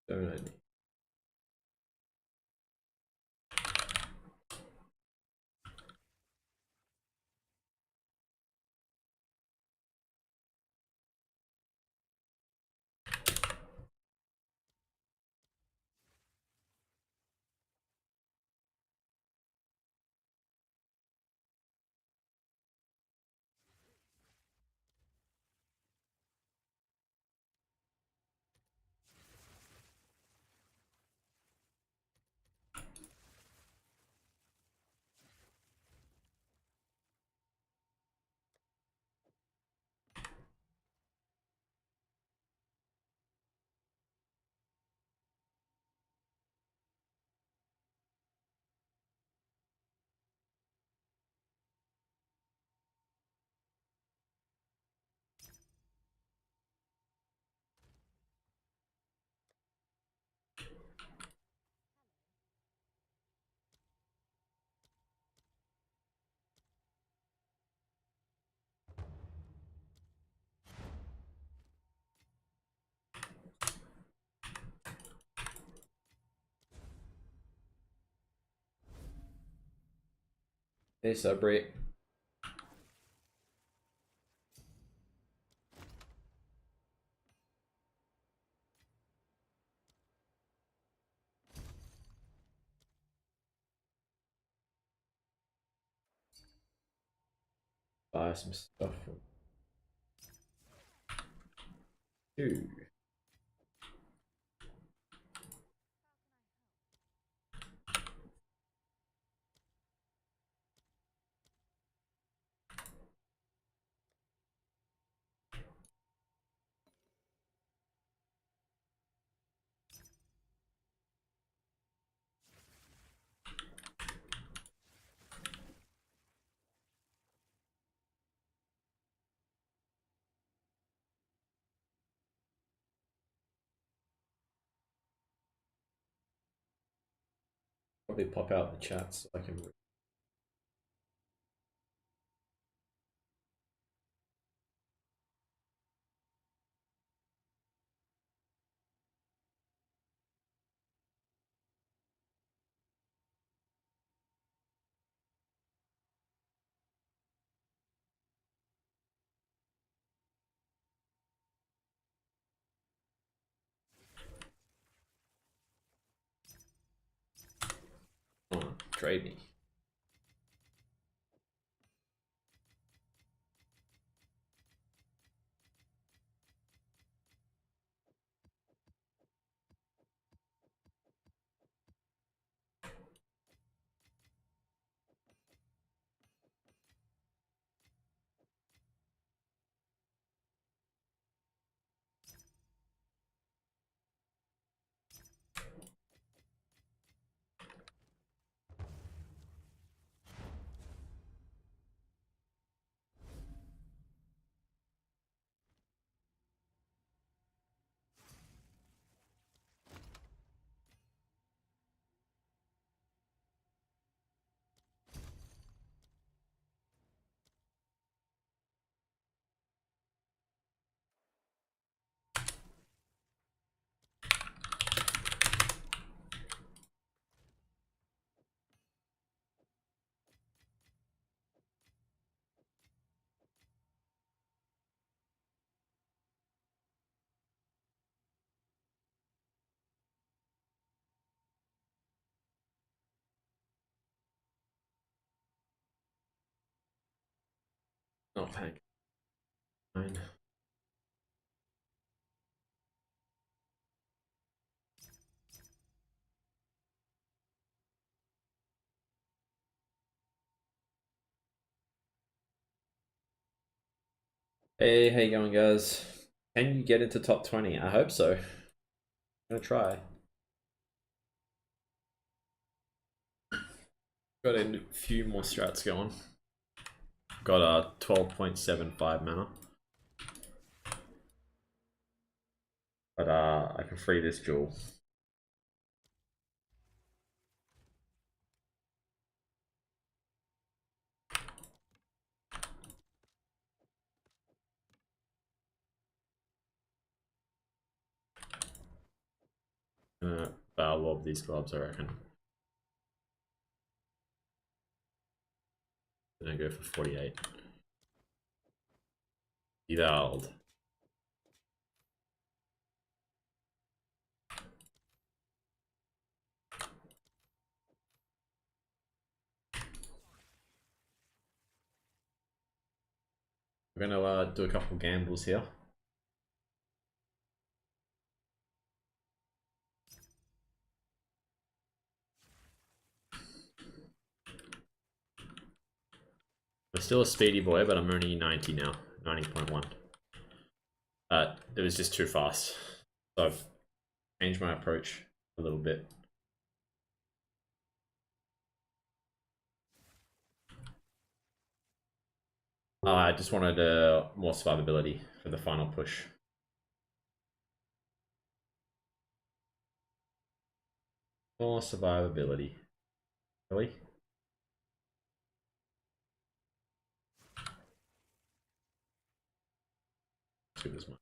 Don't I need? Hey, Sabri. Buy some stuff from you. Probably pop out the chat so I can. Oh, trade me. Oh, thank. Fine. Hey, how you going, guys? Can you get into top 20? I hope so. I'm gonna try. Got a few more strats going. Got a 12.75 mana. But I can free this jewel. Bow lob these globs, I reckon. Then I go for 48. Evaled. We're gonna do a couple gambles here. I'm still a speedy boy, but I'm only 90 now. 90.1. It was just too fast. So I've changed my approach a little bit. I just wanted more survivability for the final push. More survivability. Really? Let's do this one.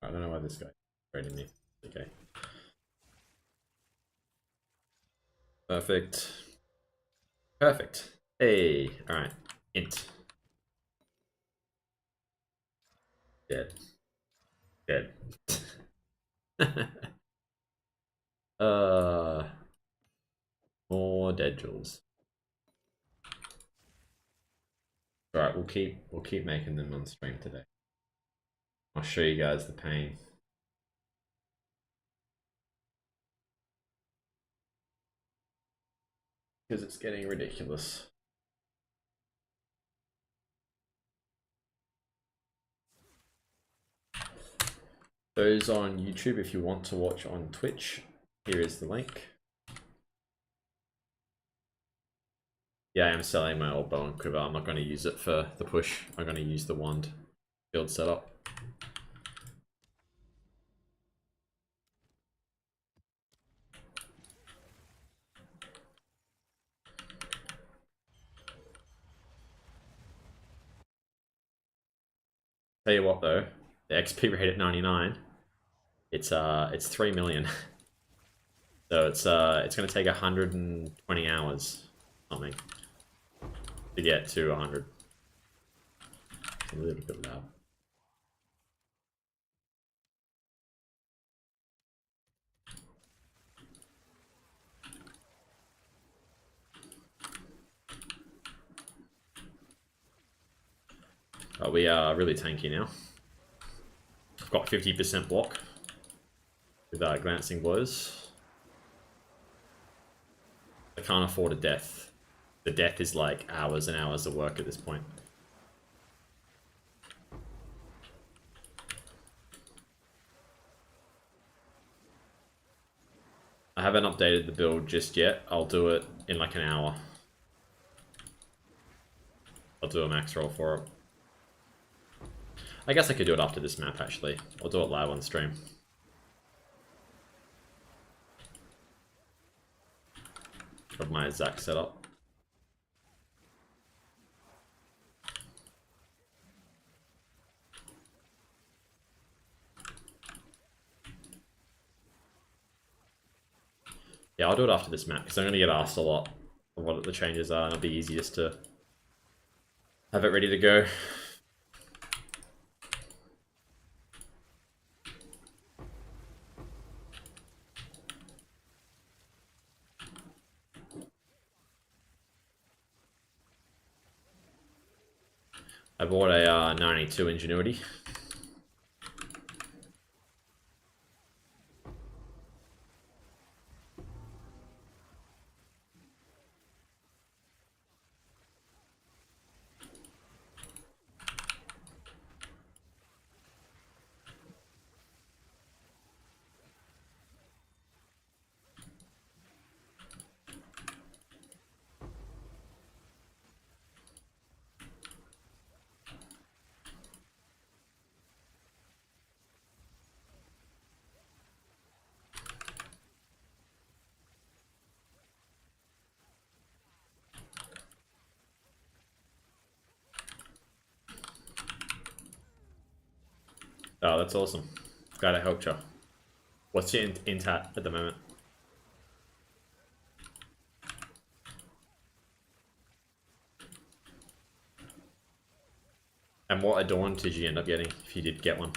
I don't know why this guy rated me. Okay. Perfect. Perfect. Hey, alright. Int. Dead. Dead. uh More dead jewels. Alright, we'll keep making them on stream today. I'll show you guys the pain. Because it's getting ridiculous. Those on YouTube, if you want to watch on Twitch, here is the link. Yeah, I am selling my old bow and quiver. I'm not going to use it for the push. I'm going to use the wand build setup. Tell you what though, the XP rate at 99, it's 3 million. So it's going to take 120 hours something to get to 100. It's a little bit loud. We are really tanky now. I've got 50% block with glancing blows. I can't afford a death. The death is like hours and hours of work at this point. I haven't updated the build just yet. I'll do it in like an hour. I'll do a max roll for it. I guess I could do it after this map actually. I'll do it live on stream. Of my Zac setup. Yeah, I'll do it after this map because I'm going to get asked a lot of what the changes are and it'll be easy just to have it ready to go. I bought a 92 Ingenuity. Oh, that's awesome. Glad I helped you. What's your int at the moment? And what adorn did you end up getting, if you did get one?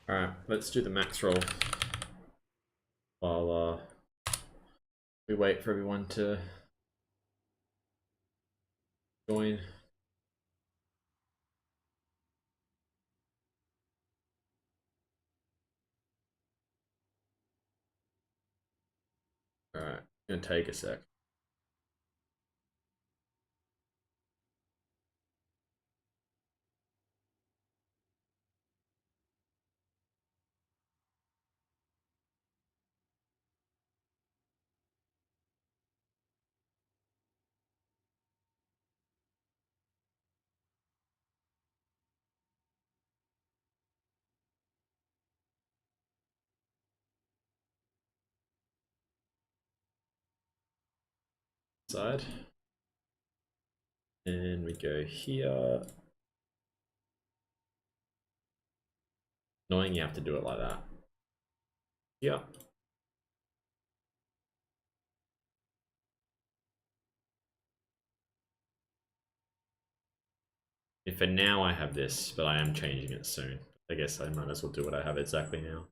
Alright, let's do the max roll while we wait for everyone to join. Alright, gonna take a sec. Side. And we go here. Annoying you have to do it like that. Yeah. And for now I have this, but I am changing it soon. I guess I might as well do what I have exactly now.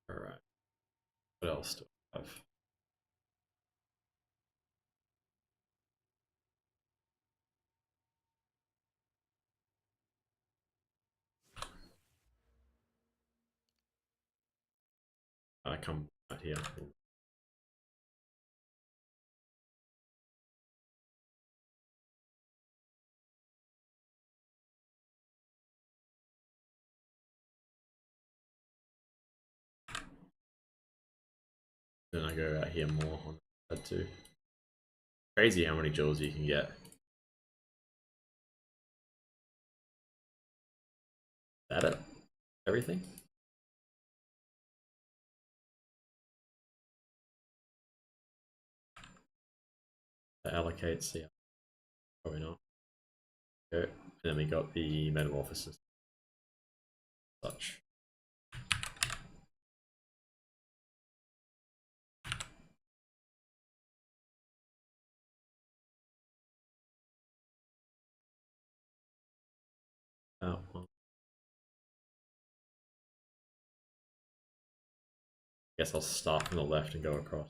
Alright. What else do I have? I come right here. Then I go out here more on that too. Crazy how many jewels you can get. Is that it? Everything? That allocates, yeah. Probably not. Go. And then we got the metamorphosis. Such. Oh, well. Guess I'll start from the left and go across.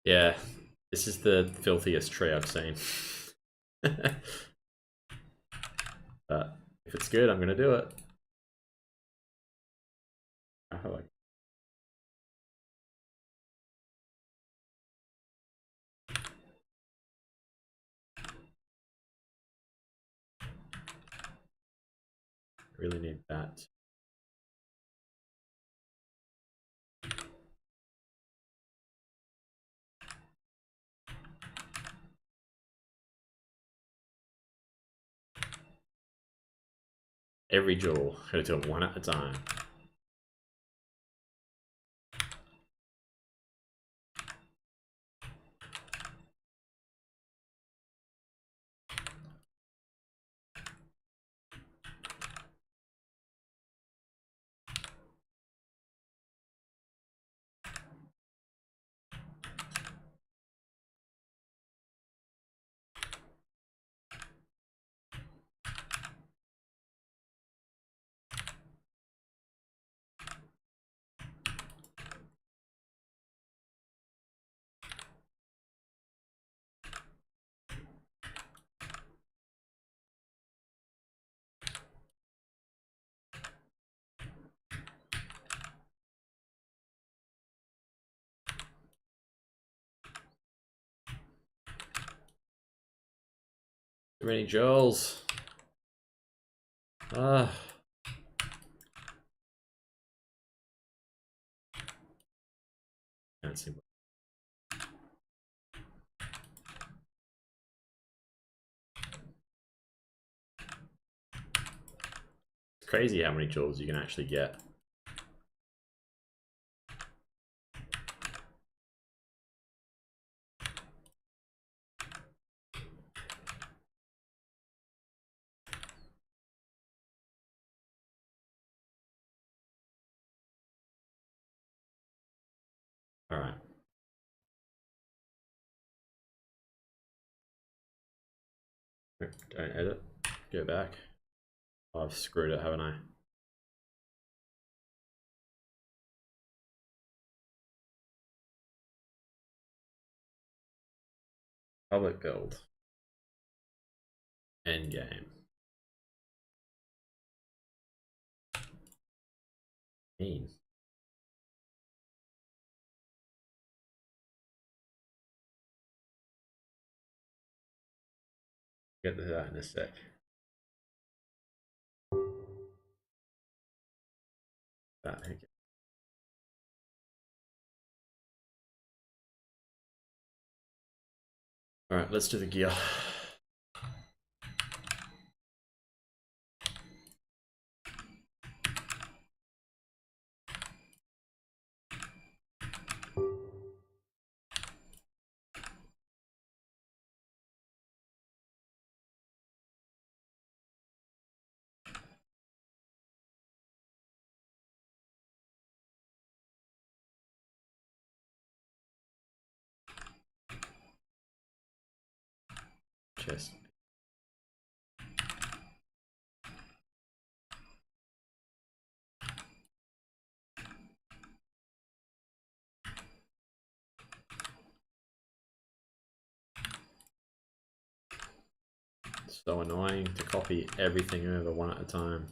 Yeah, this is the filthiest tree I've seen. But if it's good, I'm gonna do it. I like. Really need that. Every jewel. Gotta do it one at a time. Too many jewels. Ah. Can't see. It's crazy how many jewels you can actually get. All right. Don't edit. Go back. Oh, I've screwed it, haven't I? Public build. Endgame. Mean. Get to that in a sec. That okay. All right, let's do the gear. Chest. So annoying to copy everything over one at a time.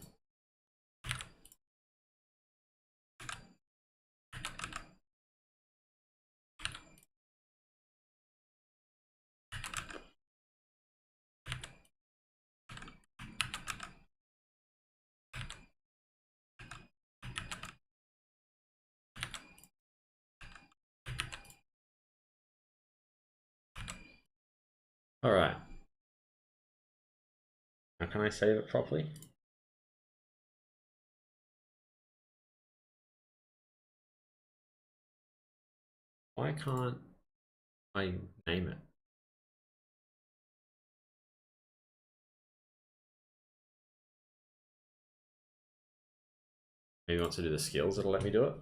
All right. Now can I save it properly? Why can't I name it? Maybe once I do the skills, it'll let me do it.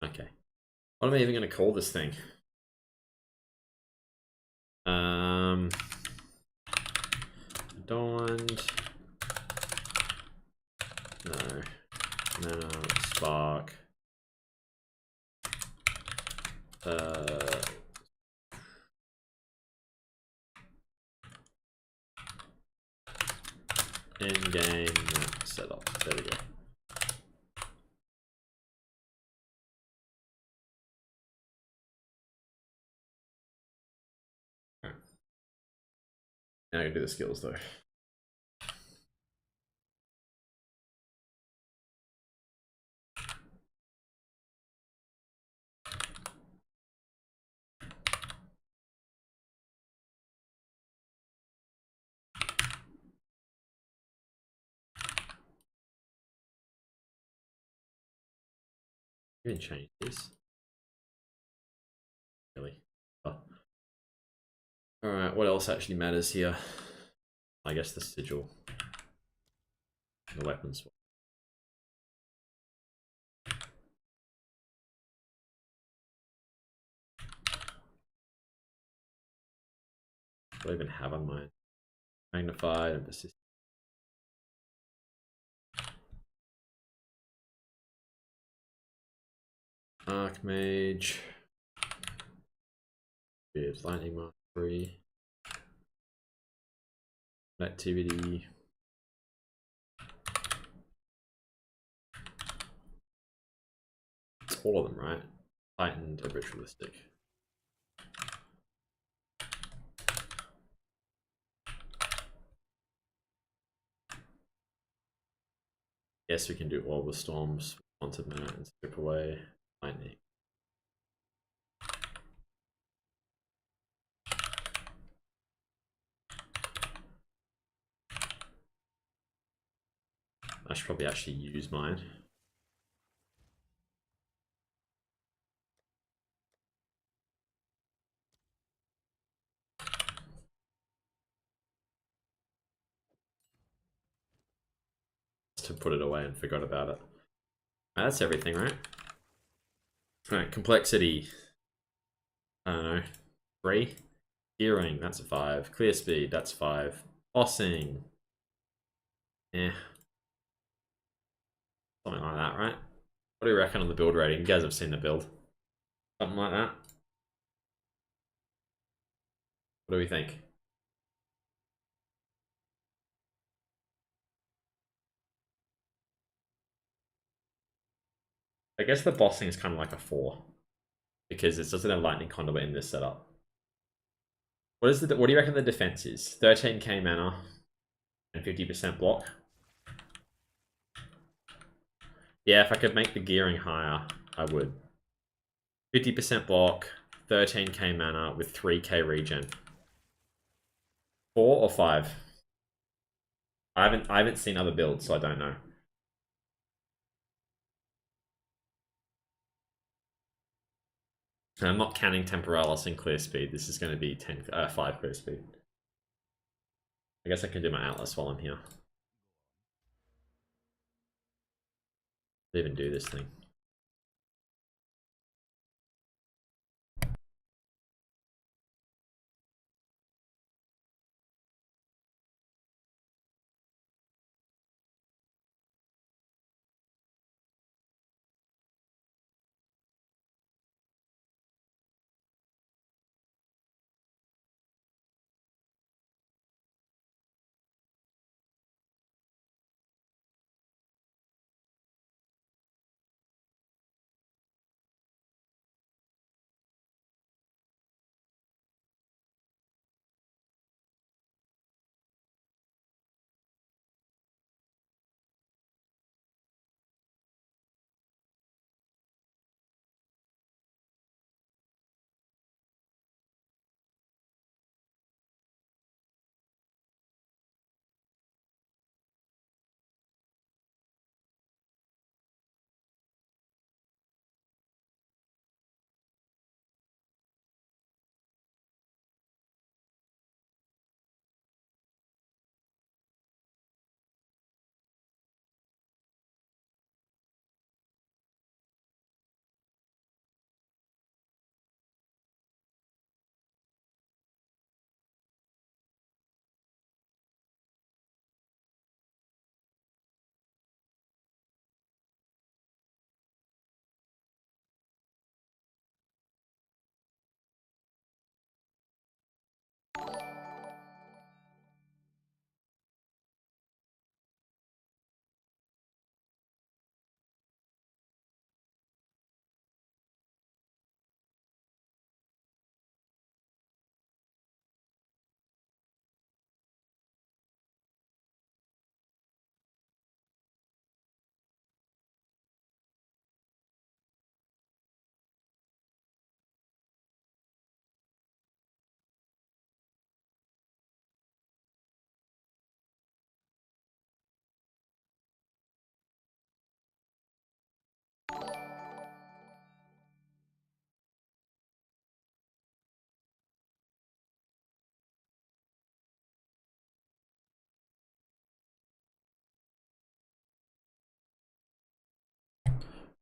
Okay. What am I even going to call this thing? Adorned. No, spark. Endgame map setup. There we go. Right. Now I can do the skills though. You can change this. Really? Oh. Alright, what else actually matters here? I guess the sigil. The weapons. What do I even have on mine? Magnified and persistent. Archmage. With lightning mark 3. Activity. It's all of them, right? Tightened or ritualistic. Yes, we can do all the storms. Wanted that and strip away lightning. I should probably actually use mine. To put it away and forgot about it. That's everything, right? Alright, complexity. I don't know. 3. Gearing, that's a 5. Clear speed, that's 5. Bossing. Eh. Something like that, right? What do you reckon on the build rating? You guys have seen the build. Something like that. What do we think? I guess the bossing is kind of like a 4. Because it doesn't have lightning conduit in this setup. What do you reckon the defense is? 13k mana and 50% block. Yeah, if I could make the gearing higher, I would. 50% block, 13k mana with 3k regen. 4 or 5? I haven't seen other builds, so I don't know. And I'm not counting Temporalis and clear speed. This is going to be 5 clear speed. I guess I can do my Atlas while I'm here. Even do this thing.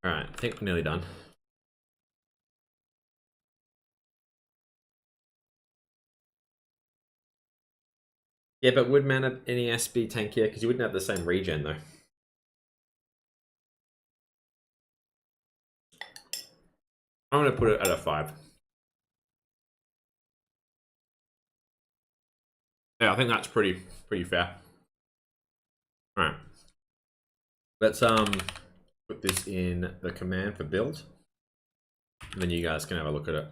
Alright, I think we're nearly done. Yeah, but would mana NES be tankier? Because you wouldn't have the same regen, though. I'm going to put it at a 5. Yeah, I think that's pretty fair. Alright. Let's put this in the command for build. And then you guys can have a look at it.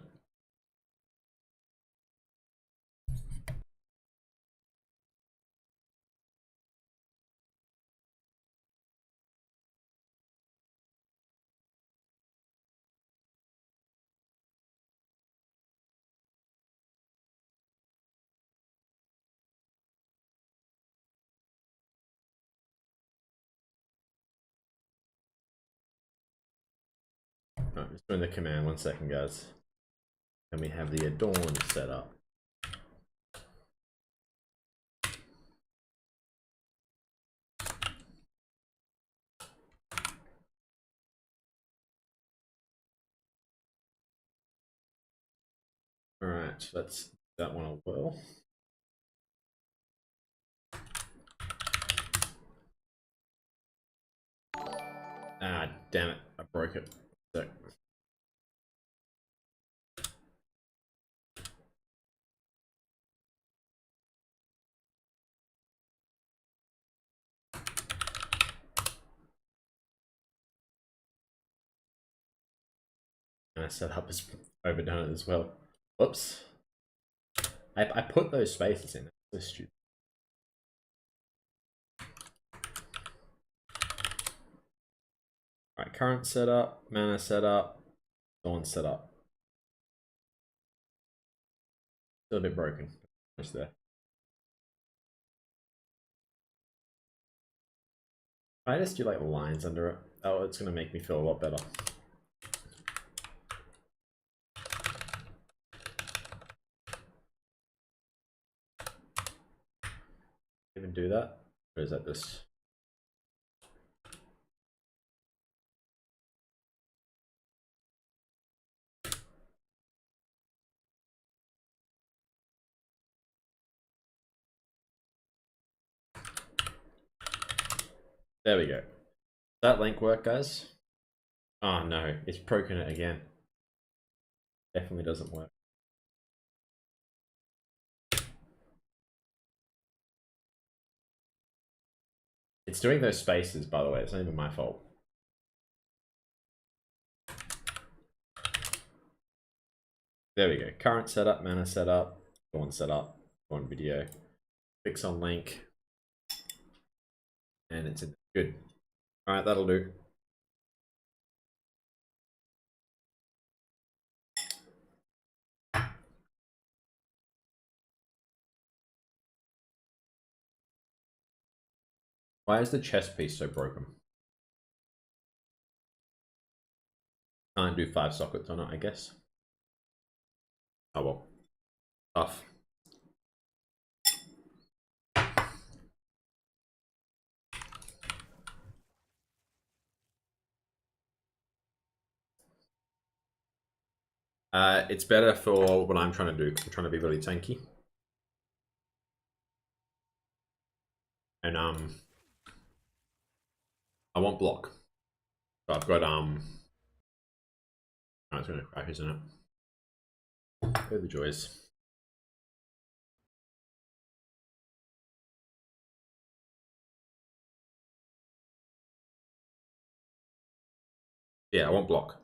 Alright, just doing the command. 1 second, guys. And we have the adorn set up. Alright, let's do that one as well. Ah, damn it. I broke it. So, and I set up has overdone it as well. Whoops. I put those spaces in. That's so stupid. Alright, current setup, mana setup, dawn setup. Still a bit broken. Just there. I just do like lines under it. Oh, it's gonna make me feel a lot better. Even do that? Or is that just... There we go. Does that link work, guys? Oh no, it's broken it again. Definitely doesn't work. It's doing those spaces, by the way. It's not even my fault. There we go. Current setup, mana setup, dawn setup, dawn video. Fix on link. And it's in. Good. Alright, that'll do. Why is the chest piece so broken? Can't do 5 sockets on it, I guess. Oh well. Tough. It's better for what I'm trying to do, because I'm trying to be really tanky. And I want block. So I've got oh, it's gonna crack, isn't it? Oh, the joys. Yeah, I want block.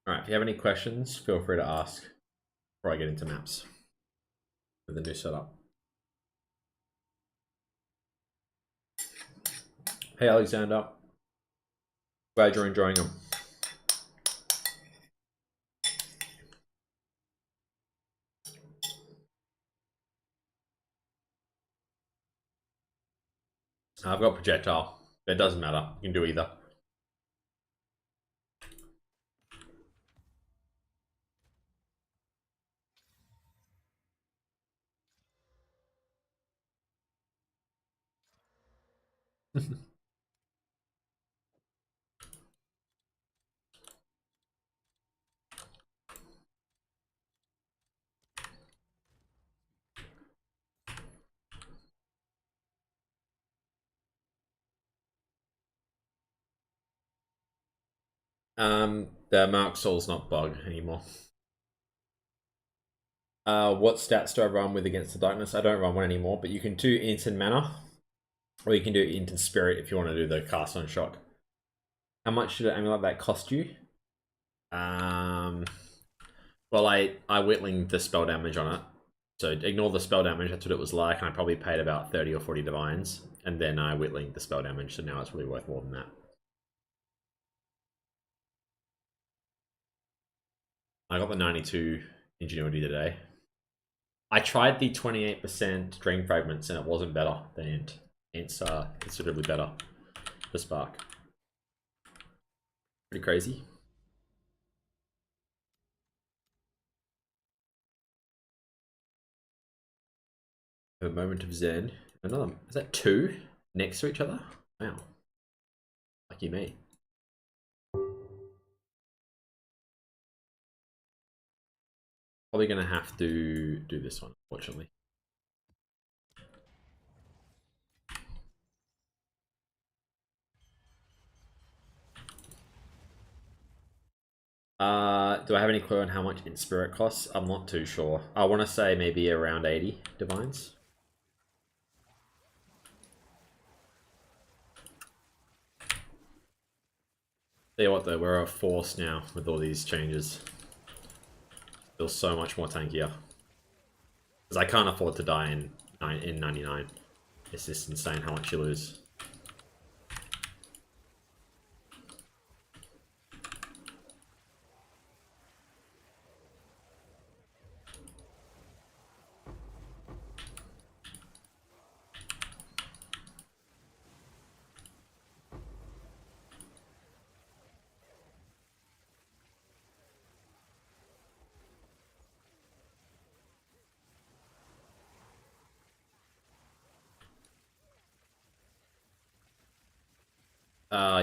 Alright, if you have any questions, feel free to ask before I get into maps with the new setup. Hey Alexander, glad you're enjoying them. I've got projectile. It doesn't matter. You can do either. The Mark Soul's not bug anymore. What stats do I run with against the darkness? I don't run one anymore, but you can do instant mana, or you can do instant spirit if you want to do the cast on shock. How much did an amulet like that cost you? Well, I whittling the spell damage on it, so ignore the spell damage. That's what it was like, and I probably paid about 30 or 40 divines, and then I whittling the spell damage. So now it's really worth more than that. I got the 92 ingenuity today. I tried the 28% dream fragments and it wasn't better than Int. Int's considerably better for Spark. Pretty crazy. A moment of Zen. Another, is that two next to each other? Wow. Lucky me. Probably gonna have to do this one, unfortunately. Do I have any clue on how much Int Spirit costs? I'm not too sure. I want to say maybe around 80 divines. Tell you what though, we're a force now with all these changes. Feels so much more tankier. Because I can't afford to die in 99. It's just insane how much you lose.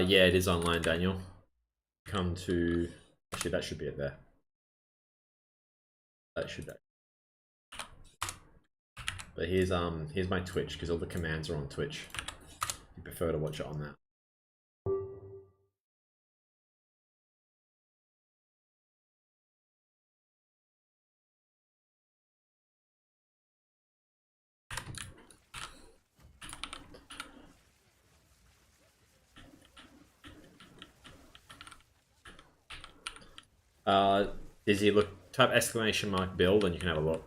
Yeah, it is online, Daniel. Come to... Actually, that should be it there. That should be. But here's my Twitch, because all the commands are on Twitch. You prefer to watch it on that. Dizzy, look, type exclamation mark build and you can have a look.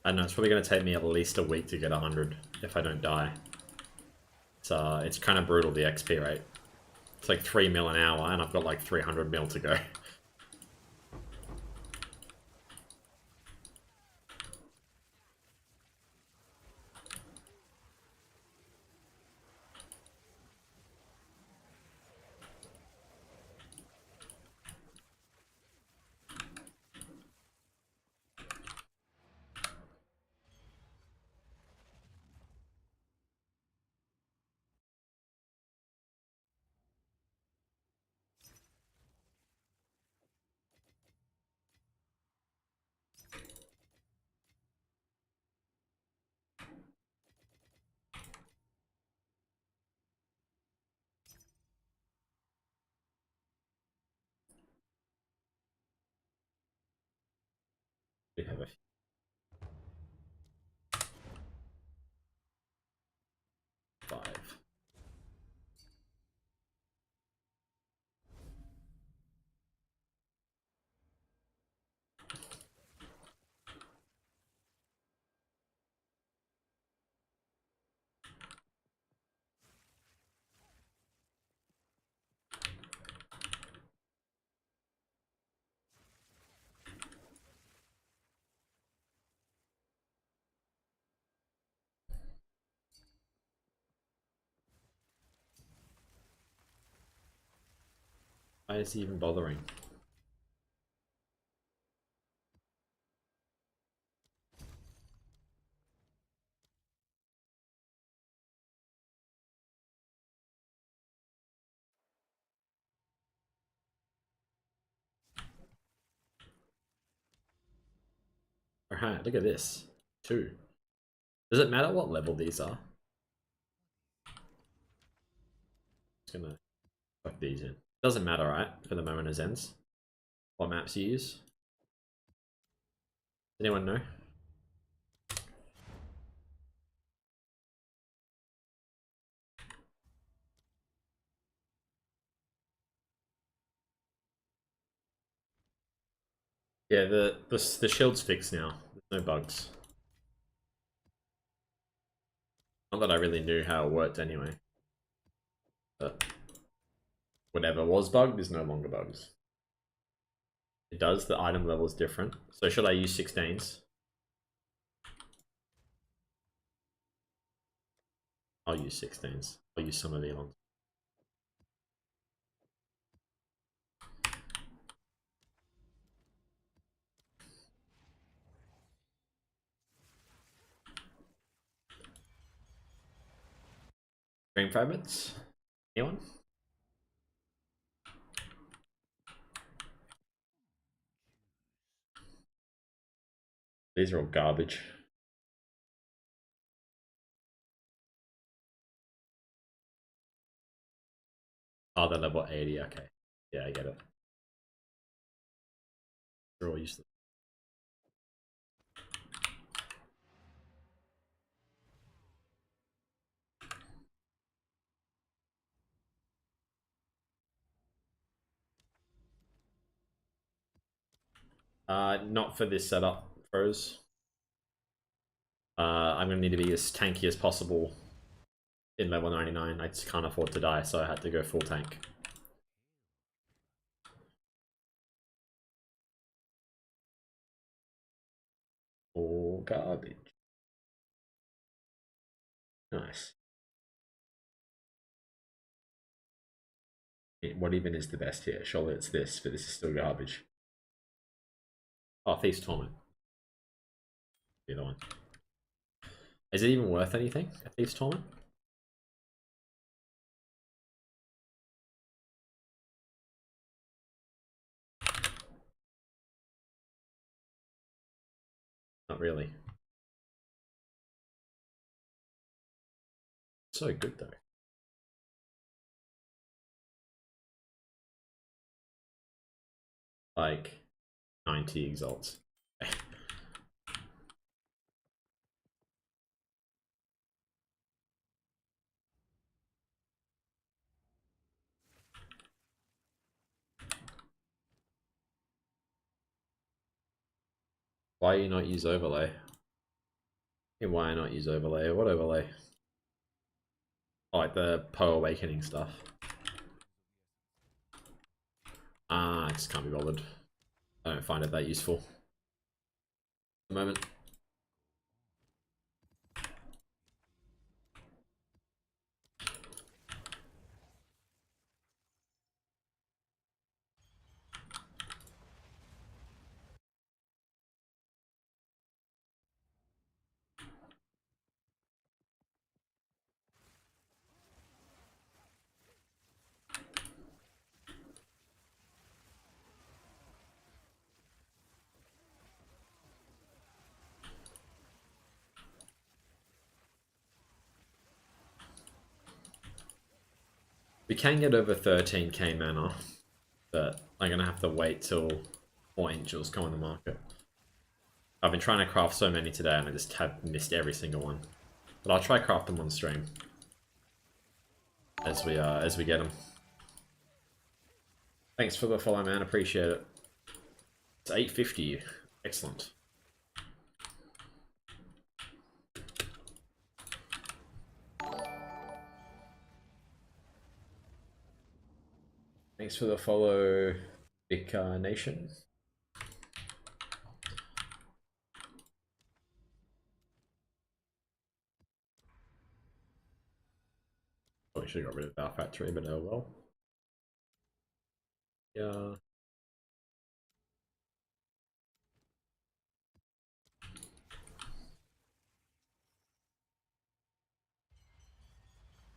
I don't know, it's probably going to take me at least a week to get 100 if I don't die. It's kind of brutal, the XP rate. It's like 3 mil an hour, and I've got like 300 mil to go. We have a few. Five. Why is he even bothering? Alright, look at this. 2. Does it matter what level these are? Just gonna fuck these in. Doesn't matter, right? For the moment as ends. What maps you use? Anyone know? Yeah, the shield's fixed now. There's no bugs. Not that I really knew how it worked anyway. But whatever was bugged is no longer bugs. It does, the item level is different. So should I use 16s? I'll use 16s. I'll use some of the ones. Dream fragments? Anyone? These are all garbage. Oh, they're level 80, okay. Yeah, I get it. They're all useless. Not for this setup, Froze. I'm gonna need to be as tanky as possible in level 99. I just can't afford to die, so I had to go full tank. All garbage. Nice. What even is the best here? Surely it's this, but this is still garbage. Oh, Thief's Torment. The other one. Is it even worth anything? A Thief's Torment? Not really. So good though. Like 90 exalts. Why you not use overlay? Hey, why not use overlay? What overlay? Oh, like the Poe Awakening stuff. I just can't be bothered. I don't find it that useful. At the moment. We can get over 13k mana, but I'm gonna have to wait till more angels come on the market. I've been trying to craft so many today and I just have missed every single one. But I'll try craft them on stream as we get them. Thanks for the follow, man. Appreciate it. It's 850. Excellent. Thanks for the follow, Vic Nation. Probably should have got rid of our factory, but oh well. Yeah.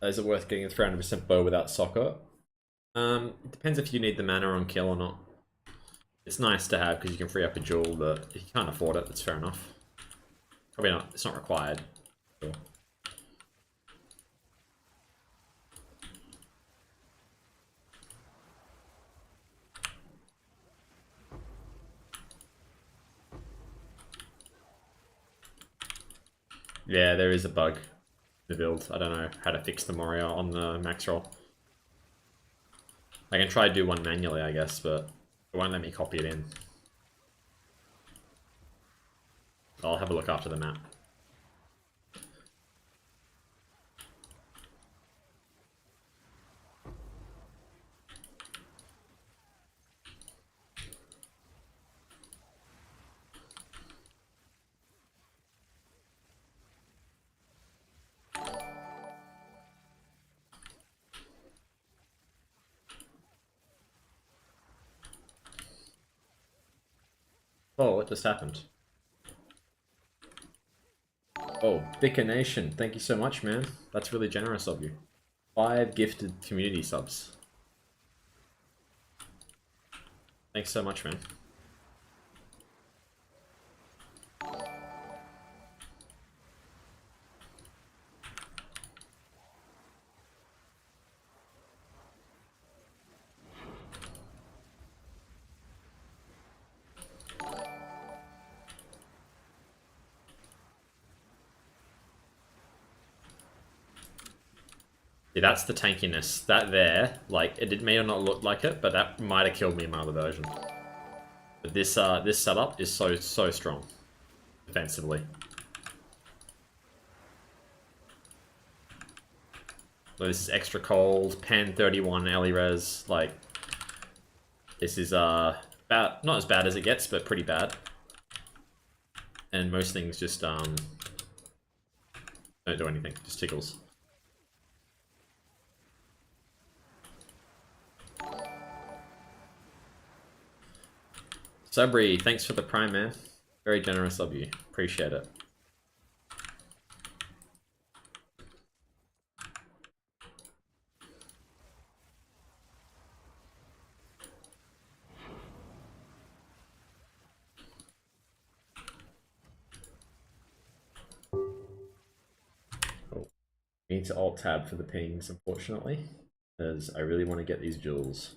Is it worth getting a 300% bow without soccer? It depends if you need the mana on kill or not. It's nice to have because you can free up a jewel, but if you can't afford it, that's fair enough. Probably not. It's not required. Sure. Yeah, there is a bug in the build. I don't know how to fix the Moria on the max roll. I can try to do one manually, I guess, but it won't let me copy it in. I'll have a look after the map. Oh, what just happened? Oh, Bicker Nation, thank you so much, man. That's really generous of you. 5 gifted community subs. Thanks so much, man. Yeah, that's the tankiness. That there, like, it may or not look like it, but that might have killed me in my other version. But this this setup is so strong defensively. So this is extra cold, Pan 31 Ellie res, like this is about not as bad as it gets, but pretty bad. And most things just don't do anything, just tickles. Sabri, thanks for the prime, man. Very generous of you. Appreciate it. Need to alt tab for the pings, unfortunately, because I really want to get these jewels.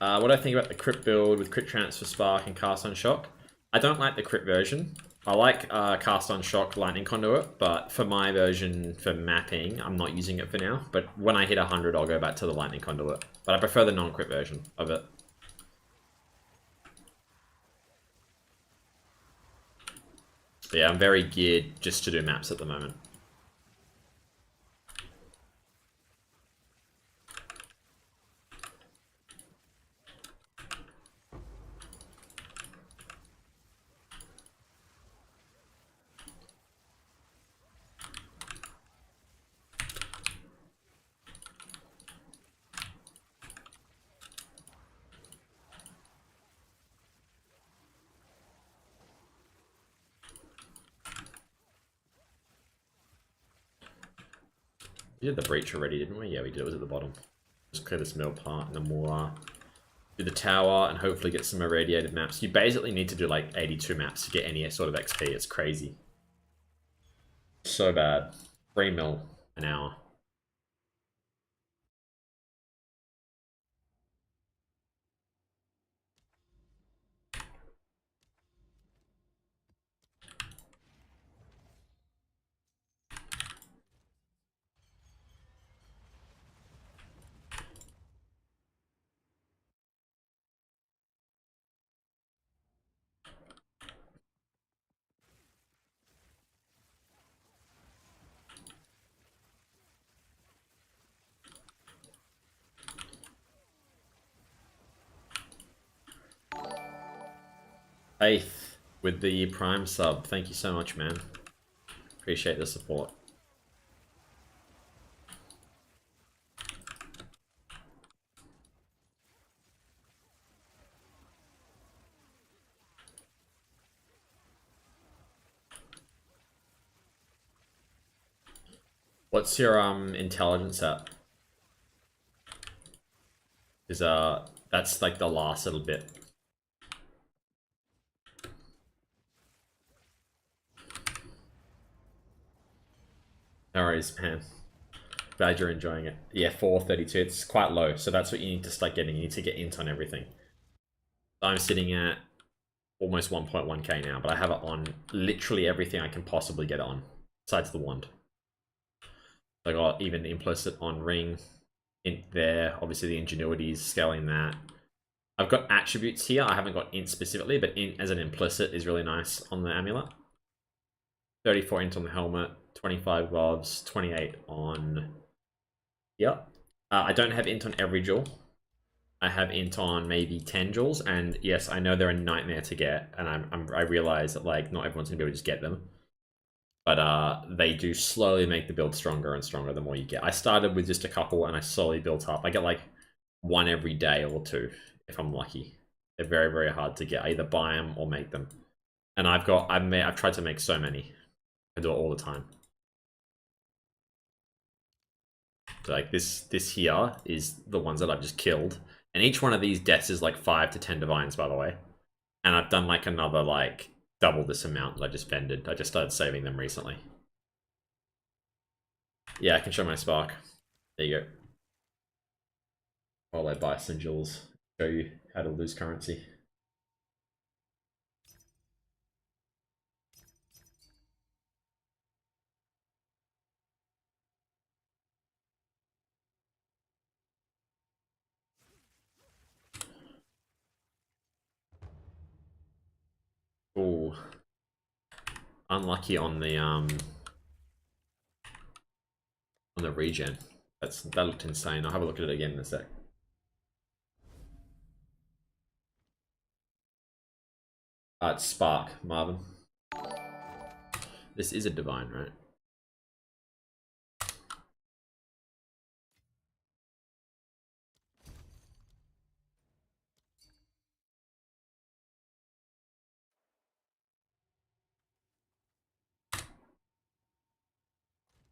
What do I think about the crit build with crit transfer spark and cast on shock? I don't like the crit version. I like cast on shock lightning conduit, but for my version for mapping, I'm not using it for now. But when I hit 100, I'll go back to the lightning conduit. But I prefer the non-crit version of it. Yeah, I'm very geared just to do maps at the moment. We did the breach already, didn't we? Yeah, we did. It was at the bottom. Just clear this middle part and then we'll do the tower and hopefully get some irradiated maps. You basically need to do like 82 maps to get any sort of XP. It's crazy. So bad. 3 mil an hour. Faith with the Prime sub. Thank you so much, man. Appreciate the support. What's your intelligence at? Is that's like the last little bit. No worries, man. Glad you're enjoying it. Yeah, 432. It's quite low, so that's what you need to start getting. You need to get int on everything. I'm sitting at almost 1.1k now, but I have it on literally everything I can possibly get it on, besides the wand. I got even implicit on ring, int there. Obviously, the ingenuity is scaling that. I've got attributes here. I haven't got int specifically, but int as an implicit is really nice on the amulet. 34 int on the helmet, 25 gloves, 28 on... Yep. I don't have int on every jewel. I have int on maybe 10 jewels, and yes, I know they're a nightmare to get, and I realize that like not everyone's gonna be able to just get them. But they do slowly make the build stronger and stronger the more you get. I started with just a couple, and I slowly built up. I get like one every day or two, if I'm lucky. They're very, very hard to get. I either buy them or make them. And I've tried to make so many. I do it all the time. So like this here is the ones that I've just killed. And each one of these deaths is like 5 to 10 divines, by the way. And I've done like another like double this amount that I just vended. I just started saving them recently. Yeah, I can show my spark. There you go. While I buy some jewels, show you how to lose currency. Ooh. Unlucky on the regen. That looked insane. I'll have a look at it again in a sec. It's Spark, Marvin. This is a divine, right?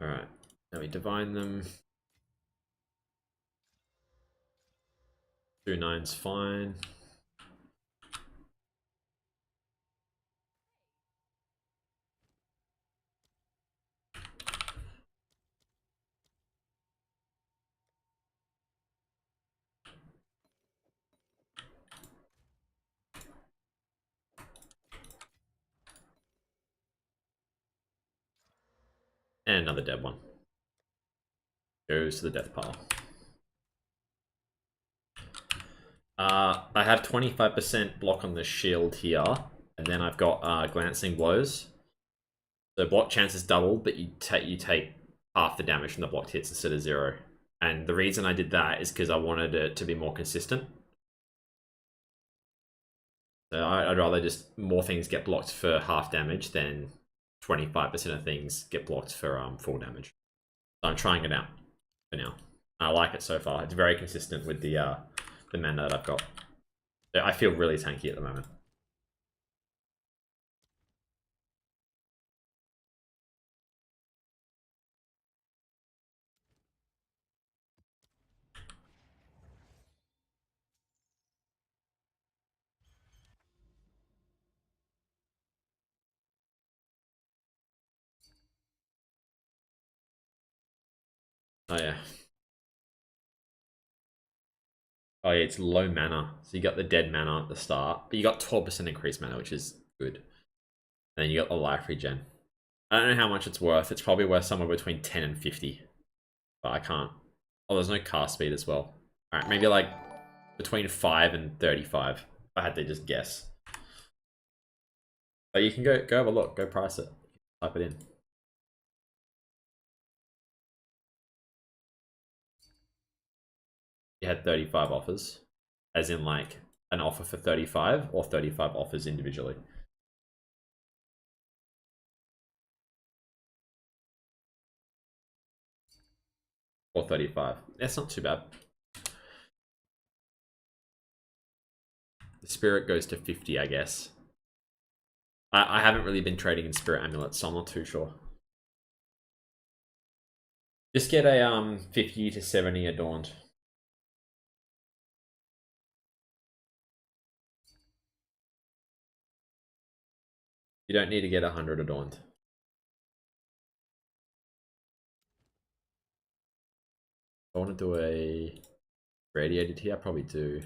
Alright. Now we divine them. 2-9's fine. And another dead one. Goes to the death pile. I have 25% block on the shield here, and then I've got glancing blows. The block chance is doubled, but you take half the damage from the blocked hits instead of 0. And the reason I did that is because I wanted it to be more consistent. So I'd rather just more things get blocked for half damage than 25% of things get blocked for full damage. So I'm trying it out for now. I like it so far. It's very consistent with the mana that I've got. I feel really tanky at the moment. Oh yeah. Oh yeah, it's low mana. So you got the dead mana at the start, but you got 12% increased mana, which is good. And then you got the life regen. I don't know how much it's worth. It's probably worth somewhere between 10 and 50. But I can't. Oh, there's no cast speed as well. Alright, maybe like between 5 and 35. If I had to just guess. But you can go have a look, go price it. Type it in. You had 35 offers. As in like an offer for 35 or 35 offers individually. Or 35. That's not too bad. The spirit goes to 50, I guess. I haven't really been trading in spirit amulets, so I'm not too sure. Just get a 50 to 70 adorned. You don't need to get 100 adorned. I want to do a radiated here. I probably do.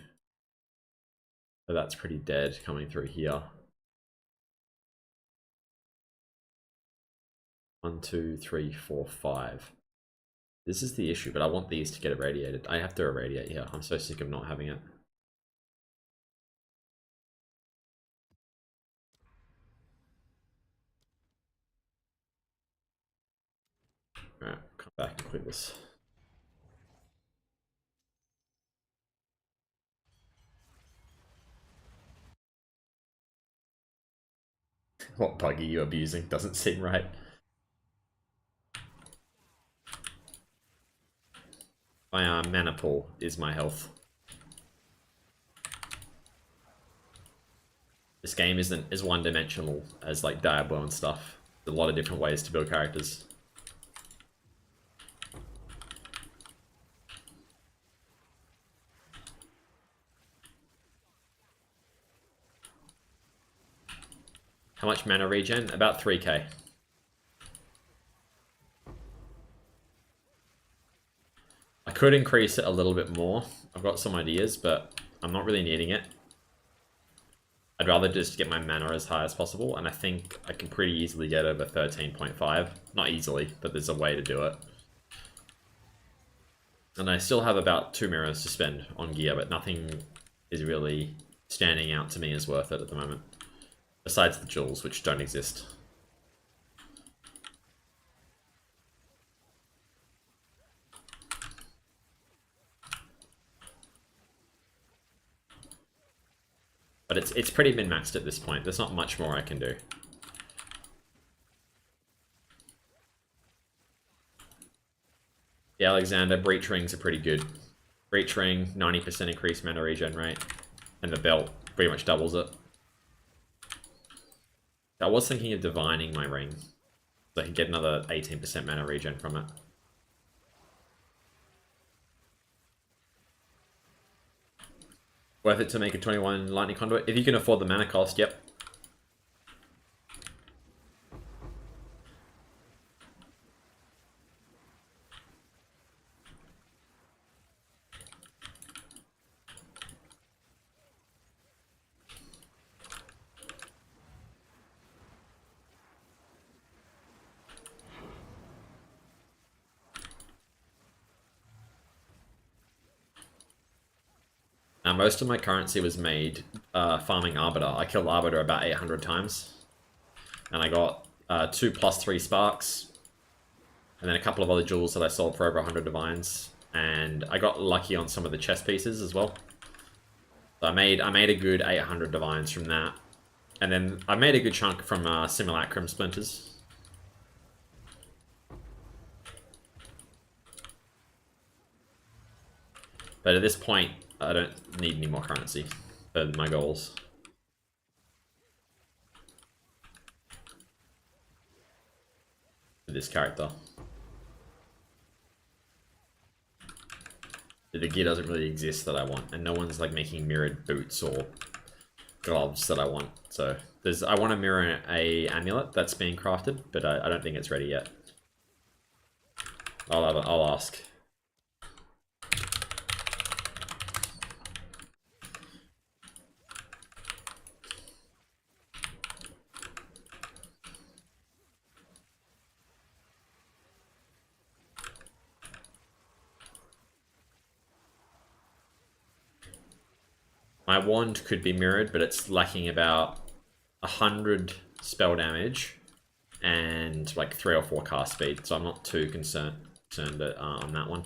But that's pretty dead coming through here. 1, 2, 3, 4, 5. This is the issue, but I want these to get irradiated. I have to irradiate here. I'm so sick of not having it. Alright, come back and click this. What bug are you abusing? Doesn't seem right. My mana pool is my health. This game isn't as one-dimensional as like Diablo and stuff. There's a lot of different ways to build characters. How much mana regen? About 3k. I could increase it a little bit more. I've got some ideas, but I'm not really needing it. I'd rather just get my mana as high as possible, and I think I can pretty easily get over 13.5. Not easily, but there's a way to do it. And I still have about 2 mirrors to spend on gear, but nothing is really standing out to me as worth it at the moment. Besides the jewels, which don't exist. But it's pretty min-maxed at this point. There's not much more I can do. The Alexander breach rings are pretty good. Breach ring, 90% increased mana regen rate. And the belt pretty much doubles it. I was thinking of divining my ring, so I can get another 18% mana regen from it. Worth it to make a 21 lightning conduit? If you can afford the mana cost, yep. Now, most of my currency was made farming Arbiter. I killed Arbiter about 800 times. And I got 2 plus 3 sparks. And then a couple of other jewels that I sold for over 100 divines. And I got lucky on some of the chest pieces as well. So I made a good 800 divines from that. And then I made a good chunk from Simulacrum Splinters. But at this point, I don't need any more currency for my goals. For this character. The gear doesn't really exist that I want, and no one's like making mirrored boots or gloves that I want. So I want to mirror a amulet that's being crafted, but I don't think it's ready yet. I'll ask. My wand could be mirrored, but it's lacking about 100 spell damage and like 3 or 4 cast speed, so I'm not too concerned on that one.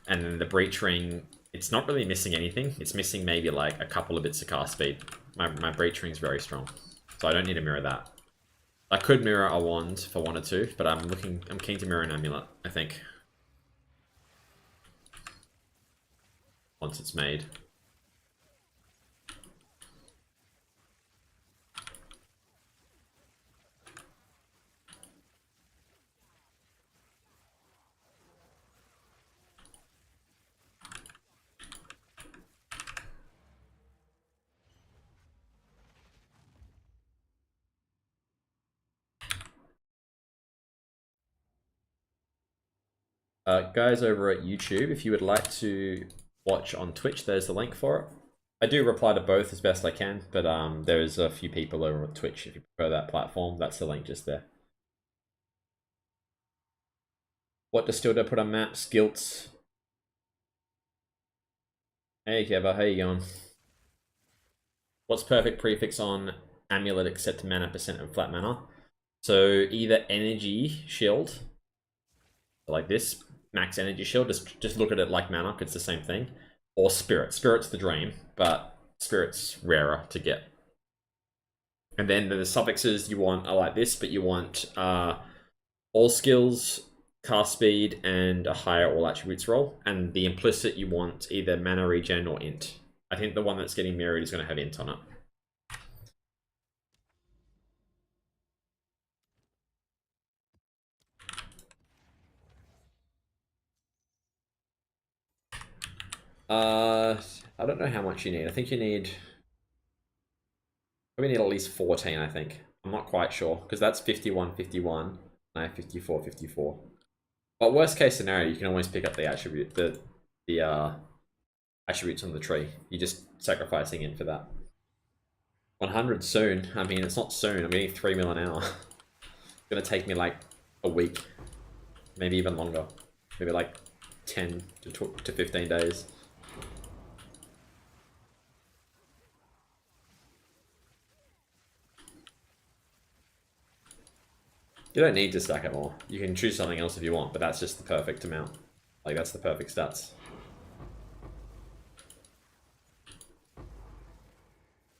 And then the breach ring it's not really missing anything. It's missing maybe like a couple of bits of cast speed. My breach ring's very strong, so I don't need to mirror that. I could mirror a wand if I wanted to, but I'm keen to mirror an amulet, I think. Once it's made. Guys over at YouTube, if you would like to watch on Twitch, there's the link for it. I do reply to both as best I can, but there's a few people over at Twitch if you prefer that platform. That's the link just there. What distiller put on maps? Guilts. Hey Keva, how you going? What's perfect prefix on amulet except mana percent and flat mana? So either energy shield, like this, max energy shield, just look at it like mana, it's the same thing. Or spirit. Spirit's the dream, but spirit's rarer to get. And then the suffixes you want are like this, but you want all skills, cast speed, and a higher all attributes roll. And the implicit you want either mana regen or int. I think the one that's getting mirrored is going to have int on it. I don't know how much you need. I think you need... We need at least 14, I think. I'm not quite sure, because that's 51, 51, and I have 54, 54. But worst case scenario, you can always pick up the attribute, the attributes on the tree. You're just sacrificing in for that. 100 soon. I mean, it's not soon. I'm getting 3 mil an hour. It's gonna take me like a week, maybe even longer. Maybe like 10 to 15 days. You don't need to stack it more. You can choose something else if you want, but that's just the perfect amount. Like, that's the perfect stats.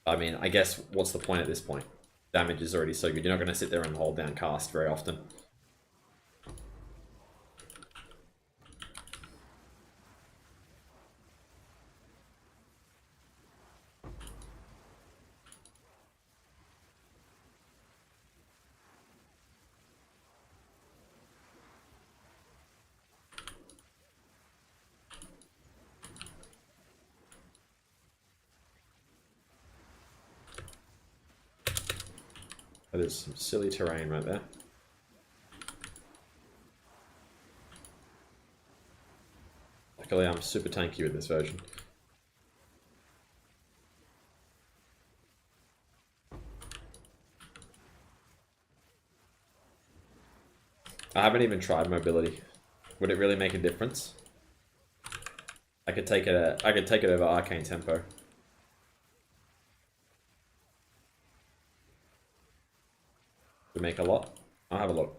I mean, I guess, what's the point at this point? Damage is already so good. You're not going to sit there and hold down cast very often. That is some silly terrain right there. Luckily, I'm super tanky with this version. I haven't even tried mobility. Would it really make a difference? I could take it. I could take it over arcane tempo. Would make a lot. I'll have a look.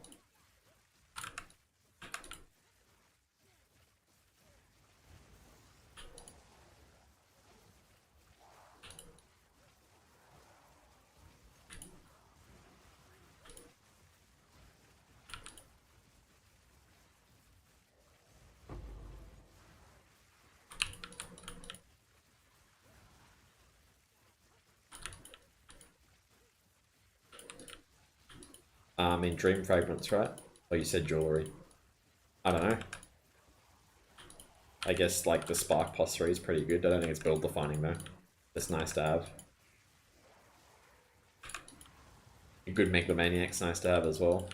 In Dream Fragments, right? Oh, you said jewelry. I don't know. I guess like the Spark plus 3 is pretty good. I don't think it's build defining though. It's nice to have. A good Megalomaniac's nice to have as well.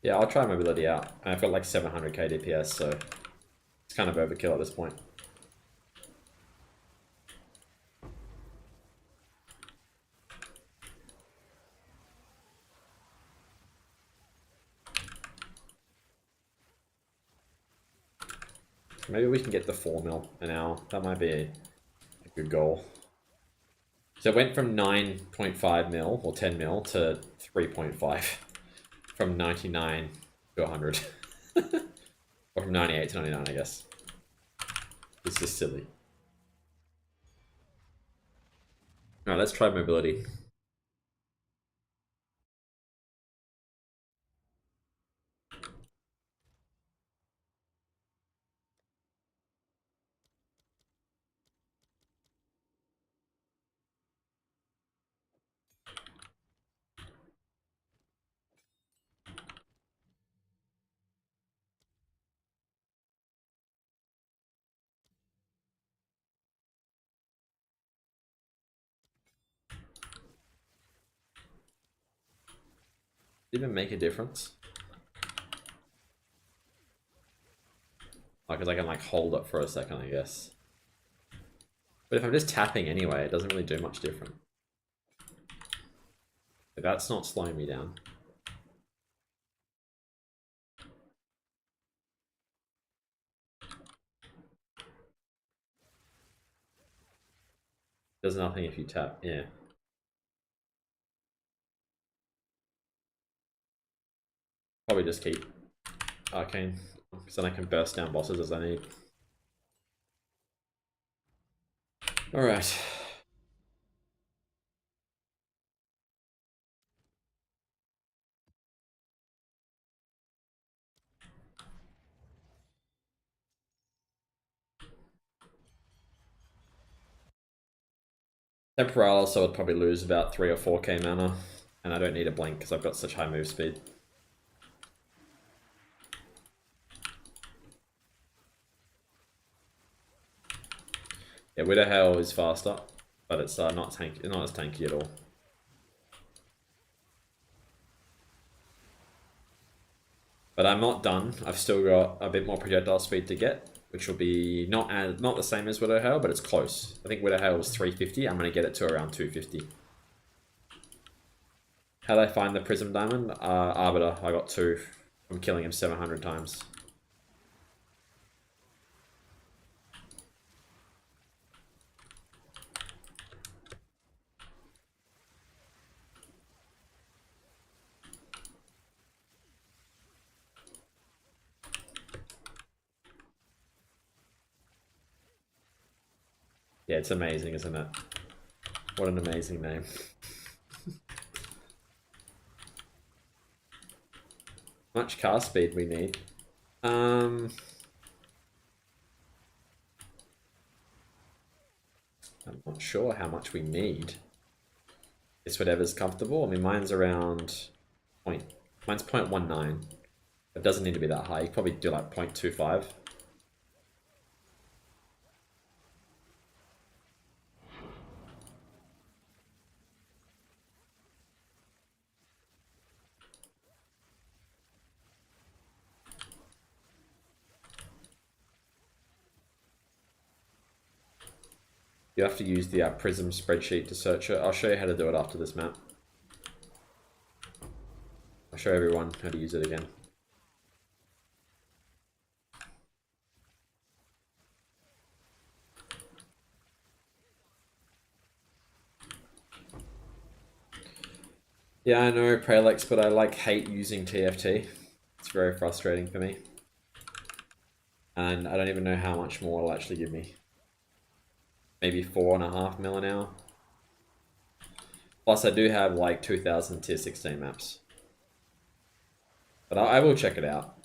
Yeah, I'll try mobility out. I've got like 700k DPS, so it's kind of overkill at this point. Maybe we can get the 4 mil an hour. That might be a good goal. So it went from 9.5 mil or 10 mil to 3.5 from 99 to 100. Or from 98 to 99, I guess. It's just silly. Alright, let's try mobility. Did it even make a difference? Because I can like hold it for a second, I guess. But if I'm just tapping anyway, it doesn't really do much different. But that's not slowing me down. Does nothing if you tap, yeah. Probably just keep Arcane, because then I can burst down bosses as I need. Alright. Temporalis, so I'd probably lose about 3 or 4k mana, and I don't need a blink because I've got such high move speed. Yeah, Widowhail is faster, but it's not as tanky at all. But I'm not done. I've still got a bit more projectile speed to get, which will be not the same as Widowhail, but it's close. I think Widowhail was 350. I'm going to get it to around 250. How did I find the Prism Diamond? Arbiter. I got 2 from killing him 700 times. Yeah, it's amazing, isn't it? What an amazing name. Much cast speed we need. I'm not sure how much we need. It's whatever's comfortable. I mean, mine's around mine's 0.19. It doesn't need to be that high. You probably do like 0.25. You have to use the Prism spreadsheet to search it. I'll show you how to do it after this map. I'll show everyone how to use it again. Yeah, I know, Prelex, but I hate using TFT. It's very frustrating for me. And I don't even know how much more it'll actually give me. Maybe 4.5 mil an hour. Plus, I do have like 2,000 tier 16 maps. But I will check it out.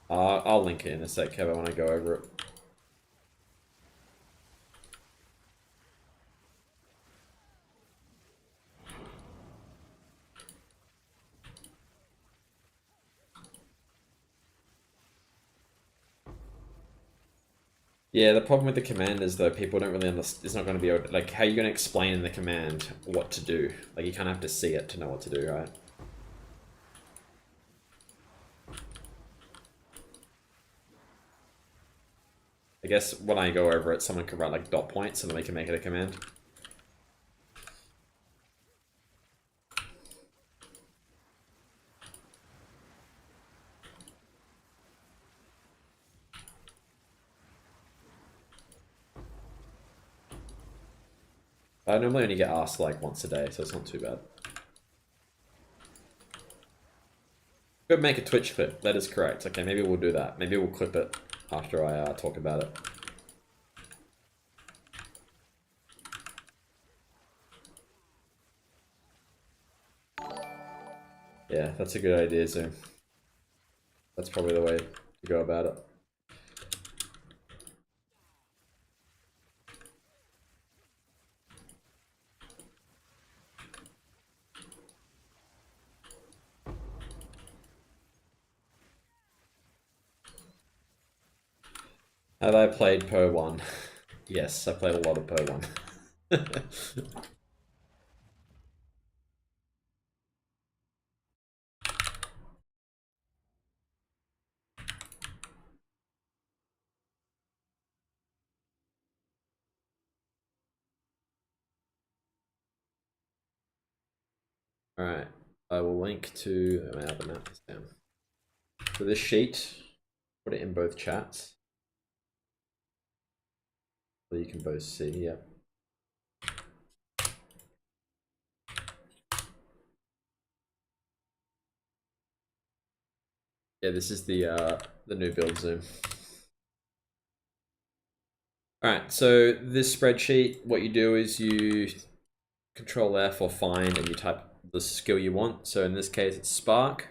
I'll link it in a sec, Kevin, when I go over it. Yeah, the problem with the command is though people don't really understand. It's not going to be able to, like, how are you going to explain in the command what to do? Like, you kind of have to see it to know what to do, right? I guess when I go over it, someone can write like dot points and then we can make it a command. I normally only get asked like once a day, so it's not too bad. Go make a Twitch clip. That is correct. Okay, maybe we'll do that. Maybe we'll clip it after I talk about it. Yeah, that's a good idea, Zoom. That's probably the way to go about it. Have I played Per 1? Yes, I played a lot of Per 1. Alright, I will link to my other map this down. So this sheet, put it in both chats. So you can both see, yeah. Yeah, this is the new build Zoom. Alright, so this spreadsheet, what you do is you Control F or find and you type the skill you want. So in this case, it's Spark.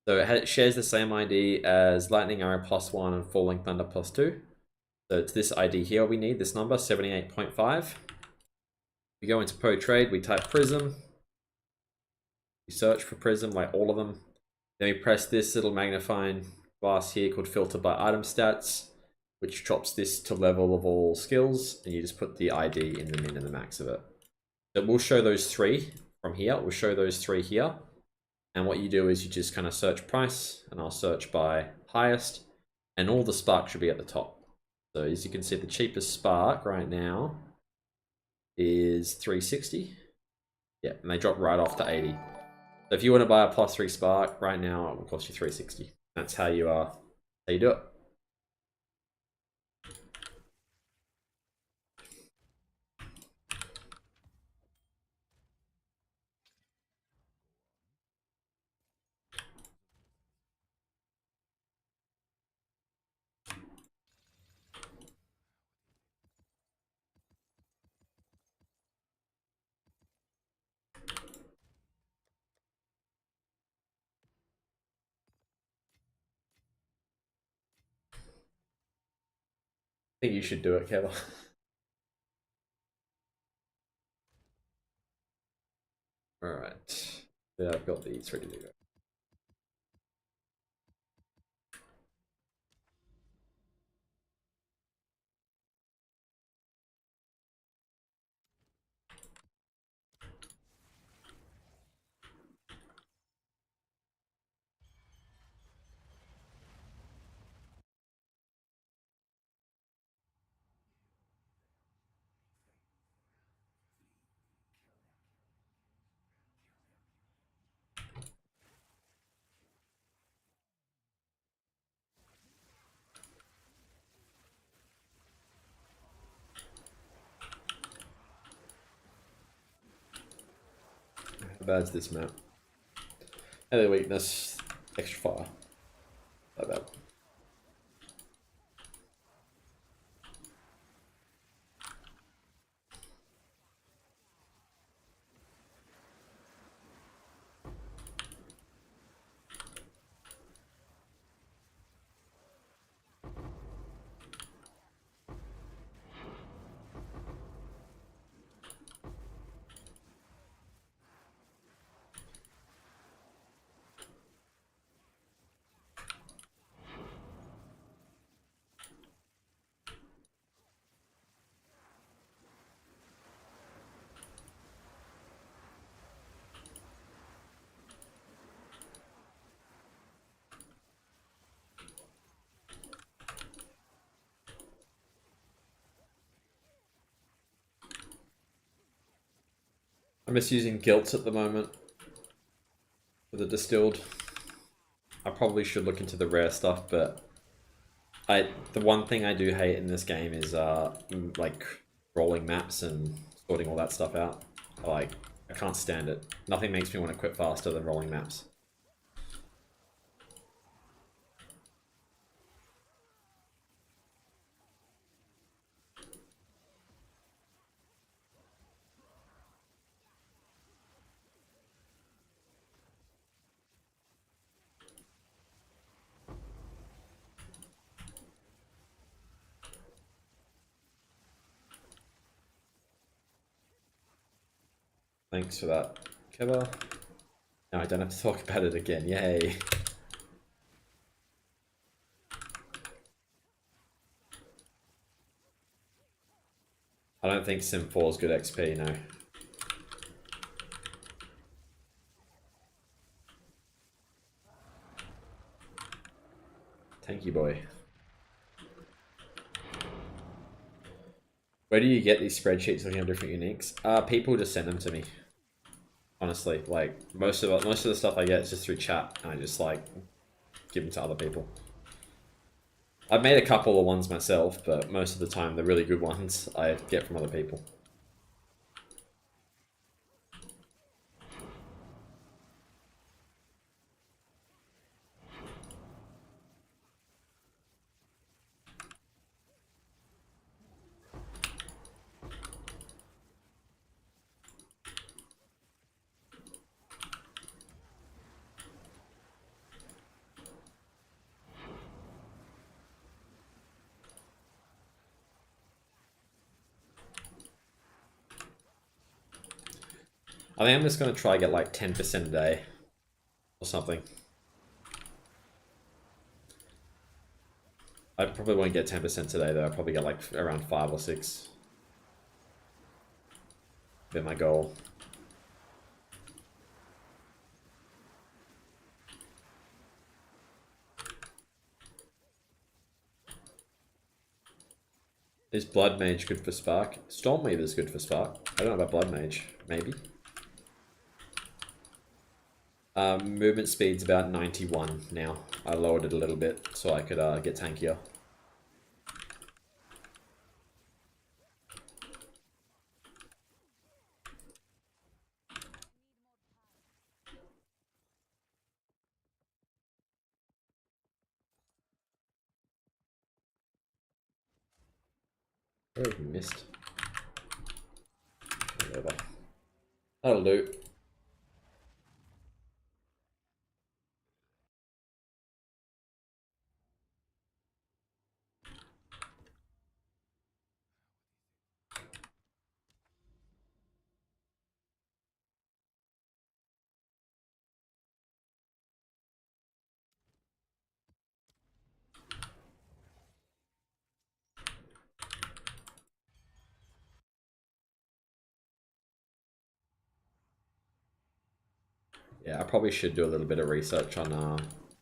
So it shares the same ID as Lightning Arrow +1 and Falling Thunder +2. So it's this ID here we need, this number, 78.5. We go into Trade, we type Prism. We search for Prism, like all of them. Then we press this little magnifying glass here called Filter by Item Stats, which drops this to level of all skills, and you just put the ID in the min and the max of it. So we'll show those three from here. We'll show those three here. And what you do is you just kind of search price, and I'll search by highest, and all the spark should be at the top. So as you can see, the cheapest spark right now is 360. Yeah, and they drop right off to 80. So if you want to buy a +3 spark right now, it will cost you 360. That's how you do it. I think you should do it, Kevin. Alright. Yeah, I've got these ready to go. How bad is this map? Enemy weakness, extra fire. Not bad. I'm just using Guilt at the moment for the distilled. I probably should look into the rare stuff, but the one thing I do hate in this game is like rolling maps and sorting all that stuff out. I can't stand it. Nothing makes me want to quit faster than rolling maps. Thanks for that, Keva. Now I don't have to talk about it again. Yay. I don't think Sim 4 is good XP, no. Tanky boy. Where do you get these spreadsheets looking at different uniques? People just send them to me. Honestly, like most of the stuff I get is just through chat, and I just like give them to other people. I've made a couple of ones myself, but most of the time the really good ones I get from other people. I think I'm just going to try get like 10% a day or something. I probably won't get 10% today though. I'll probably get like around 5 or 6. Be my goal. Is Blood Mage good for Spark? Stormweaver is good for Spark. I don't know about Blood Mage. Maybe. Movement speed's about 91 now. I lowered it a little bit so I could get tankier. Oh, missed. Whatever. That'll do. Yeah, I probably should do a little bit of research on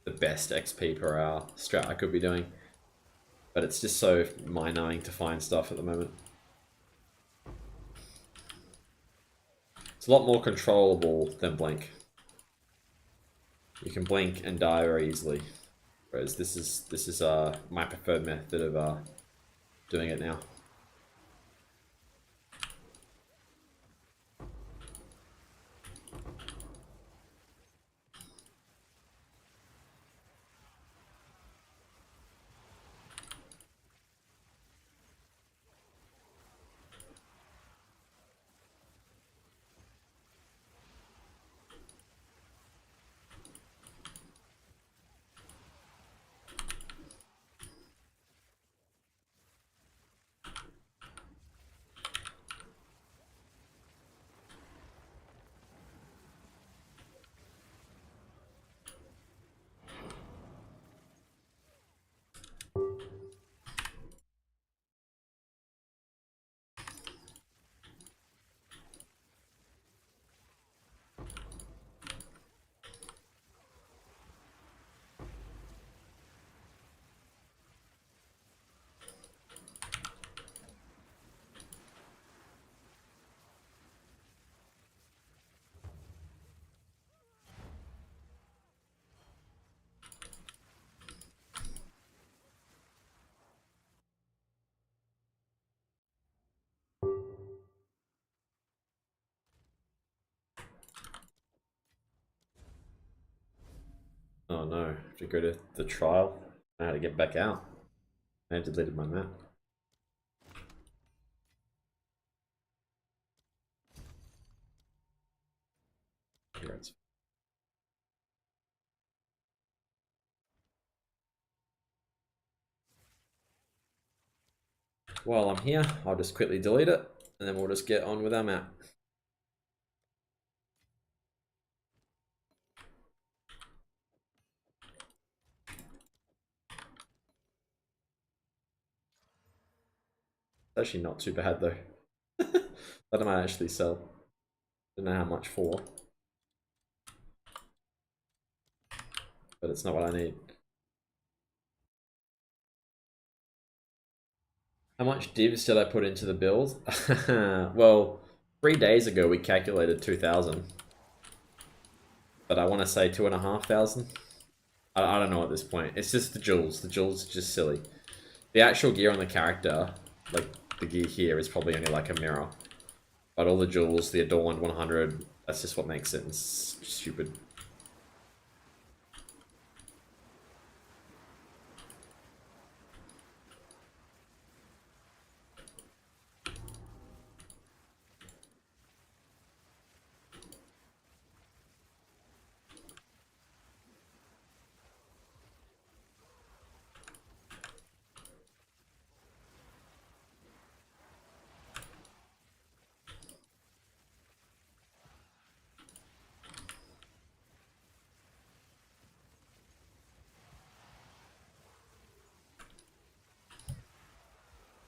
the best XP per hour strat I could be doing. But it's just so mind-numbing to find stuff at the moment. It's a lot more controllable than Blink. You can blink and die very easily. Whereas this is my preferred method of doing it now. Oh no, I have to go to the trial. I had to get back out. I deleted my map. Here it's. While I'm here, I'll just quickly delete it, and then we'll just get on with our map. It's actually not too bad though. That I might actually sell. Don't know how much for, but it's not what I need. How much divs did I put into the build? Well, 3 days ago we calculated 2,000. But I want to say 2,500. I don't know at this point. It's just the jewels. The jewels are just silly. The actual gear on the character, like the gear here, is probably only like a mirror. But all the jewels, the adorned 100, that's just what makes it stupid.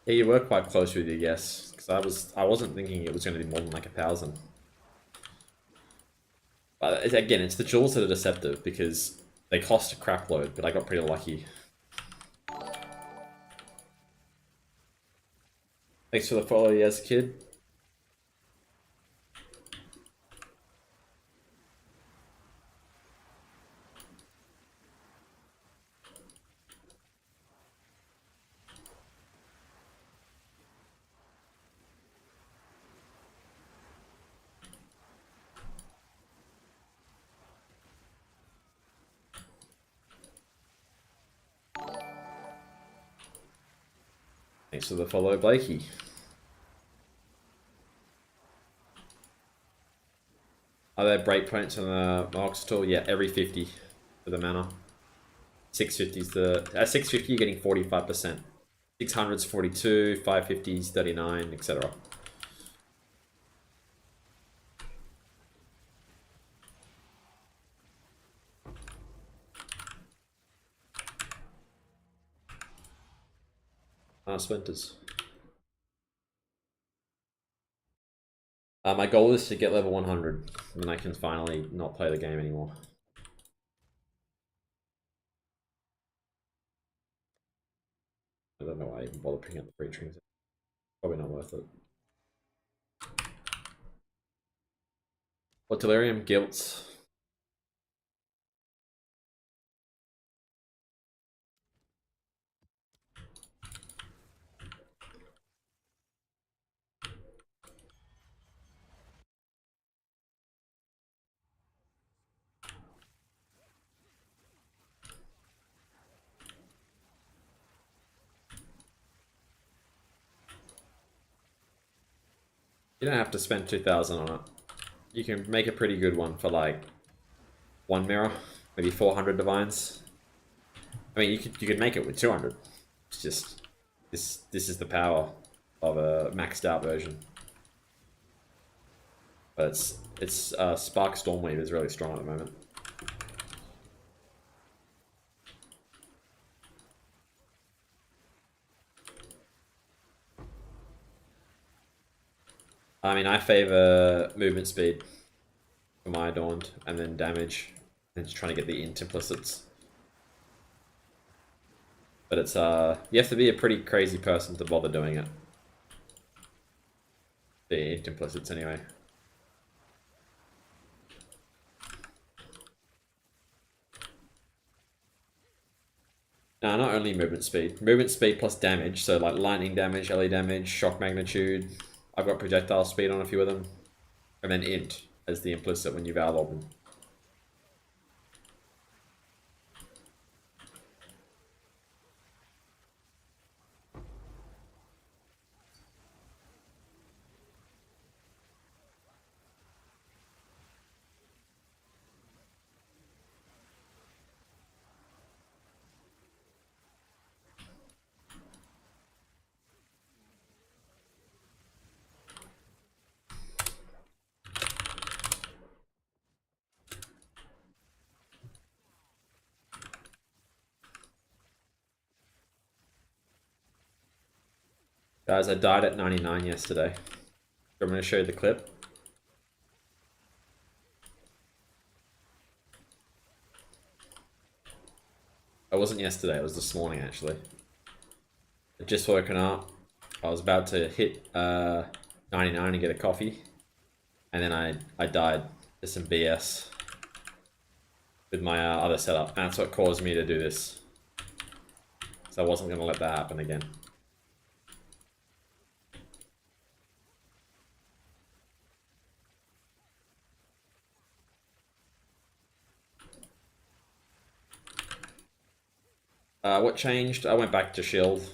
Yeah, you were quite close with your guess, because I wasn't thinking it was going to be more than like 1,000. But again, it's the jewels that are deceptive because they cost a crap load, but I got pretty lucky. Thanks for the follow, yes, kid. Thanks for the follow, Blakey. Are there breakpoints on the Mox tool? Yeah, every 50 for the mana. 650 is the... At 650 you're getting 45%. 600's 42, 550's 39, etc. Splinters. My goal is to get level 100, and then I can finally not play the game anymore. I don't know why I even bother picking up the free strings. Probably not worth it. What delirium? Guilt. You don't have to spend 2,000 on it. You can make a pretty good one for like 1 mirror, maybe 400 divines. I mean, you could make it with 200. It's just this is the power of a maxed out version. But it's Spark Stormweave is really strong at the moment. I mean, I favor movement speed for my adorned, and then damage, and just trying to get the int implicits. But it's you have to be a pretty crazy person to bother doing it. The int implicits anyway. No, not only movement speed plus damage, so like lightning damage, LE damage, shock magnitude. I've got projectile speed on a few of them. And then int as the implicit when you Valorb them. Guys, I died at 99 yesterday. I'm going to show you the clip. It wasn't yesterday, it was this morning actually. I'd just woken up. I was about to hit 99 and get a coffee. And then I died to some BS with my other setup. And that's what caused me to do this. So I wasn't going to let that happen again. What changed? I went back to shield.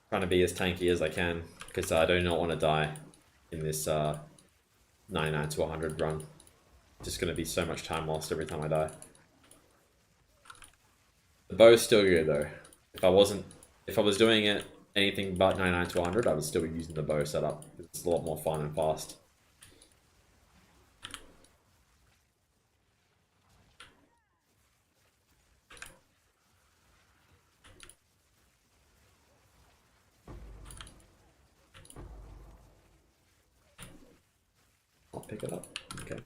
Trying to be as tanky as I can. Because I do not want to die in this 99 to 100 run. Just going to be so much time lost every time I die. The bow's still good though. If I was doing it anything but 99 to 100, I would still be using the bow setup. It's a lot more fun and fast. I'll pick it up. Okay.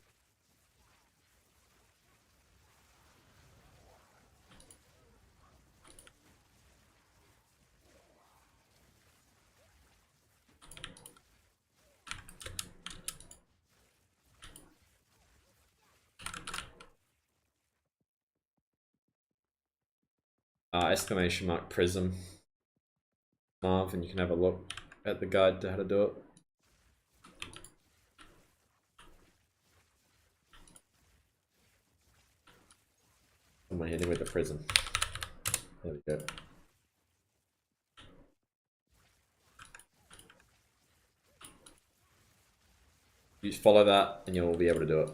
Exclamation mark prism. Marv, and you can have a look at the guide to how to do it. Someone hitting with the prism. There we go. You just follow that and you'll be able to do it.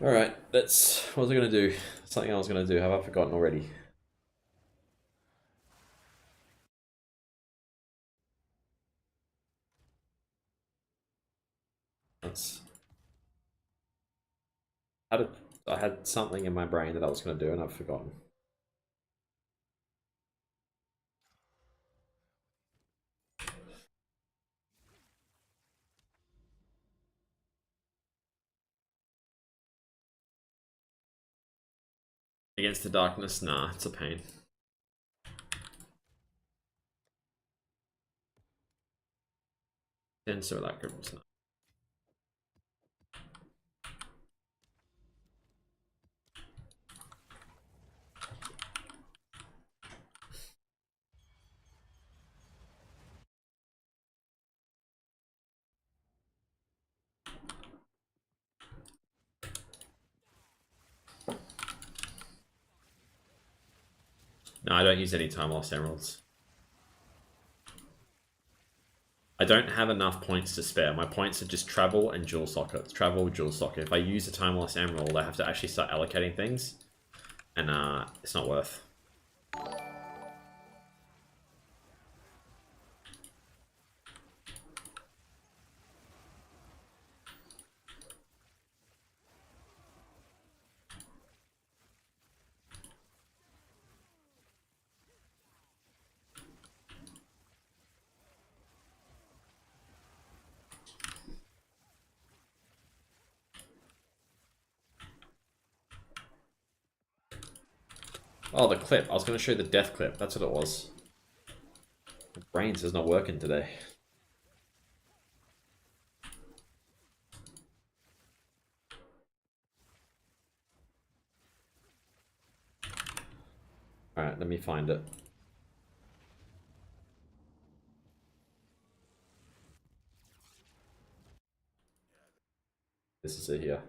Alright, what was I gonna do? Something I was gonna do, have I forgotten already? I had something in my brain that I was gonna do and I've forgotten. Against the darkness? Nah, it's a pain. Then so that was not. No, I don't use any time lost emeralds. I don't have enough points to spare. My points are just travel and dual sockets. Travel, dual socket. If I use a time lost emerald, I have to actually start allocating things. And it's not worth. Oh, the clip. I was going to show you the death clip. That's what it was. My brains is not working today. Alright, let me find it. This is it here.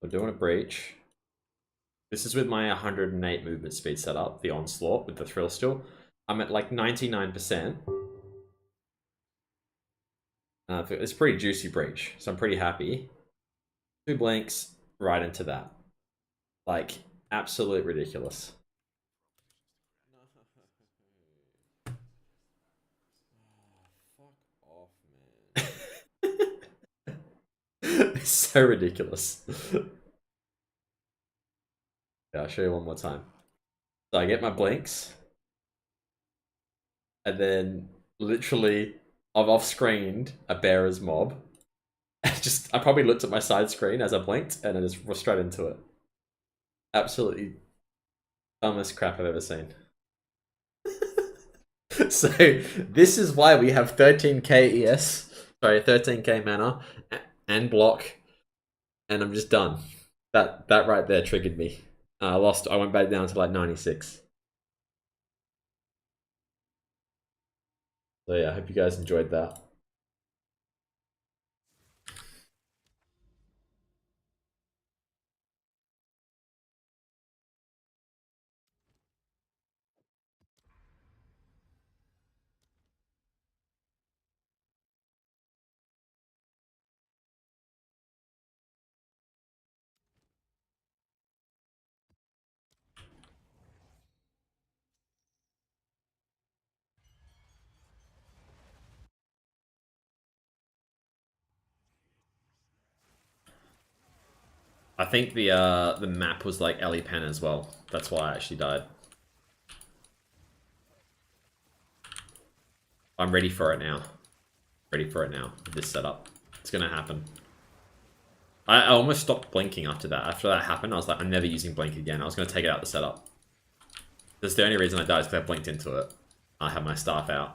We're doing a breach. This is with my 108 movement speed setup, the onslaught with the thrill still. I'm at like 99%. It's a pretty juicy breach, so I'm pretty happy. 2 blanks right into that. Like, absolute ridiculous. It's so ridiculous. Yeah, I'll show you one more time. So I get my blinks, and then literally I've off-screened a bearer's mob. I probably looked at my side screen as I blinked, and I just was straight into it. Absolutely dumbest crap I've ever seen. So this is why we have 13k ES, sorry, 13k mana and block, and I'm just done. That right there triggered me. I lost. I went back down to like 96. So yeah, I hope you guys enjoyed that. I think the map was like Ellie Pen as well. That's why I actually died. I'm ready for it now. Ready for it now. This setup. It's gonna happen. I almost stopped blinking after that. After that happened, I was like, I'm never using blink again. I was gonna take it out of the setup. That's the only reason I died is because I blinked into it. I had my staff out.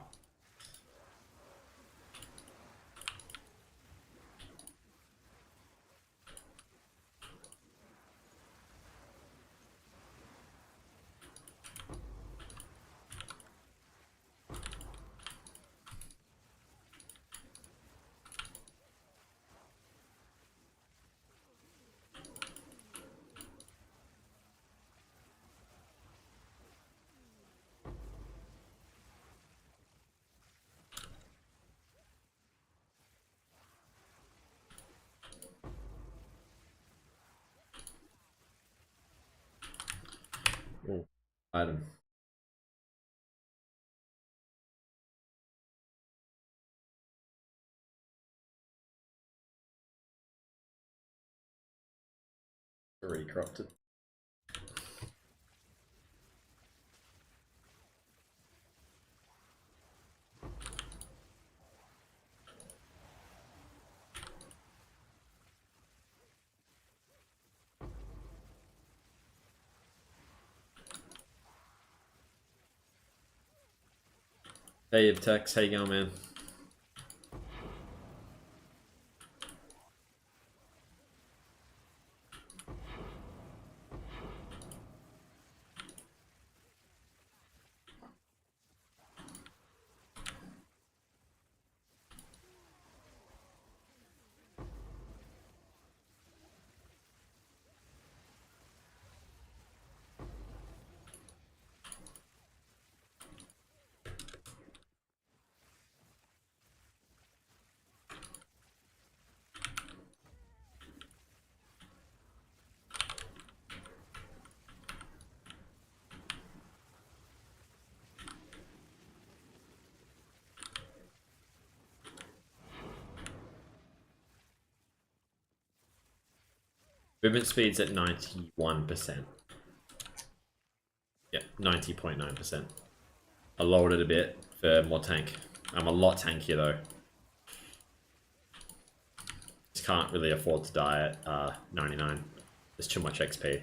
Ooh, item. Already corrupted. Hey, Tex, how you going, man? Movement speed's at 91%. Yeah, 90.9%. I lowered it a bit for more tank. I'm a lot tankier though. Just can't really afford to die at 99. There's too much XP.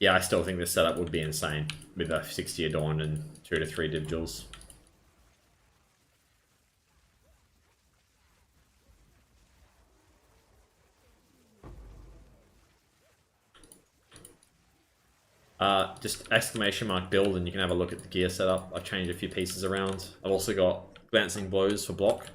Yeah, I still think this setup would be insane with a 60 Adorned and 2 to 3 Div Jewels. Just exclamation mark build and you can have a look at the gear setup. I've changed a few pieces around. I've also got glancing blows for block.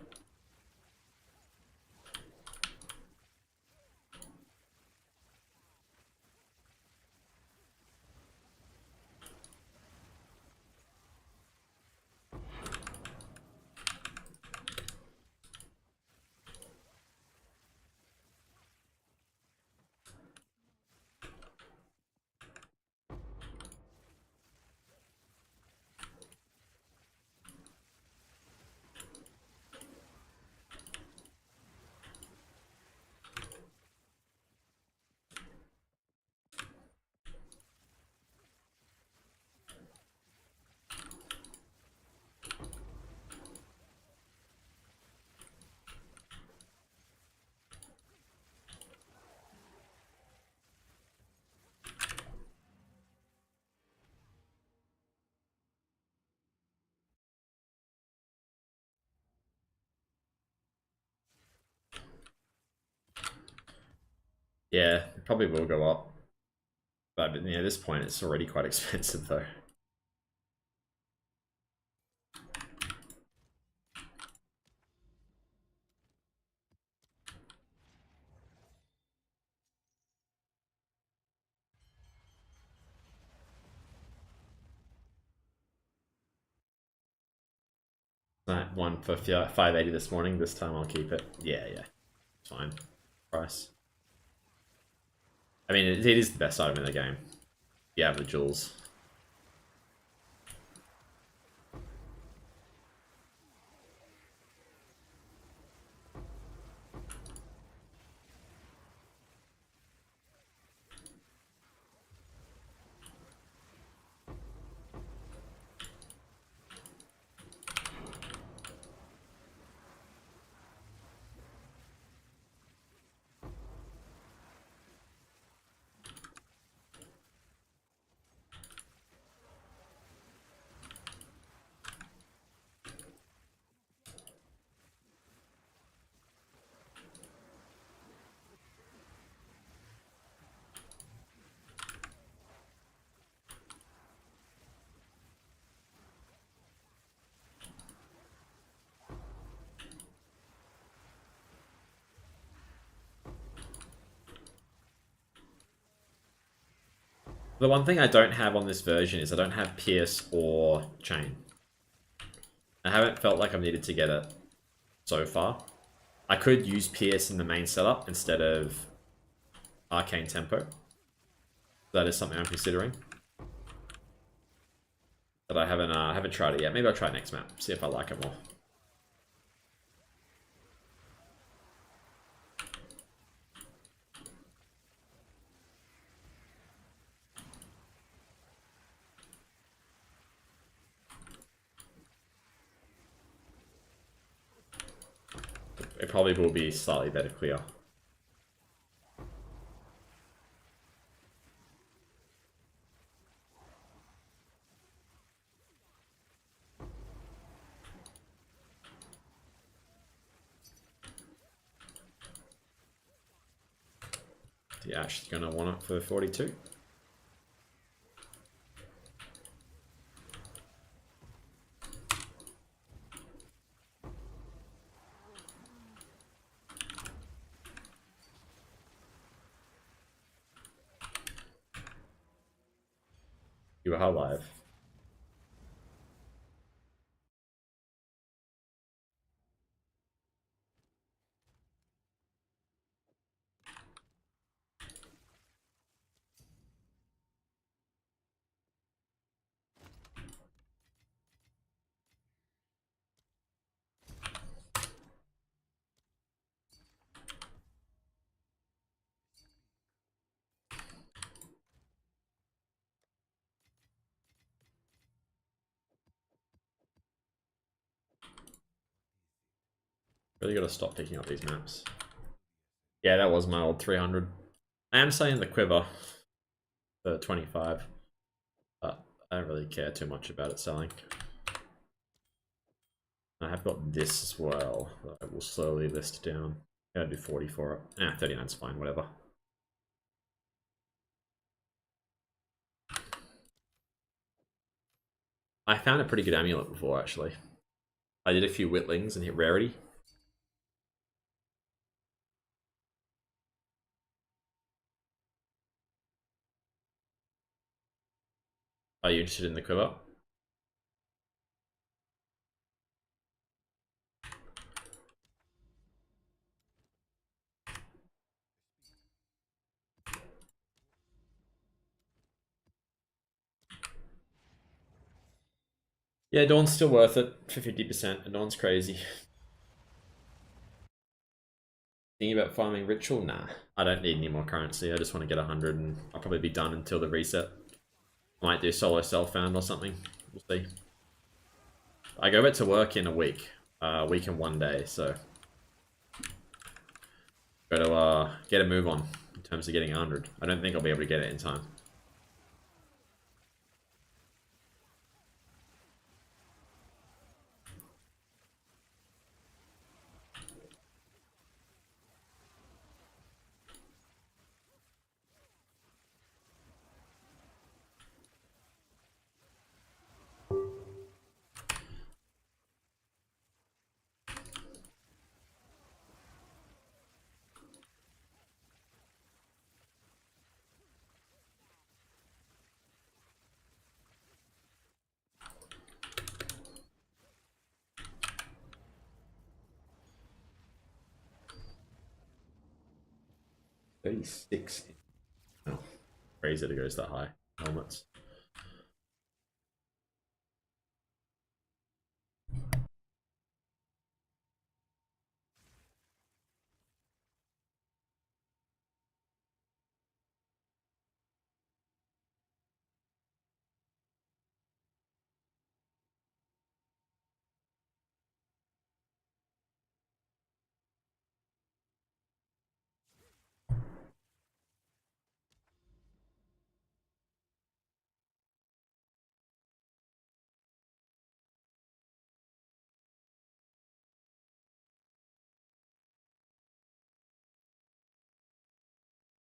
Yeah, it probably will go up. But you know, at this point, it's already quite expensive, though. One for 580 this morning. This time I'll keep it. Yeah, yeah. It's fine. Price. I mean, it is the best item in the game. You have the jewels. The one thing I don't have on this version is I don't have Pierce or Chain. I haven't felt like I've needed to get it so far. I could use Pierce in the main setup instead of Arcane Tempo. That is something I'm considering. But I haven't tried it yet. Maybe I'll try it next map, see if I like it more. It probably will be slightly better clear. The Ash is going to want it for 42. You are live. Really got to stop picking up these maps. Yeah, that was my old 300. I am selling the Quiver for 25, but I don't really care too much about it selling. I have got this as well. I will slowly list down. I'm gonna do 40 for it. 39's fine, whatever. I found a pretty good amulet before, actually. I did a few Whitlings and hit rarity. Are you interested in the Quiver? Yeah, Dawn's still worth it for 50%, and Dawn's crazy. Thinking about farming Ritual? Nah, I don't need any more currency. I just want to get 100 and I'll probably be done until the reset. I might do solo self-found or something. We'll see. I go back to work in a week and 1 day, so got to get a move on in terms of getting 100. I don't think I'll be able to get it in time. 36. Oh, crazy that it goes that high. Helmets.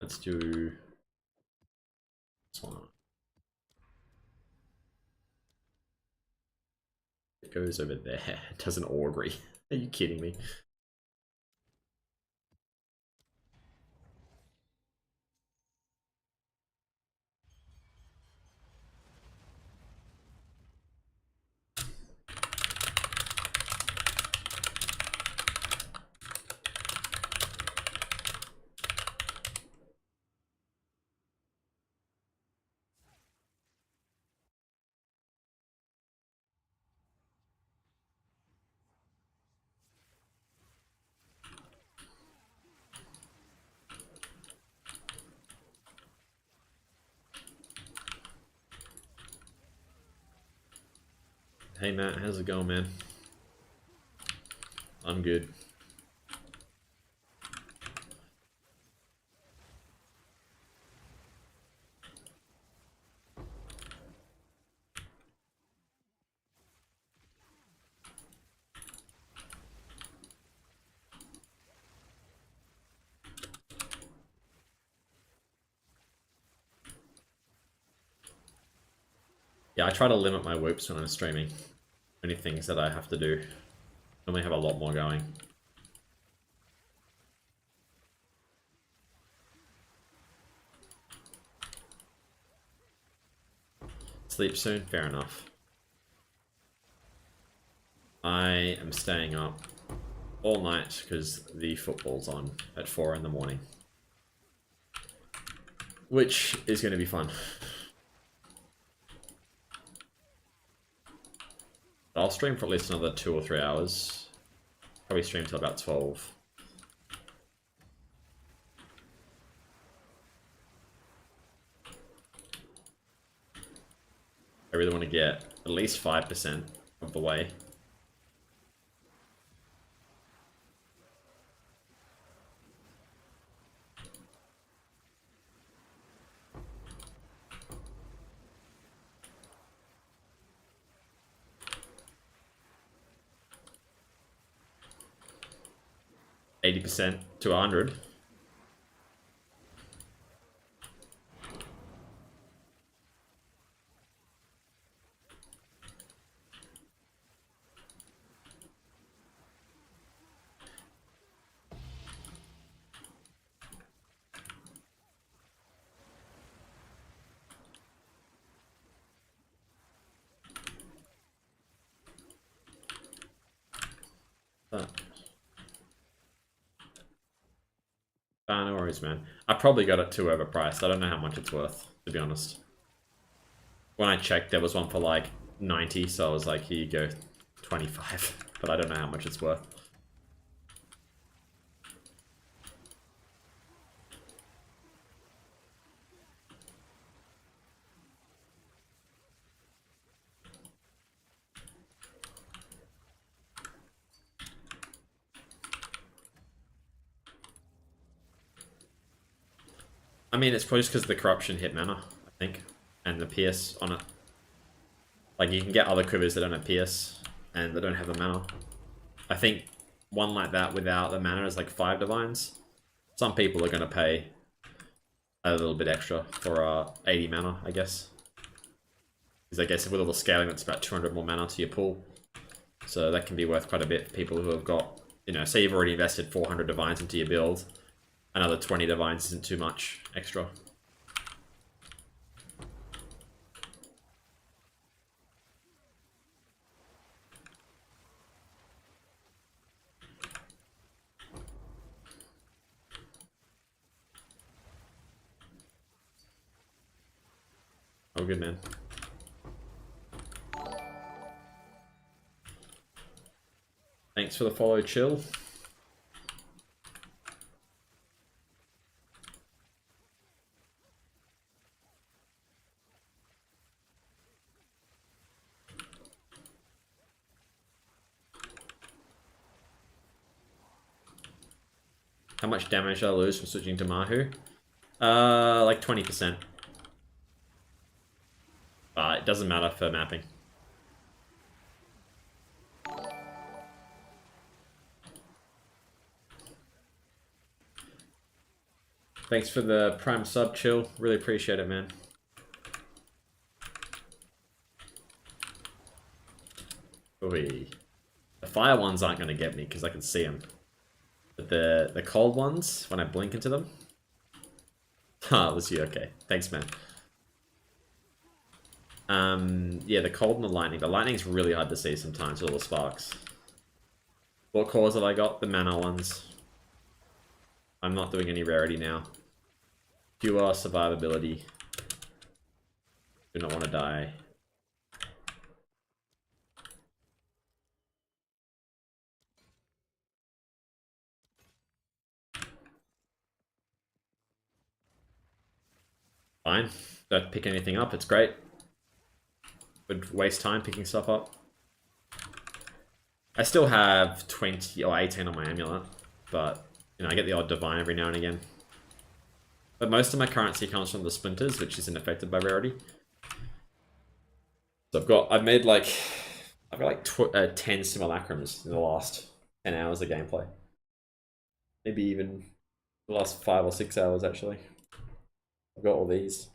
Let's do this one. It goes over there. It does an augury. Are you kidding me? Hey Matt, how's it going, man? I'm good. Yeah, I try to limit my whoops when I'm streaming. Many things that I have to do. Normally have a lot more going. Sleep soon? Fair enough. I am staying up all night because the football's on at 4 in the morning. Which is going to be fun. I'll stream for at least another 2 or 3 hours. Probably stream till about 12. I really want to get at least 5% of the way. %80 to 100. No worries, man. I probably got it too overpriced. I don't know how much it's worth, to be honest. When I checked, there was one for like 90, so I was like, here you go, 25. But I don't know how much it's worth. I mean, it's probably just because the corruption hit mana, I think, and the PS on it. Like, you can get other quivers that don't have PS, and they don't have the mana. I think one like that without the mana is like 5 divines. Some people are going to pay a little bit extra for 80 mana, I guess. Because I guess with all the scaling, that's about 200 more mana to your pool. So that can be worth quite a bit for people who have got, you know, say you've already invested 400 divines into your build. Another 20 divines isn't too much extra. Oh, good, man. Thanks for the follow, Chill. How much damage did I lose from switching to Mahu? Like 20%. But it doesn't matter for mapping. Thanks for the Prime sub, Chill. Really appreciate it, man. Ooh. The fire ones aren't going to get me because I can see them. But the cold ones, when I blink into them... Ah, it was you. Okay. Thanks, man. Yeah, the cold and the lightning. The lightning's really hard to see sometimes with all the sparks. What cores have I got? The mana ones. I'm not doing any rarity now. Pure survivability. Do not want to die. Fine. Don't pick anything up, it's great. Would waste time picking stuff up. I still have 20 or 18 on my amulet, but you know, I get the odd divine every now and again. But most of my currency comes from the splinters, which isn't affected by rarity. So I've made like 10 simulacrums in the last 10 hours of gameplay. Maybe even the last 5 or 6 hours actually. I've got all these.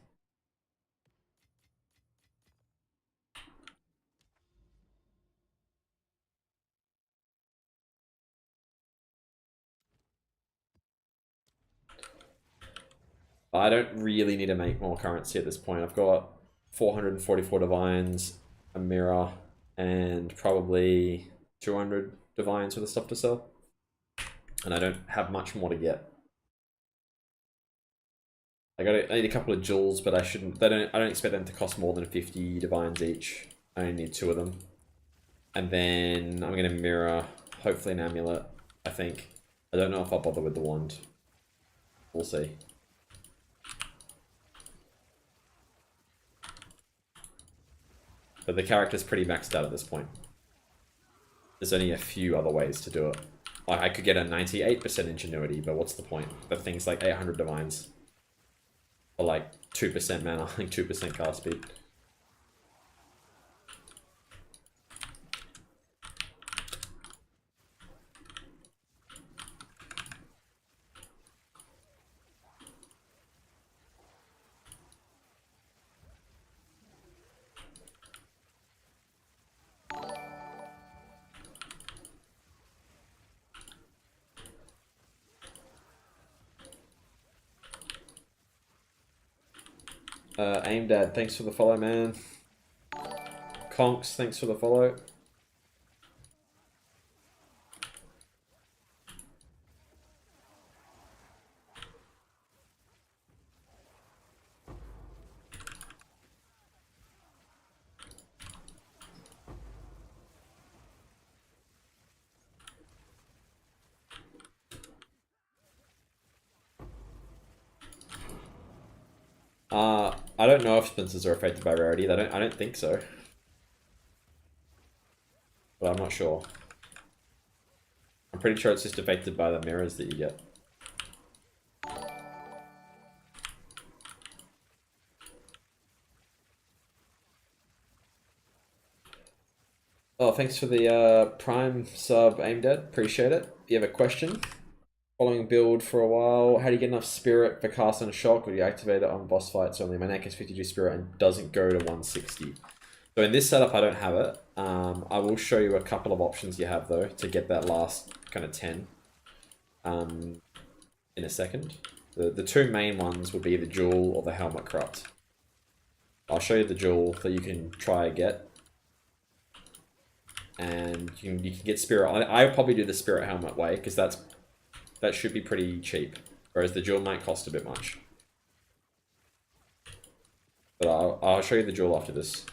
I don't really need to make more currency at this point. I've got 444 divines, a mirror, and probably 200 divines for the stuff to sell. And I don't have much more to get. I need a couple of jewels, but I shouldn't. I don't expect them to cost more than 50 divines each. I only need 2 of them. And then I'm gonna mirror, hopefully an amulet, I think. I don't know if I'll bother with the wand. We'll see. But the character's pretty maxed out at this point. There's only a few other ways to do it. Like, I could get a 98% ingenuity, but what's the point? That thing's like 800 divines. Or like 2% mana, like 2% cast speed. Aimdad, thanks for the follow, man. Conks, thanks for the follow. I don't know if splinters are affected by rarity. I don't think so. But I'm not sure. I'm pretty sure it's just affected by the mirrors that you get. Oh, thanks for the Prime sub, Aimdad. Appreciate it. If you have a question, following build for a while, how do you get enough spirit for cast and shock, or do you activate it on boss fights only? My neck is 52 spirit and doesn't go to 160. So in this setup, I don't have it. I will show you a couple of options you have, though, to get that last kind of 10 in a second. The 2 main ones would be the jewel or the helmet corrupt. I'll show you the jewel that you can try and get. And you can get spirit. I probably do the spirit helmet way, because that should be pretty cheap. Whereas the jewel might cost a bit much. But I'll show you the jewel after this.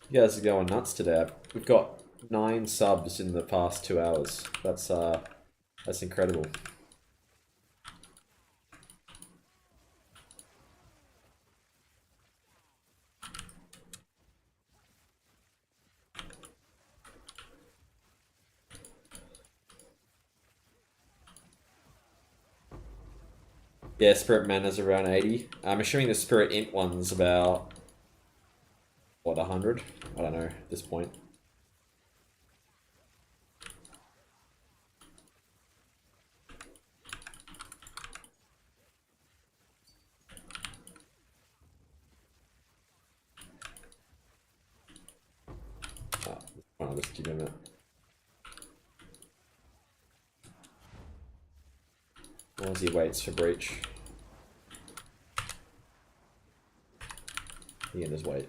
You guys are going nuts today. We've got 9 subs in the past 2 hours. That's incredible. Yeah, Spirit Mana's around 80. I'm assuming the Spirit Int one's about, what, 100? I don't know at this point. I'll just give him it. As he waits for breach. He can just wait.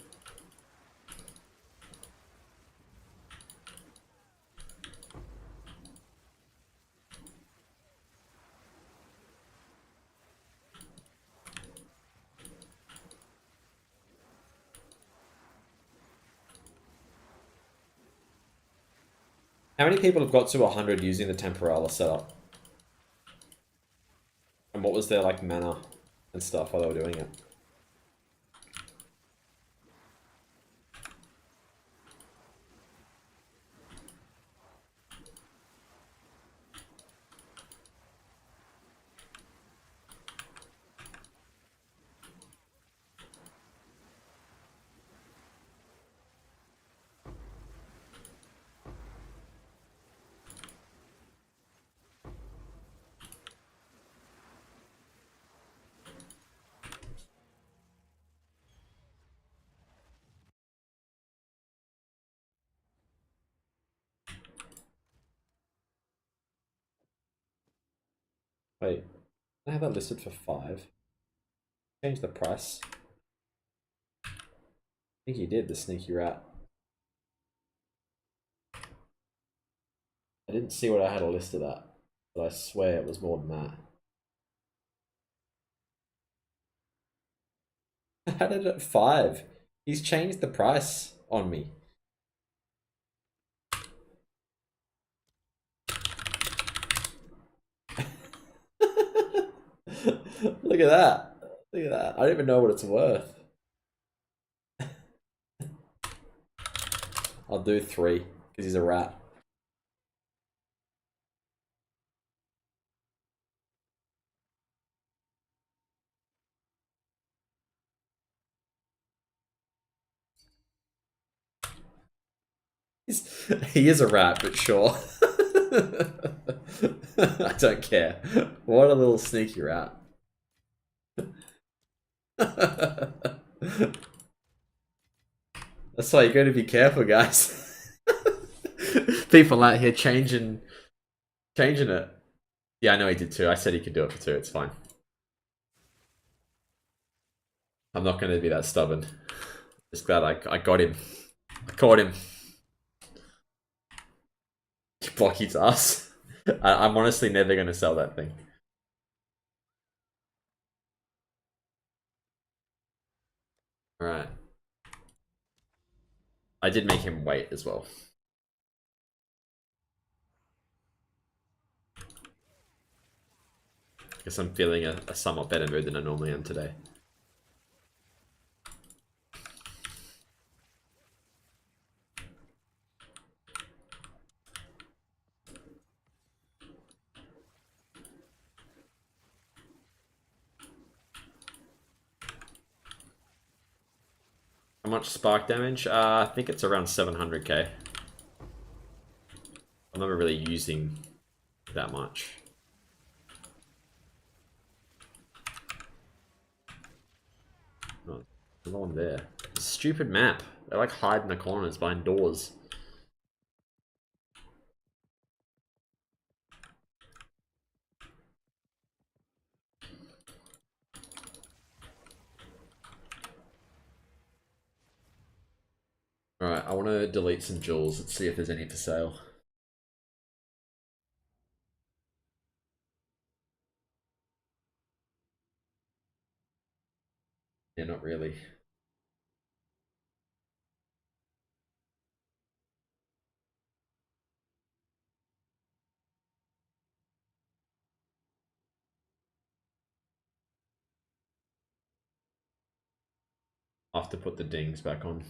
How many people have got to 100 using the Temporala setup? And what was their like mana and stuff while they were doing it? Wait, I have that listed for 5. Change the price. I think you did, the sneaky rat. I didn't see what I had it listed at, but I swear it was more than that. I had it at 5. He's changed the price on me. Look at that. Look at that. I don't even know what it's worth. I'll do 3 because he's a rat. He is a rat, but sure. I don't care. What a little sneaky rat. That's why you gotta be careful, guys. People out here changing it. Yeah, I know he did too. I said he could do it for 2. It's fine. I'm not gonna be that stubborn. Just glad I got him. I caught him. Block his ass. I'm honestly never gonna sell that thing. Alright. I did make him wait as well. Guess I'm feeling a somewhat better mood than I normally am today. How much spark damage? I think it's around 700k. I'm never really using that much. Oh, there's no one there. Stupid map. They like hide in the corners behind doors. Alright, I want to delete some jewels. Let's see if there's any for sale. Yeah, not really. I'll have to put the dings back on.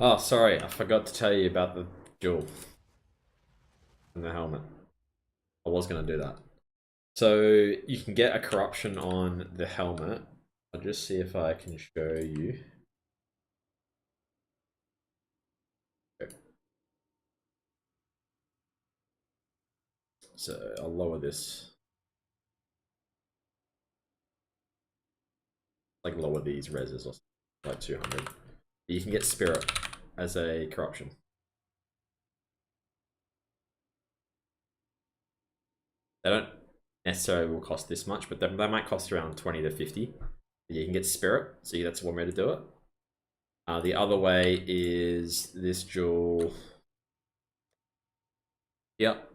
Oh, sorry, I forgot to tell you about the jewel and the helmet. I was going to do that. So you can get a corruption on the helmet. I'll just see if I can show you. So I'll lower this. Like lower these reses or like 200. You can get spirit as a corruption. They don't necessarily will cost this much, but they might cost around 20 to 50. You can get spirit, so that's one way to do it. The other way is this jewel. Yep.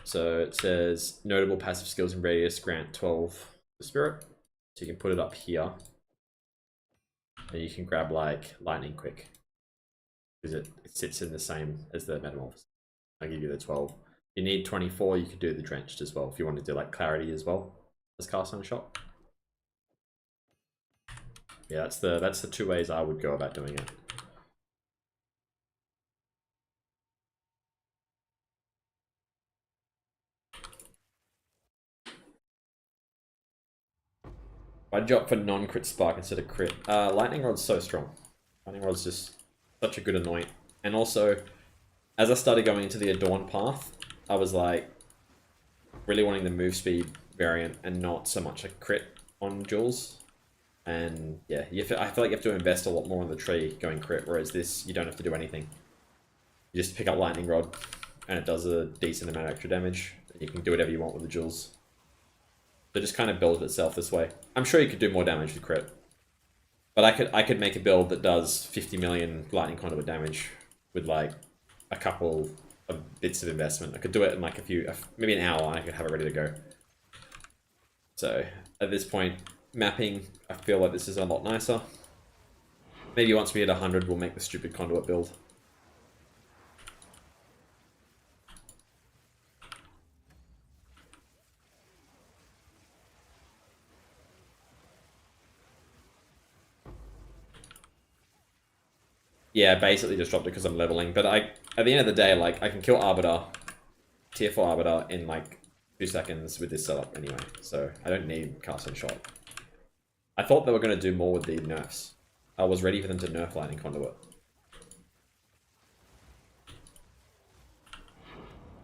So it says notable passive skills and radius grant 12 to spirit. So you can put it up here. And you can grab like lightning quick. Because it sits in the same as the metamorphosis. I'll give you the 12. If you need 24, you could do the drenched as well if you want to do like clarity as well as cast on a shot. Yeah, that's the two ways I would go about doing it. I'd drop for non-crit spark instead of crit. Lightning Rod's so strong. Lightning Rod's just such a good anoint. And also, as I started going into the Adorn path, I was like really wanting the move speed variant and not so much a crit on jewels. And yeah, I feel like you have to invest a lot more on the tree going crit, whereas this, you don't have to do anything. You just pick up Lightning Rod, and it does a decent amount of extra damage. You can do whatever you want with the jewels. So it just kind of builds itself this way. I'm sure you could do more damage with crit. But I could make a build that does 50 million Lightning Conduit damage with like a couple of bits of investment. I could do it in like maybe an hour, and I could have it ready to go. So at this point, mapping, I feel like this is a lot nicer. Maybe once we hit 100, we'll make the stupid conduit build. Yeah, basically just dropped it because I'm leveling. But at the end of the day, like I can kill Arbiter, tier 4 Arbiter in like 2 seconds with this setup anyway. So I don't need cast and shot. I thought they were going to do more with the nerfs. I was ready for them to nerf Lightning Conduit.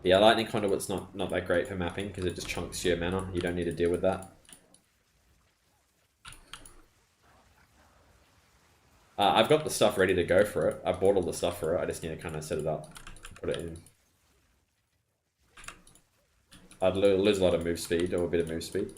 Yeah, Lightning Conduit's not that great for mapping because it just chunks your mana. You don't need to deal with that. I've got the stuff ready to go for it. I bought all the stuff for it. I just need to kind of set it up, put it in. I'd lose a lot of move speed, or a bit of move speed.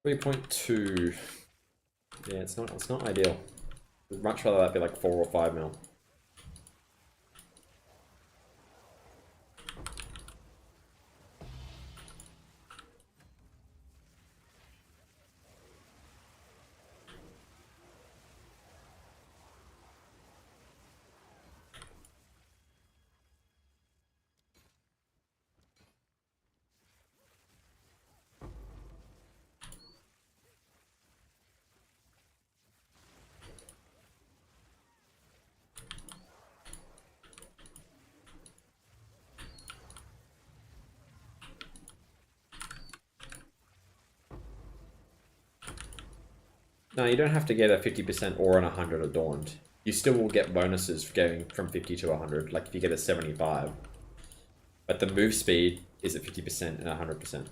3.2. Yeah, it's not ideal. I'd much rather that be like 4 or 5 mil. No, you don't have to get a 50% or an 100 adorned. You still will get bonuses for going from 50 to 100, like if you get a 75. But the move speed is at 50% and 100%.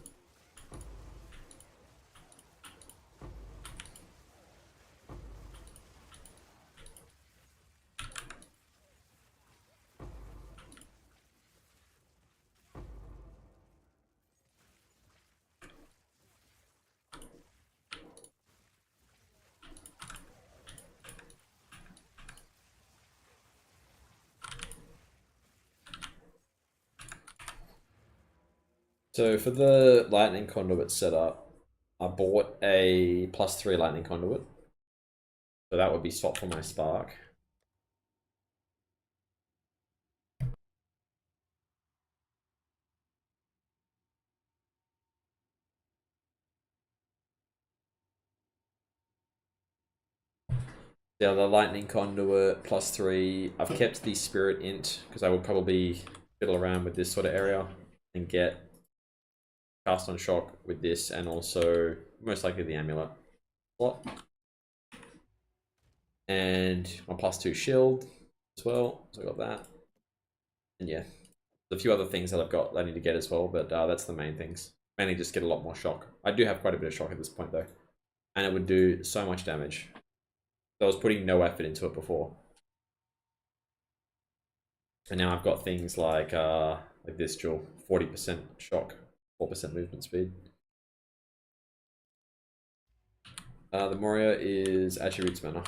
So for the lightning conduit setup, I bought a +3 lightning conduit. So that would be swapped for my spark. The other lightning conduit +3. I've kept the spirit int because I would probably fiddle around with this sort of area and get cast on shock with this, and also most likely the amulet slot. And my +2 shield as well, so I got that. And yeah, a few other things that I've got that I need to get as well, but that's the main things. Mainly just get a lot more shock. I do have quite a bit of shock at this point though, and it would do so much damage. I was putting no effort into it before, and now I've got things like this jewel, 40% shock, 4% movement speed. The Moria is attributes mana.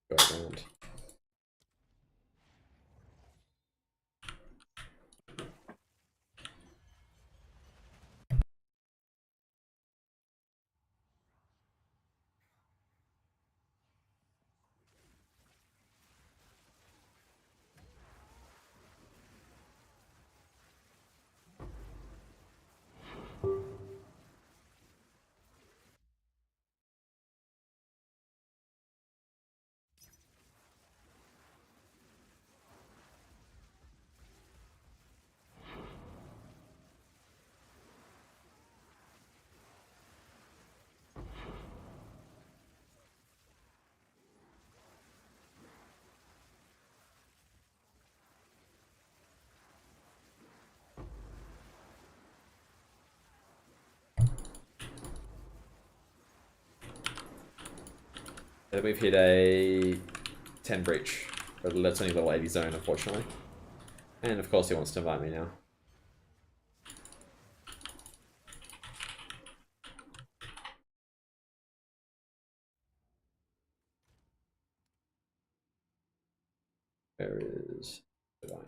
Go around. And we've hit a 10 breach, but that's only level 80 zone, unfortunately. And of course, he wants to invite me now. Where is divine?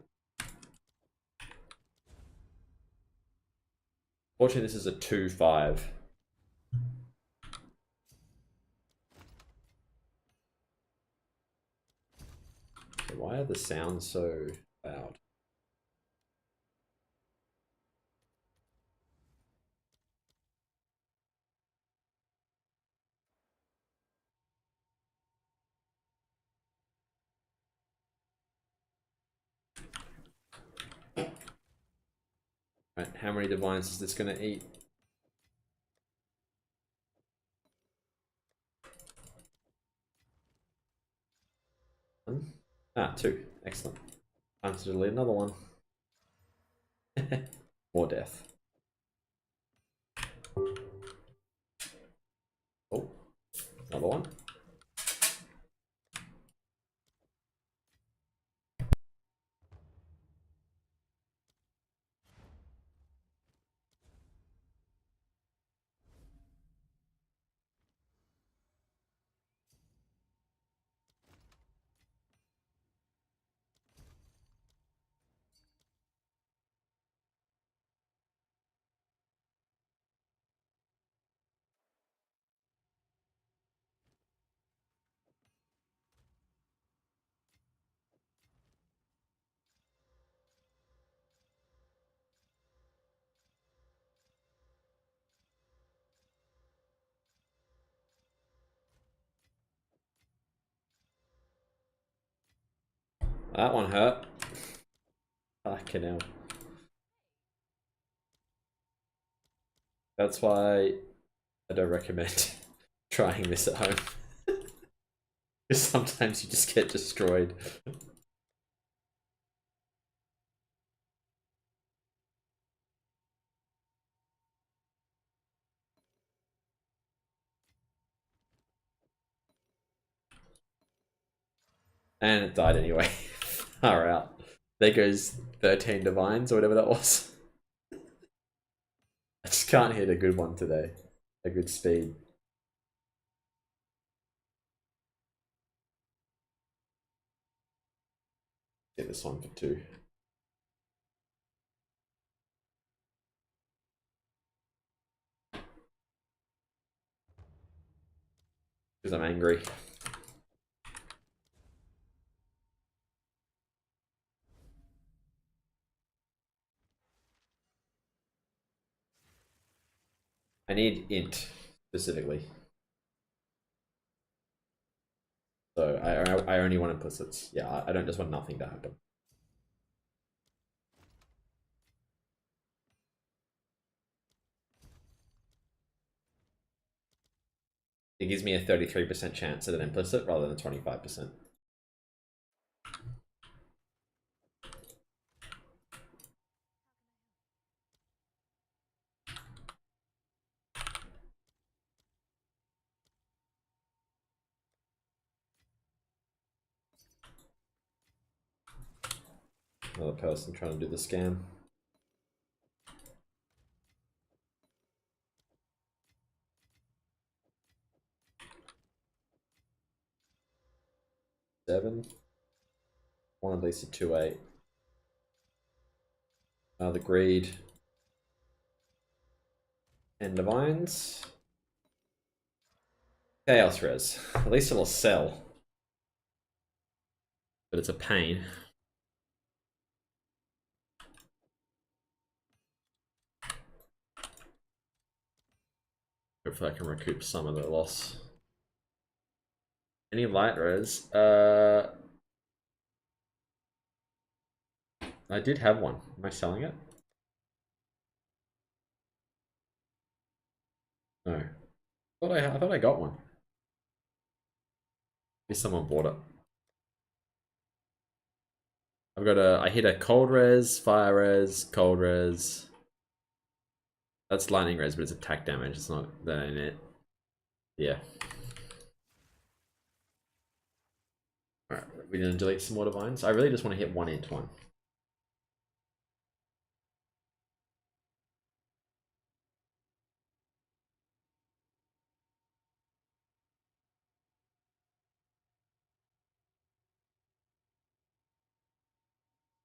Fortunately, this is a 2-5. Why are the sounds so loud? Right, how many divines is this going to eat? One? Ah, 2. Excellent. Time to delete another one. More death. Oh, another one. That one hurt. Fucking hell. That's why I don't recommend trying this at home. Because sometimes you just get destroyed. And it died anyway. Far out. There goes 13 divines or whatever that was. I just can't hit a good one today. A good speed. Get this one for 2. Because I'm angry. I need int specifically. So I only want implicits. Yeah, I don't just want nothing to happen. It gives me a 33% chance at an implicit rather than 25%. Another person trying to do the scam. Seven. One at least a 2-8. The greed. And divines. Chaos res. At least it'll sell. But it's a pain. Hopefully I can recoup some of the loss. Any light res? I did have one. Am I selling it? No. I thought I got one. Maybe someone bought it. I've got I hit a cold res, fire res, cold res. That's lightning res, but it's attack damage. It's not that in it. Yeah. Alright, we're gonna delete some more divines. I really just want to hit one int one.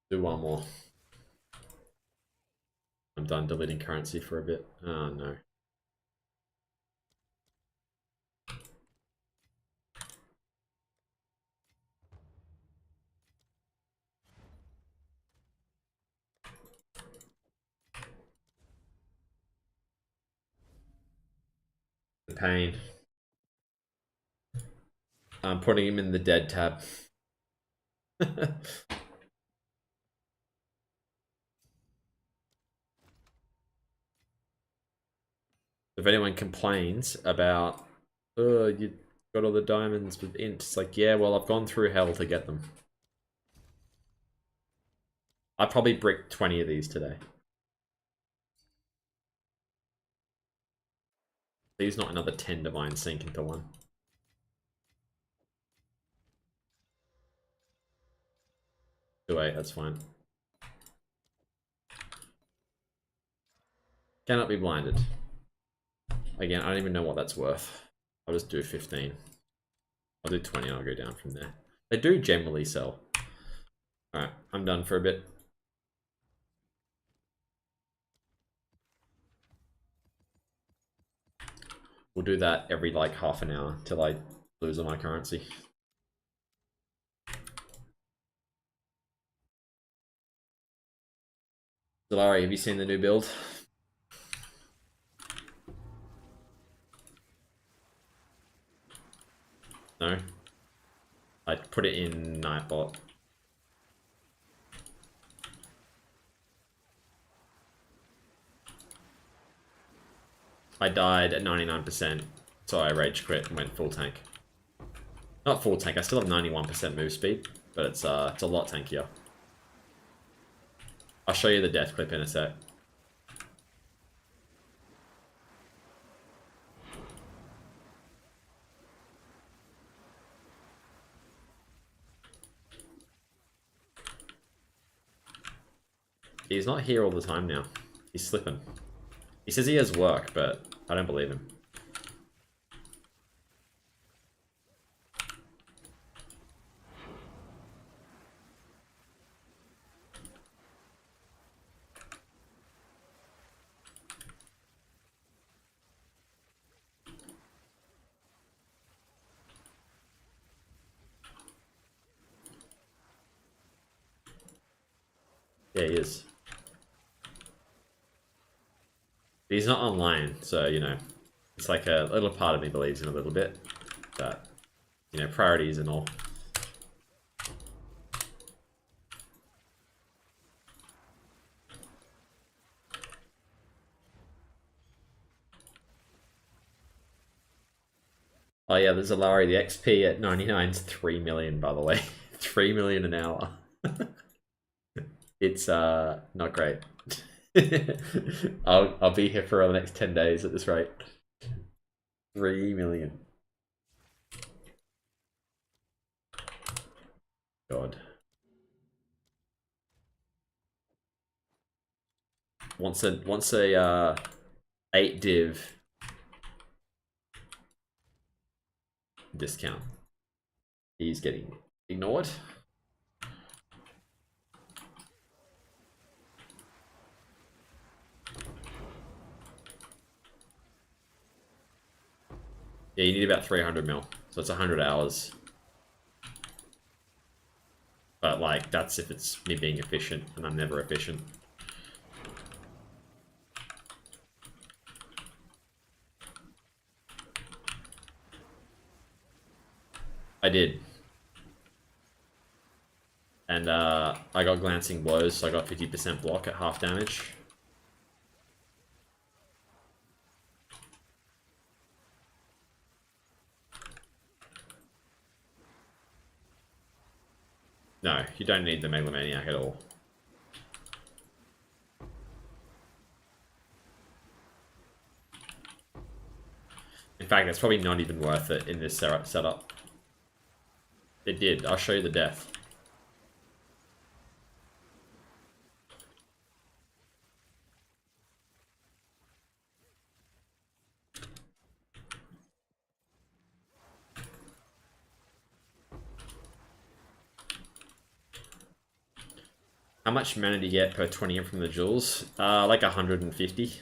Do one more. I'm done deleting currency for a bit. Oh no. The pain. I'm putting him in the dead tab. If anyone complains about, oh, you got all the diamonds with int, it's like, yeah, well, I've gone through hell to get them. I probably bricked 20 of these today. Please not another 10 divine sink into one. 2-8, that's fine. Cannot be blinded. Again, I don't even know what that's worth. I'll just do 15. I'll do 20 and I'll go down from there. They do generally sell. Alright, I'm done for a bit. We'll do that every like half an hour till I lose all my currency. Zalari, have you seen the new build? No? I put it in Nightbot. I died at 99%, so I rage quit and went full tank. Not full tank, I still have 91% move speed, but it's a lot tankier. I'll show you the death clip in a sec. He's not here all the time now. He's slipping. He says he has work, but I don't believe him. Yeah, he is. But he's not online, so, you know, it's like a little part of me believes in a little bit. But, you know, priorities and all. Oh yeah, there's a Larry. The XP at 99 is 3 million, by the way. 3 million an hour. It's not great. I'll be here for the next 10 days at this rate. 3 million. God. Once a 8 div discount. He's getting ignored. Yeah, you need about 300 mil, so it's 100 hours. But like, that's if it's me being efficient, and I'm never efficient. I did. And I got glancing blows, so I got 50% block at half damage. No, you don't need the Megalomaniac at all. In fact, it's probably not even worth it in this setup. It did. I'll show you the death. How much mana do you get per 20 from the jewels? Like 150.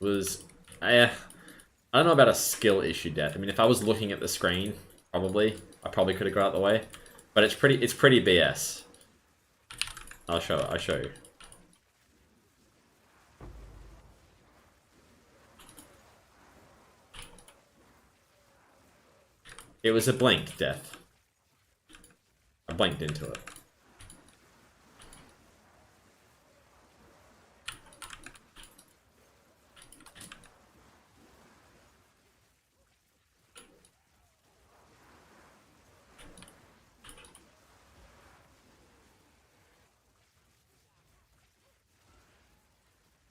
Was I don't know about a skill issue death. I mean, if I was looking at the screen, I probably could have got out of the way. But it's pretty BS. I'll show you. It was a blink death. I blinked into it.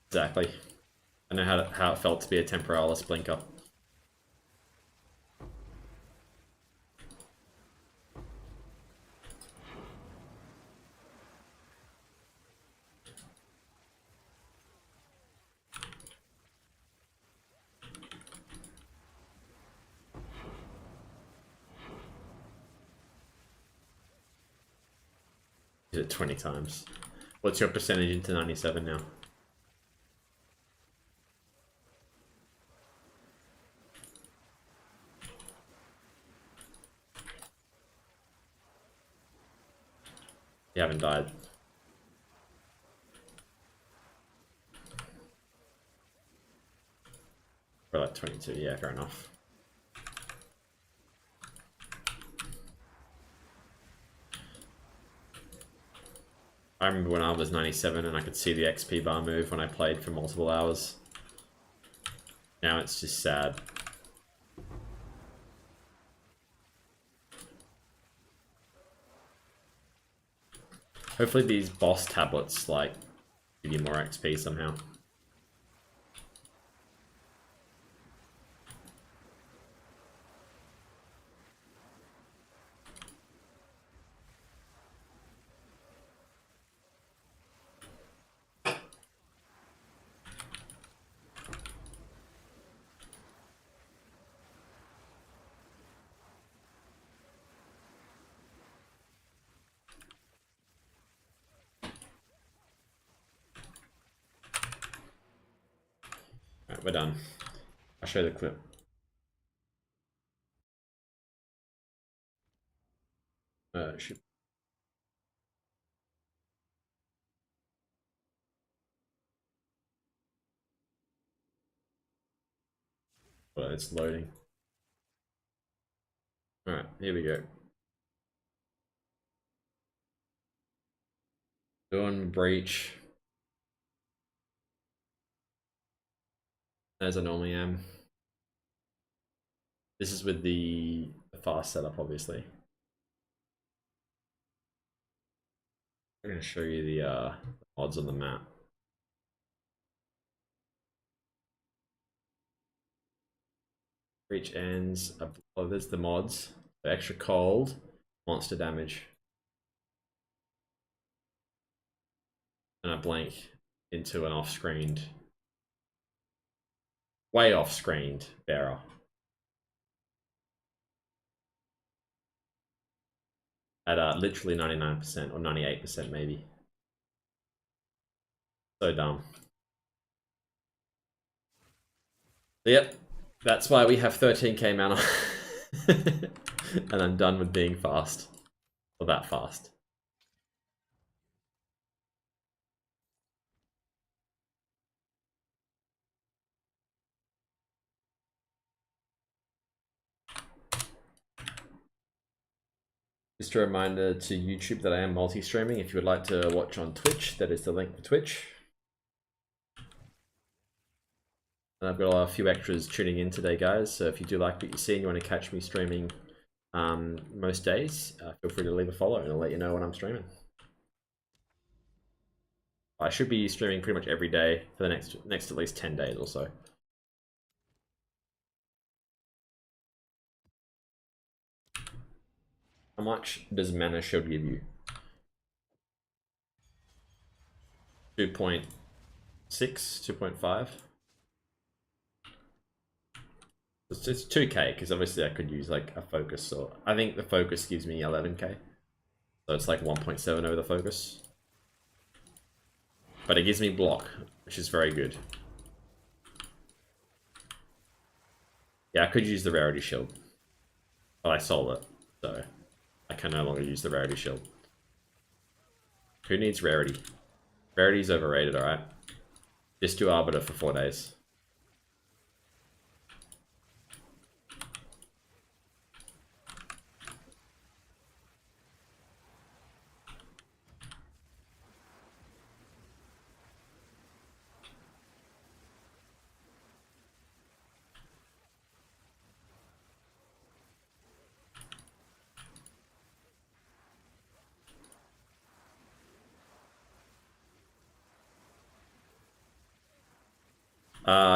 Exactly. I know how it felt to be a temporalis blinker. Did it 20 times. What's your percentage into 97 now? You haven't died. We're like 22, yeah, fair enough. I remember when I was 97 and I could see the XP bar move when I played for multiple hours. Now it's just sad. Hopefully these boss tablets, like, give you more XP somehow. Alright, we're done. I'll show you the clip. Shoot. Well, it's loading. Alright, here we go. Doing breach. As I normally am. This is with the fast setup, obviously. I'm going to show you the odds on the map. Breach ends. Oh, there's the mods. The extra cold, monster damage. And I blank into an off-screened, way off-screened bearer. At literally 99% or 98% maybe. So dumb. Yep, that's why we have 13k mana. And I'm done with being fast. Or that fast. Just a reminder to YouTube that I am multi-streaming. If you would like to watch on Twitch, that is the link for Twitch. And I've got a few extras tuning in today, guys. So if you do like what you see and you want to catch me streaming most days, feel free to leave a follow and I'll let you know when I'm streaming. I should be streaming pretty much every day for the next at least 10 days or so. How much does Mana Shield give you? 2.6, 2.5? It's 2k, because obviously I could use like a focus, or I think the focus gives me 11k. So it's like 1.7 over the focus. But it gives me block, which is very good. Yeah, I could use the rarity shield. But I sold it, so I can no longer use the rarity shield. Who needs rarity? Rarity's overrated, alright? Just do Arbiter for 4 days.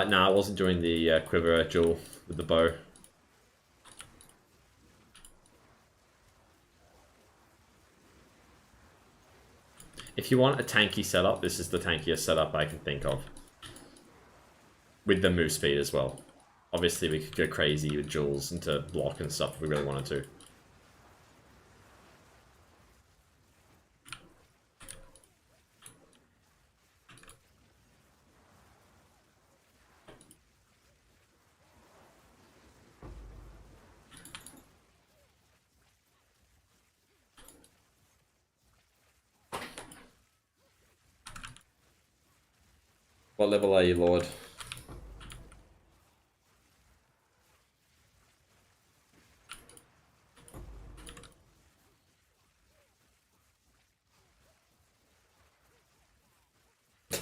Nah, I wasn't doing the quiver duel with the bow. If you want a tanky setup, this is the tankiest setup I can think of. With the move speed as well. Obviously we could go crazy with duels into block and stuff if we really wanted to. What level are you, Lord?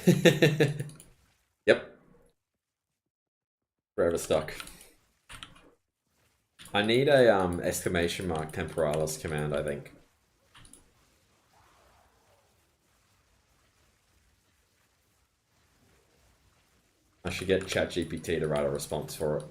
Yep. Forever stuck. I need a exclamation mark temporalis command, I think. I should get ChatGPT to write a response for it.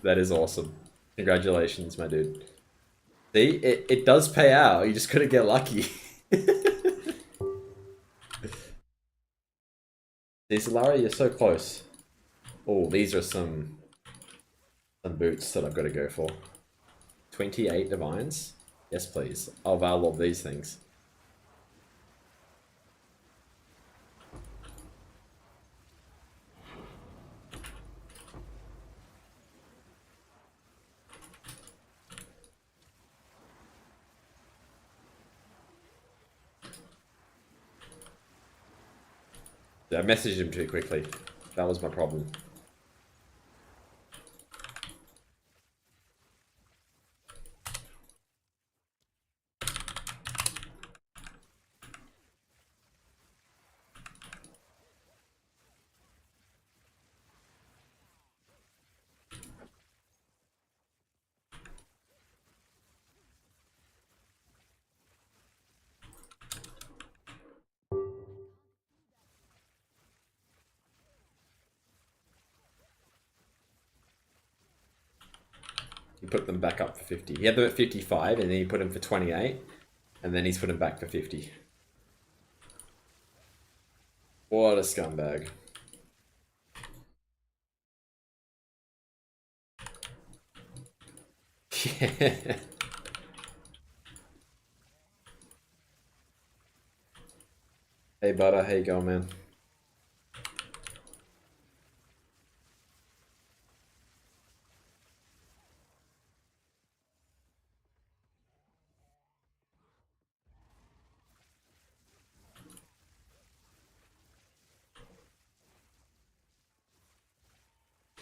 That is awesome. Congratulations, my dude. See, it does pay out. You just couldn't get lucky. See, Larry, you're so close. Oh, these are some boots that I've got to go for. 28 divines? Yes, please. I'll value these things. I messaged him too quickly. That was my problem. He put them back up for 50. He had them at 55, and then he put them for 28, and then he's put them back for 50. What a scumbag. Yeah. Hey, Butter, how you going, man?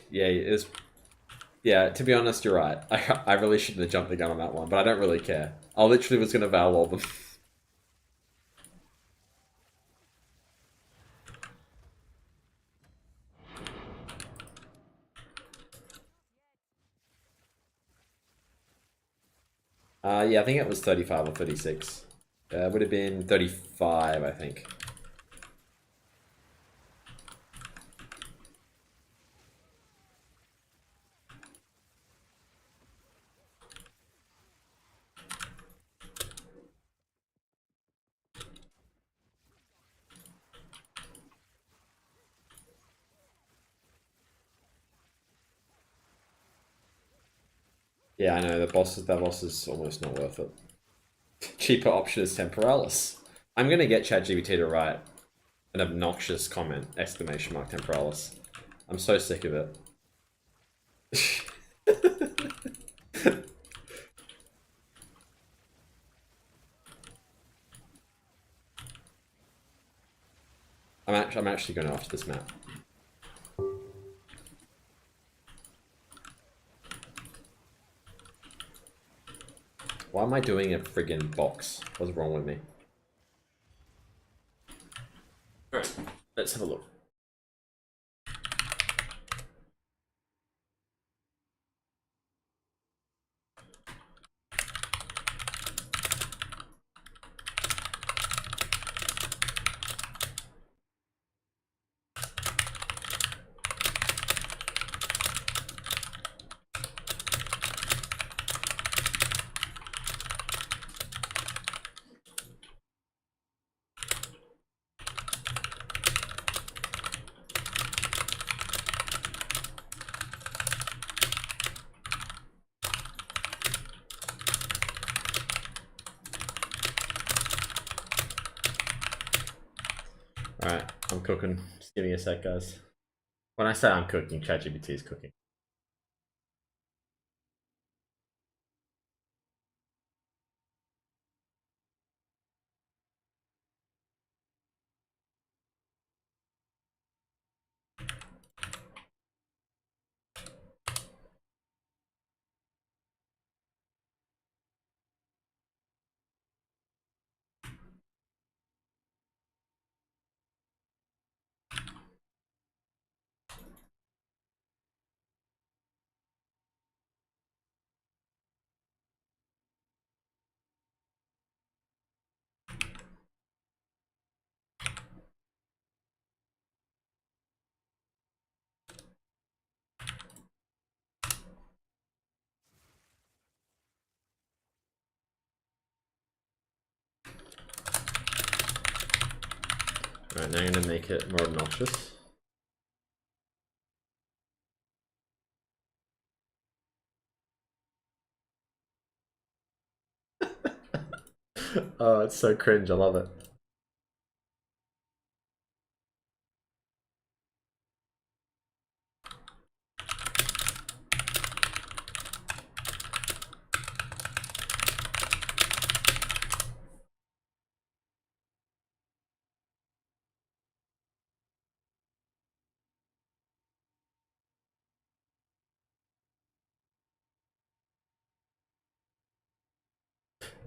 Yeah, it's... Yeah, to be honest, you're right. I really shouldn't have jumped the gun on that one, but I don't really care. I literally was going to Valor them. Yeah, I think it was 35 or 36. It would have been 35, I think. Yeah, I know, that boss is almost not worth it. Cheaper option is Temporalis. I'm gonna get ChatGPT to write an obnoxious comment, exclamation mark Temporalis. I'm so sick of it. I'm actually going after this map. Why am I doing a friggin' box? What's wrong with me? Alright, let's have a look. Alright, I'm cooking. Just give me a sec, guys. When I say I'm cooking, ChatGPT is cooking. Alright, now I'm gonna make it more obnoxious. Oh, it's so cringe, I love it.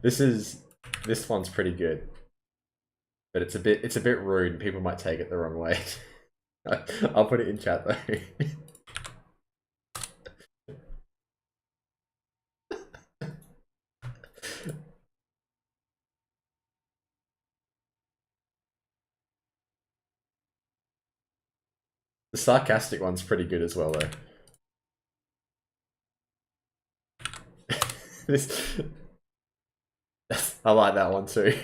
This one's pretty good, but it's a bit rude and people might take it the wrong way. I'll put it in chat though. The sarcastic one's pretty good as well though. This I like that one too.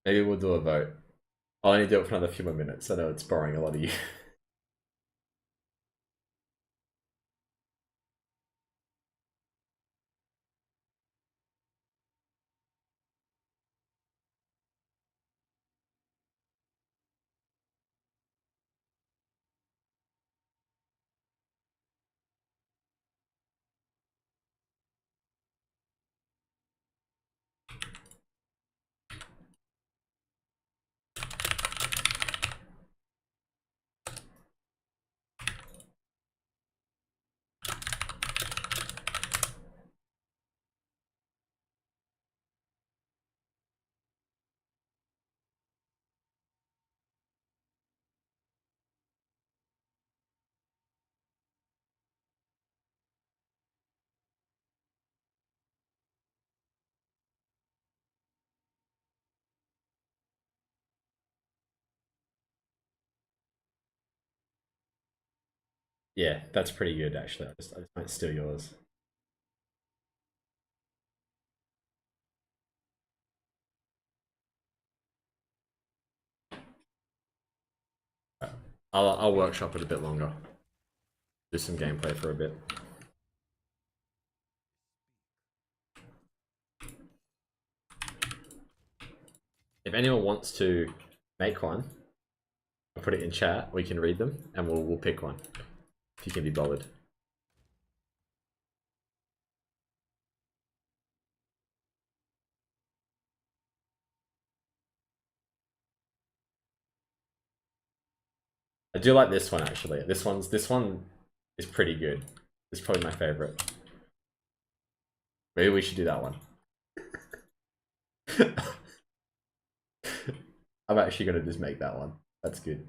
Maybe we'll do a vote. I'll only do it for another few more minutes. I know it's boring a lot of you. Yeah, that's pretty good actually. I just might steal yours. I'll workshop it a bit longer. Do some gameplay for a bit. If anyone wants to make one, I'll put it in chat. We can read them, and we'll pick one if you can be bothered. I do like this one actually. This one is pretty good. It's probably my favorite. Maybe we should do that one. I'm actually gonna just make that one. That's good.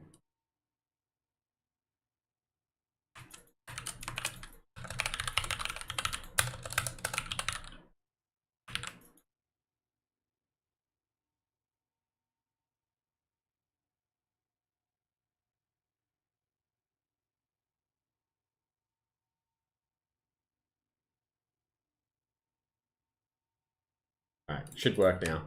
Alright, should work now.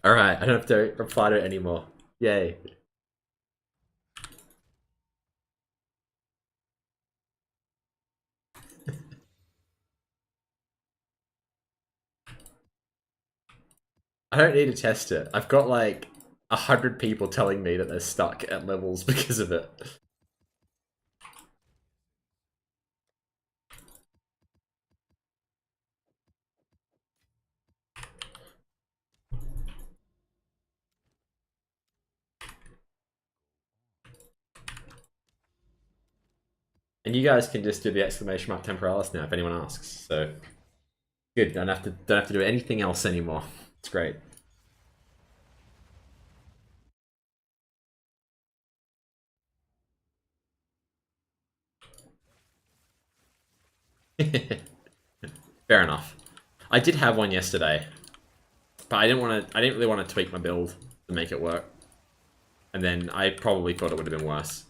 Alright, I don't have to reply to it anymore. Yay. I don't need to test it. I've got like 100 people telling me that they're stuck at levels because of it. And you guys can just do the exclamation mark temporalis now if anyone asks. So good. Don't have to do anything else anymore. It's great. Fair enough. I did have one yesterday, but I didn't really want to tweak my build to make it work. And then I probably thought it would have been worse.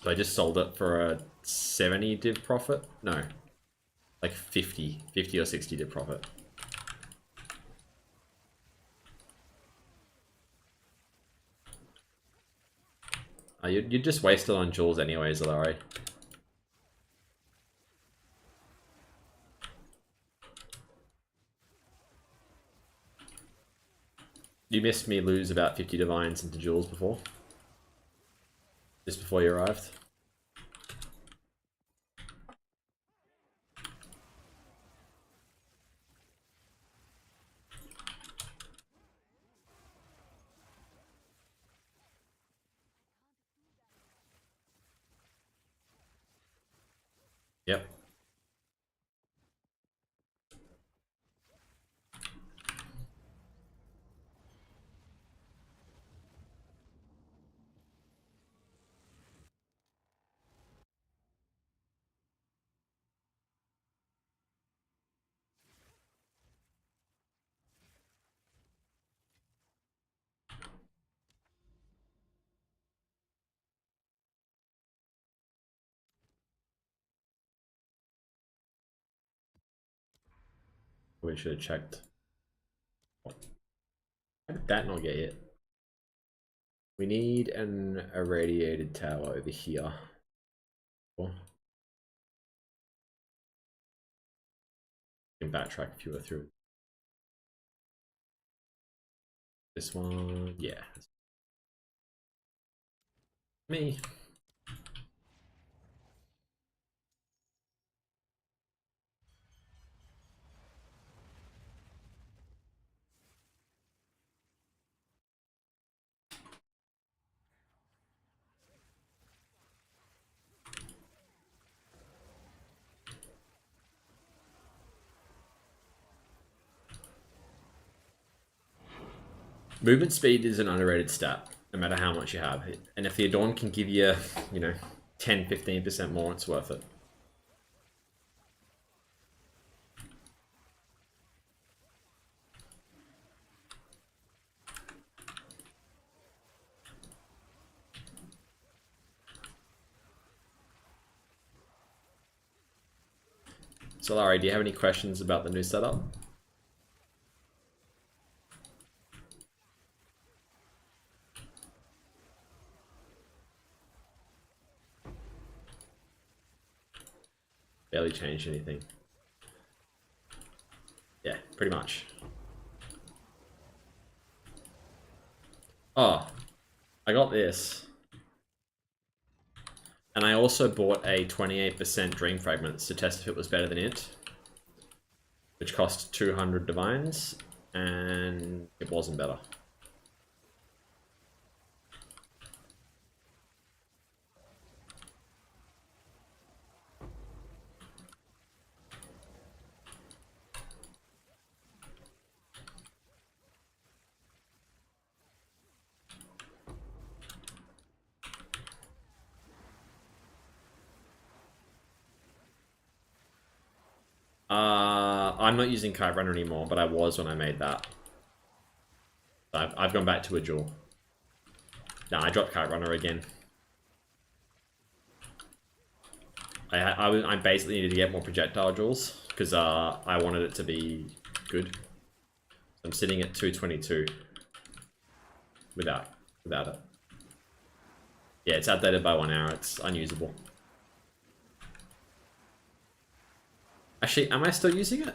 So I just sold it for a 70 div profit. No, like 50 or 60 div profit. You'd just waste it on jewels anyways, Larry. You missed me lose about 50 divines into jewels before. Just before you arrived. Yep. We should have checked. How did that not get hit? We need an irradiated tower over here. Can backtrack if you were through. This one, yeah. Me. Movement speed is an underrated stat, no matter how much you have. And if the Adorn can give you, 10-15% more, it's worth it. So Larry, do you have any questions about the new setup? Barely changed anything. Yeah, pretty much. Oh, I got this. And I also bought a 28% Dream Fragments to test if it was better than it, which cost 200 divines, and it wasn't better. I'm not using Kite Runner anymore, but I was when I made that. I've gone back to a jewel. No, I dropped Kite Runner again. I basically needed to get more projectile jewels because I wanted it to be good. So I'm sitting at 222 without it. Yeah, it's outdated by 1 hour. It's unusable. Actually, am I still using it?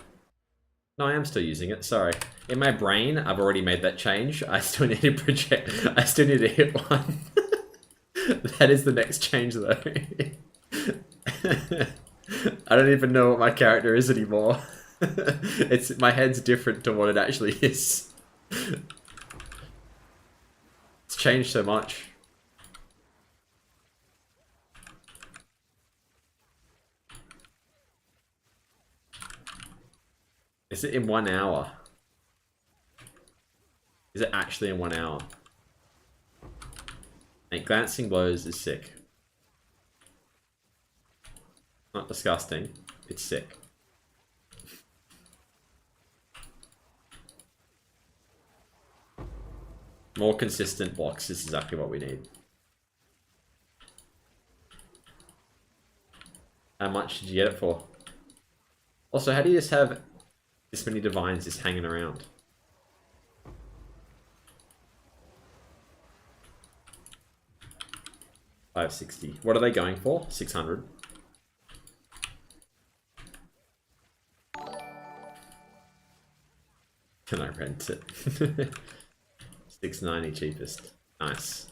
No, I am still using it. Sorry. In my brain, I've already made that change. I still need to project. I still need to hit one. That is the next change, though. I don't even know what my character is anymore. It's my head's different to what it actually is. It's changed so much. Is it in 1 hour? Is it actually in 1 hour? Mate, glancing blows is sick. Not disgusting. It's sick. More consistent blocks is exactly what we need. How much did you get it for? Also, how do you just have this many divines just hanging around? $560. What are they going for? 600. Can I rent it? $690 cheapest. Nice.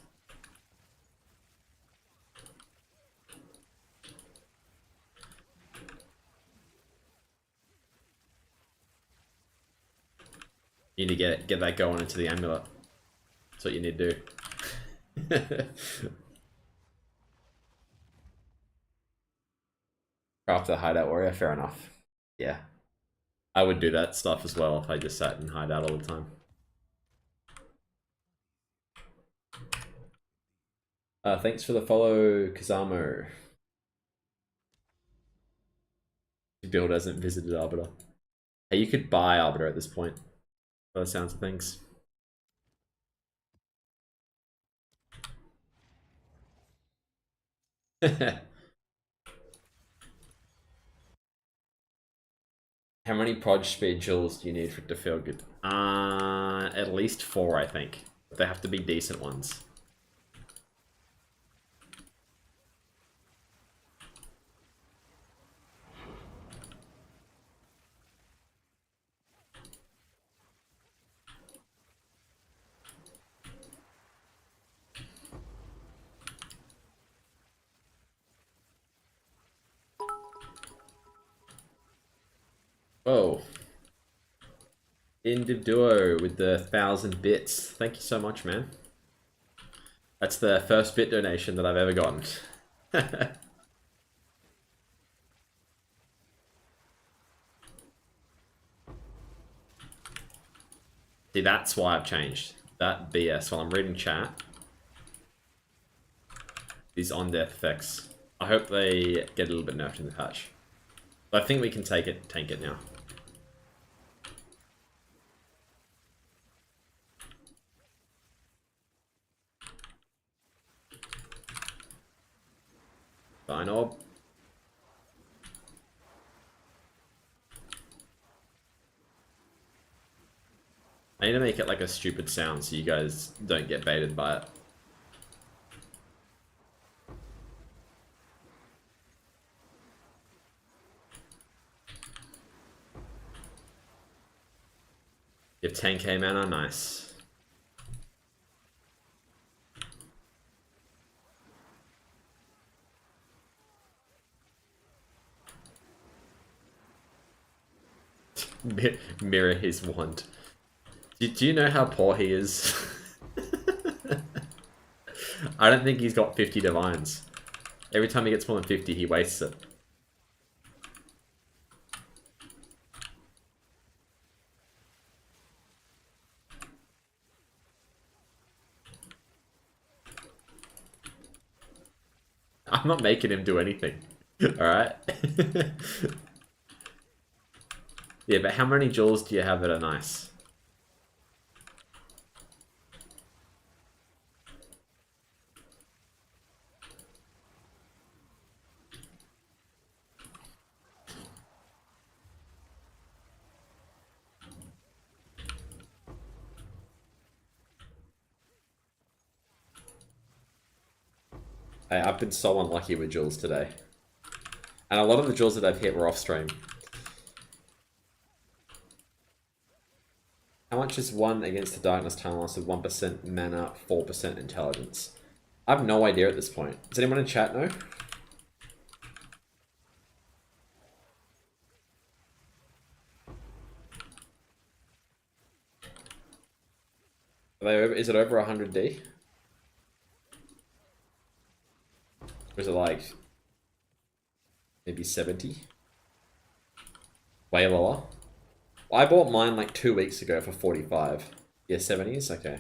You need to get that going into the amulet. That's what you need to do. Craft the hideout warrior, fair enough. Yeah. I would do that stuff as well if I just sat and hide out all the time. Thanks for the follow, Kazamo. Build hasn't visited Arbiter. Hey, you could buy Arbiter at this point, by the sounds of things. How many proj speed jewels do you need for it to feel good? At least 4, I think. But they have to be decent ones. Oh. Indiv Duo with the 1,000 bits. Thank you so much, man. That's the first bit donation that I've ever gotten. See, that's why I've changed. That BS while I'm reading chat. These on-death effects. I hope they get a little bit nerfed in the patch. But I think we can tank it now. Fine orb. I need to make it like a stupid sound so you guys don't get baited by it. You have 10k mana, nice. Mirror his wand. Do you know how poor he is? I don't think he's got 50 divines. Every time he gets more than 50, he wastes it. I'm not making him do anything. Alright? Yeah, but how many jewels do you have that are nice? I've been so unlucky with duels today. And a lot of the duels that I've hit were off stream. How much is 1 against the darkness time loss of 1% mana, 4% intelligence? I have no idea at this point. Does anyone in chat know? Is it over 100D? Or is it like maybe 70? Way lower? I bought mine like 2 weeks ago for 45. Yeah, 70s? Okay.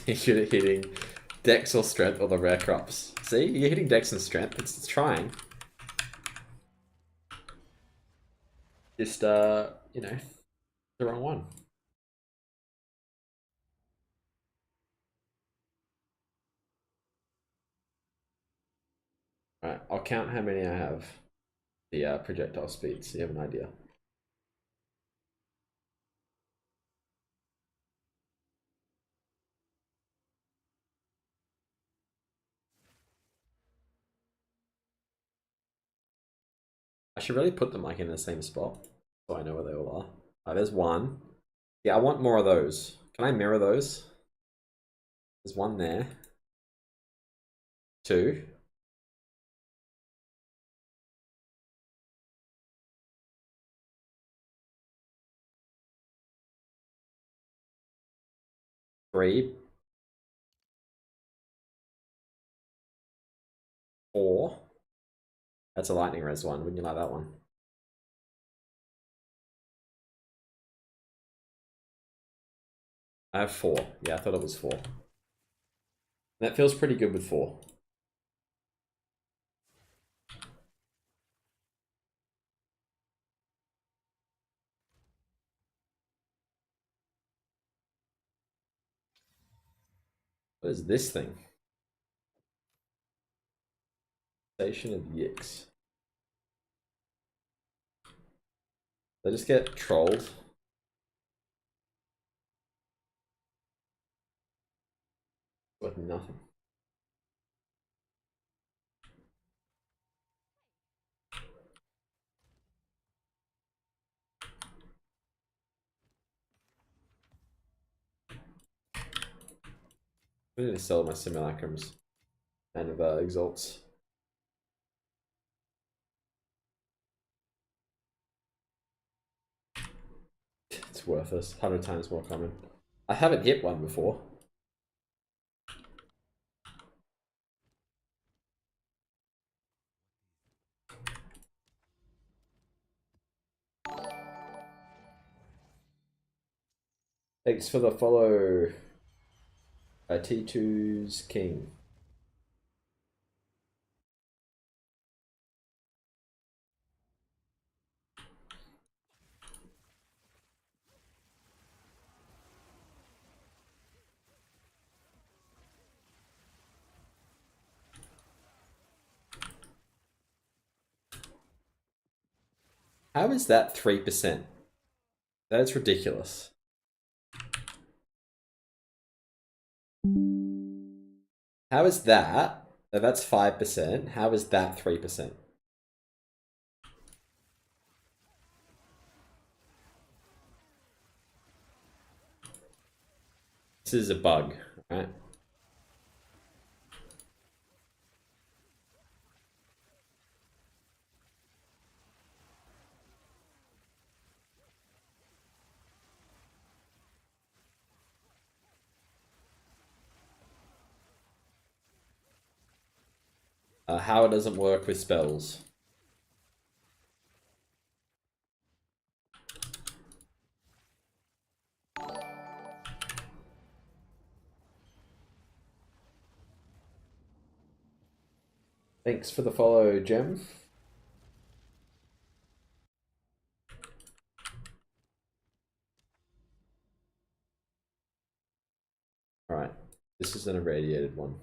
You're hitting Dex or Strength or the rare crops. See? You're hitting Dex and Strength. It's trying. Just, you know, the wrong one. Alright, I'll count how many I have. The projectile speed, so you have an idea. I should really put them like in the same spot, so I know where they all are. Alright, there's one. Yeah, I want more of those. Can I mirror those? There's one there. 2. 3. 4. That's a lightning res one. Wouldn't you like that one? I have 4. Yeah, I thought it was 4. That feels pretty good with 4. What is this thing? Station of Yix. They just get trolled. With nothing. I need to sell my simulacrums and of exalts. It's worthless. 100 times more common. I haven't hit one before. Thanks for the follow. T2's King. How is that 3%? That's ridiculous. How is that? That's 5%. How is that 3%? This is a bug, right? How it doesn't work with spells. Thanks for the follow, Gem. Alright, this is an irradiated one.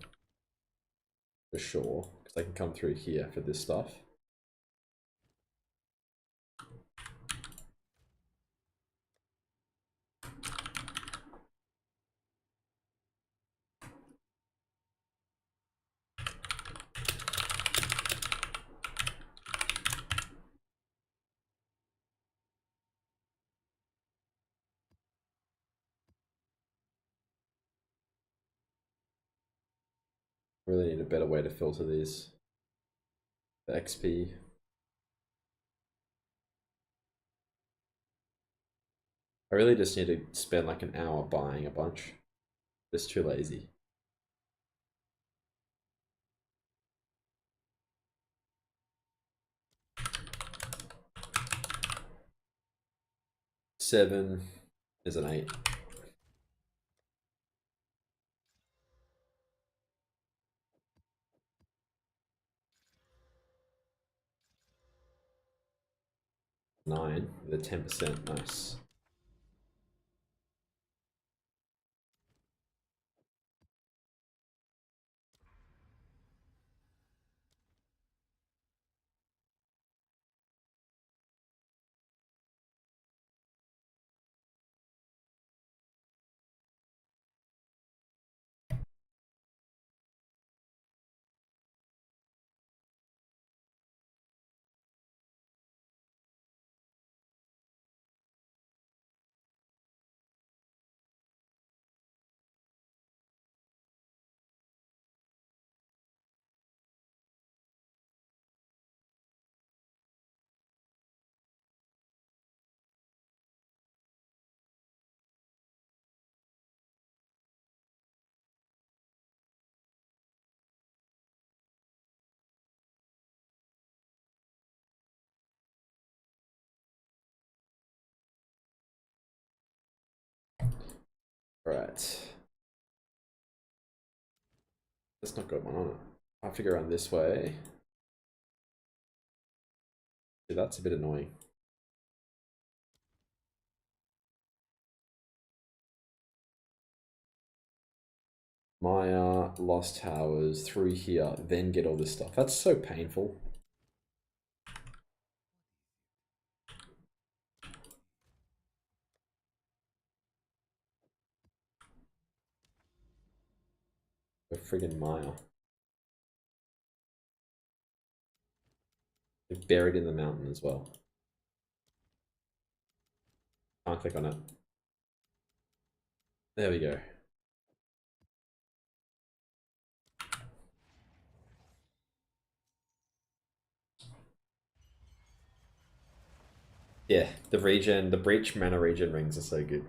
For sure, because I can come through here for this stuff. I really need a better way to filter these. The XP. I really just need to spend like an hour buying a bunch. Just too lazy. Seven is an 8. Nine with a 10%. Nice. Alright. Let's not go one on it. I'll figure around this way. Yeah, that's a bit annoying. My lost towers through here, then get all this stuff. That's so painful. A friggin' mile. They're buried in the mountain as well. Can't click on it. There we go. Yeah, the breach mana regen rings are so good.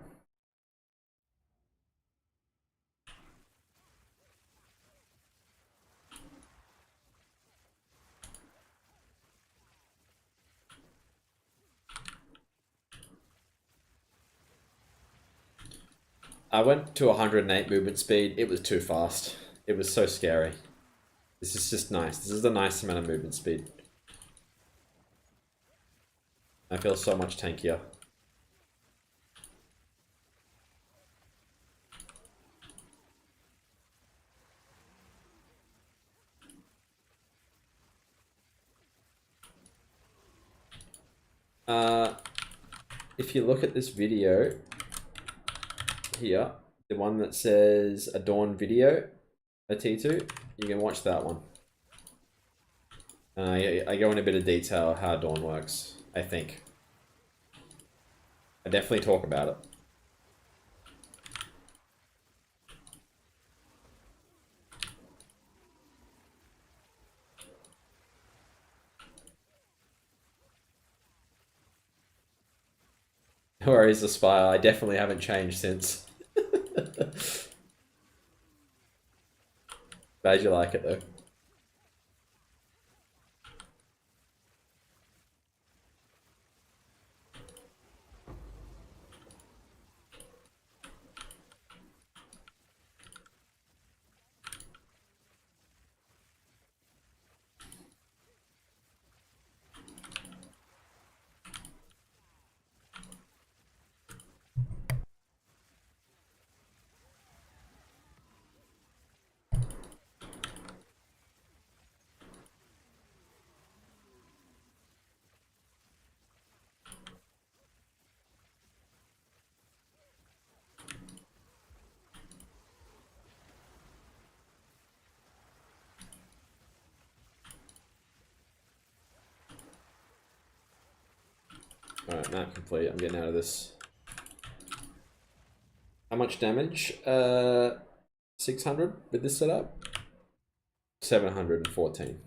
I went to 108 movement speed. It was too fast. It was so scary. This is just nice. This is a nice amount of movement speed. I feel so much tankier. If you look at this video here, the one that says Adorn video, a T2, you can watch that one. I go in a bit of detail how Adorn works, I think. I definitely talk about it. No worries, Aspire. I definitely haven't changed since. Glad you like it though. Alright, map complete. I'm getting out of this. How much damage? 600 with this setup? 714.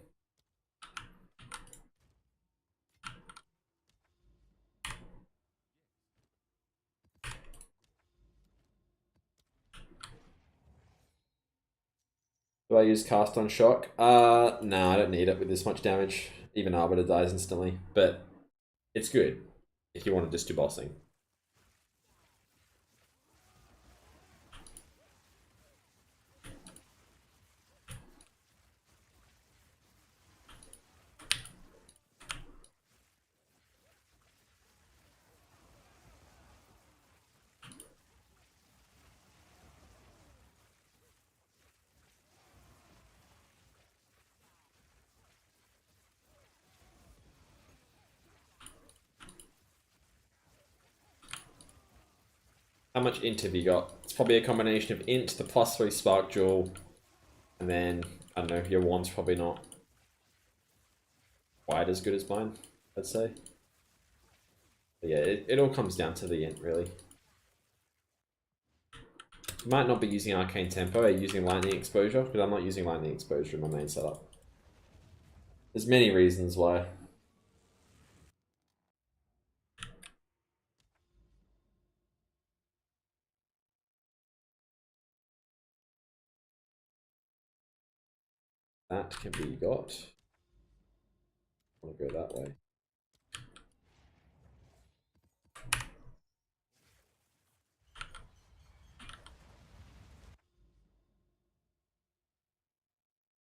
Do I use cast on shock? No, I don't need it with this much damage. Even Arbiter dies instantly, but it's good if you want to just do bossing. How much int have you got? It's probably a combination of int, the +3 spark jewel, and then, I don't know, your wand's probably not quite as good as mine, I'd say. But yeah, it all comes down to the int, really. You might not be using arcane tempo or using lightning exposure, because I'm not using lightning exposure in my main setup. There's many reasons why. That can be got. I want to go that way.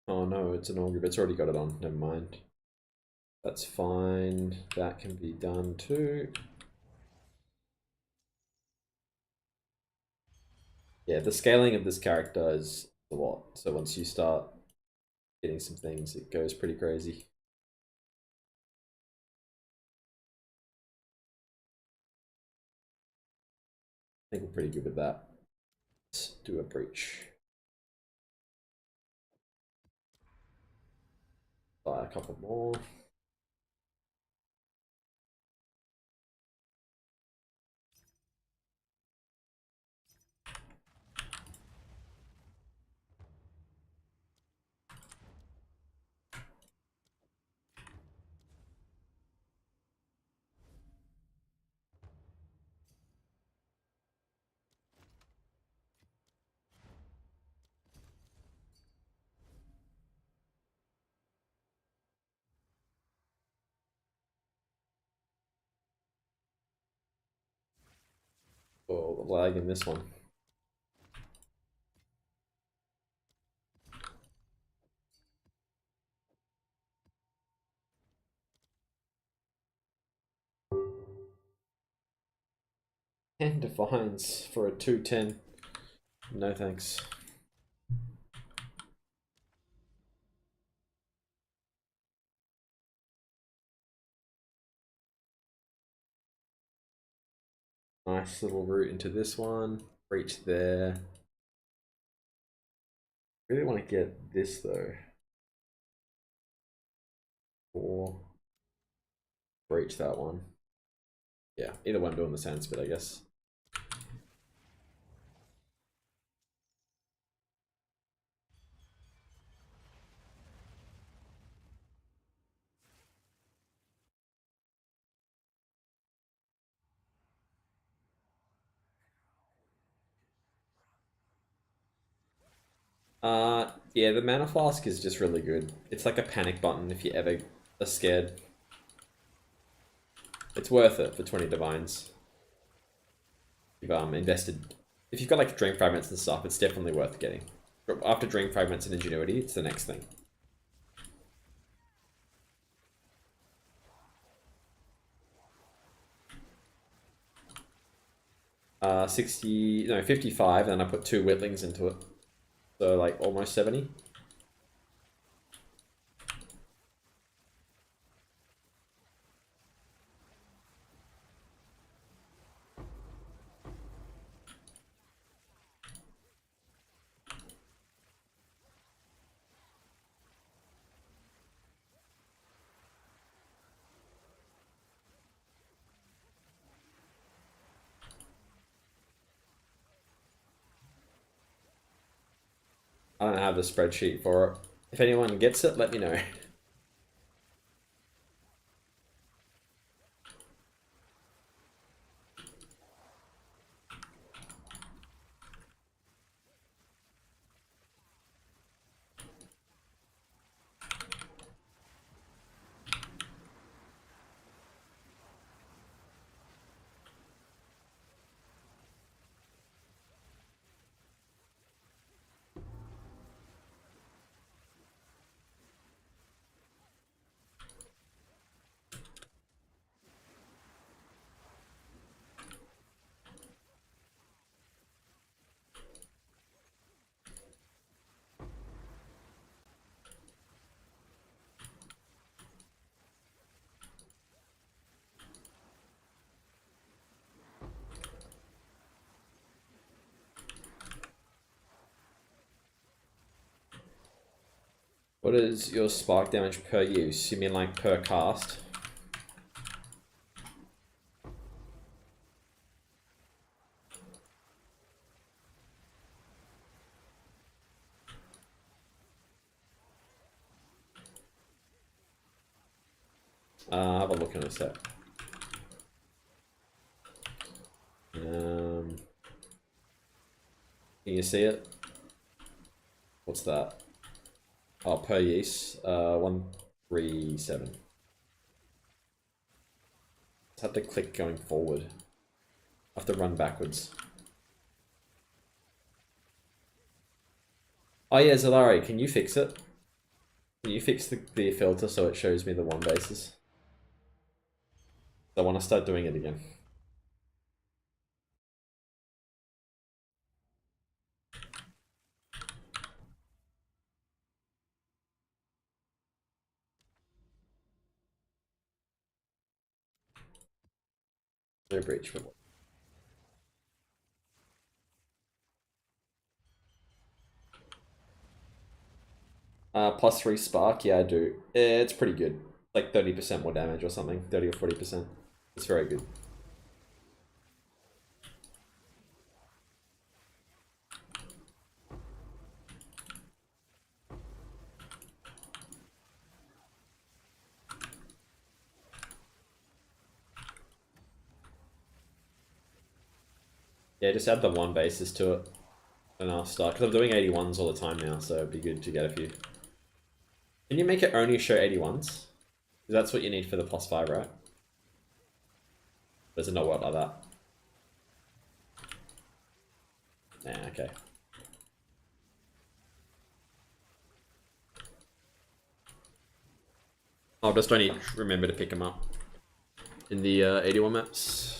Oh no, it's an augur, but it's already got it on. Never mind. That's fine. That can be done too. Yeah, the scaling of this character is a lot. So once you start getting some things, it goes pretty crazy. I think we're pretty good with that. Let's do a breach. Buy a couple more. Oh, the lag in this one. And defines for a 210. No thanks. Nice little route into this one. Breach there. Really want to get this though. Or breach that one. Yeah, either one doing the sand spit, I guess. Yeah, the mana flask is just really good. It's like a panic button if you ever are scared. It's worth it for 20 divines. You've invested. If you've got like drink fragments and stuff, it's definitely worth getting. After drink fragments and ingenuity, it's the next thing. 60, no, 55, and I put 2 witlings into it. So like almost 70. I don't have the spreadsheet for it. If anyone gets it, let me know. What is your spark damage per use? You mean like per cast? I'll have a look in a sec. Can you see it? What's that? Oh, per use, 137. Just have to click going forward. I have to run backwards. Oh yeah, Zalari, can you fix it? Can you fix the filter so it shows me the one bases? I want to start doing it again. No breach for what? +3 spark, yeah I do. It's pretty good. Like 30% more damage or something, 30 or 40%. It's very good. Yeah, just add the one basis to it, and I'll start. Because I'm doing 81s all the time now, so it'd be good to get a few. Can you make it only show 81s? That's what you need for the +5, right? Does it not work like that? Nah, okay. I'll just only remember to pick them up in the 81 maps.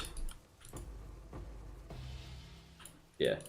Yeah.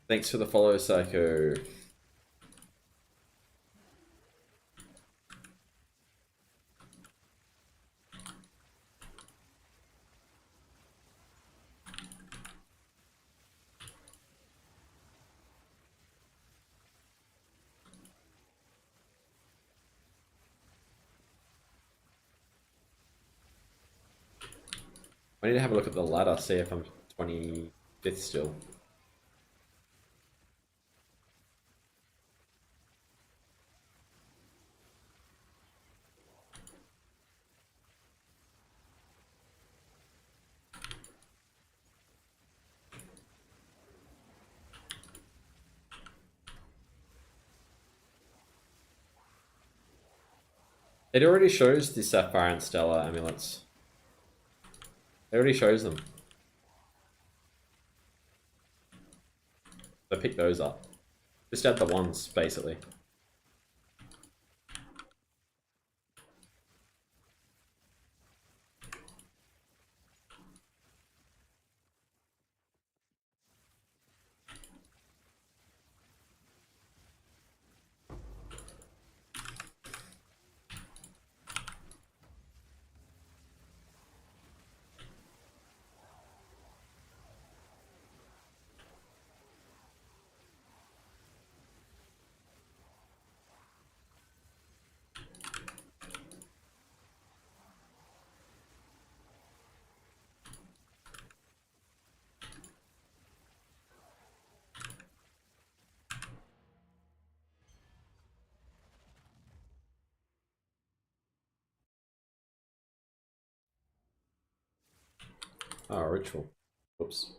Thanks for the follow, Psycho. I need to have a look at the ladder, see if I'm 25th still. It already shows the Sapphire and Stellar amulets. It already shows them. So pick those up. Just add the ones, basically. Oh, ritual. Whoops.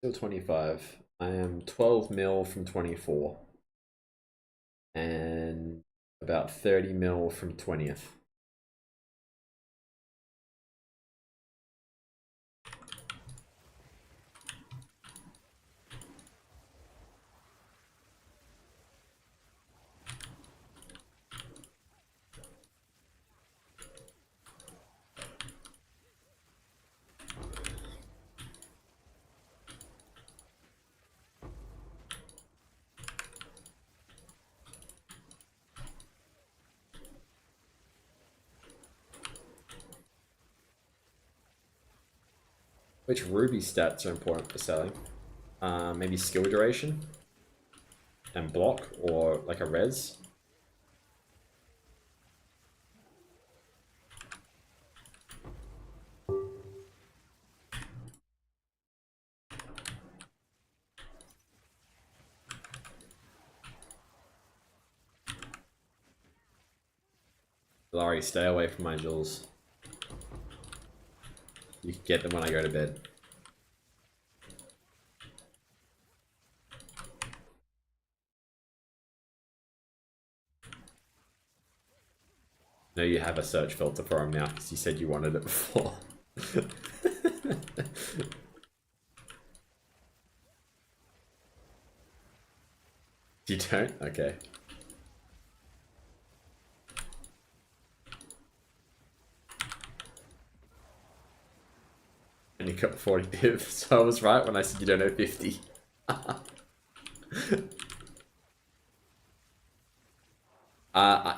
Still 25. I am 12 mil from 24. And about 30 mil from 20th. Which ruby stats are important for selling? Maybe skill duration and block, or like a res. Laurie, stay away from my jewels. You can get them when I go to bed. No, you have a search filter for them now because you said you wanted it before. You don't? Okay. And you got 40 div, so I was right when I said you don't know 50.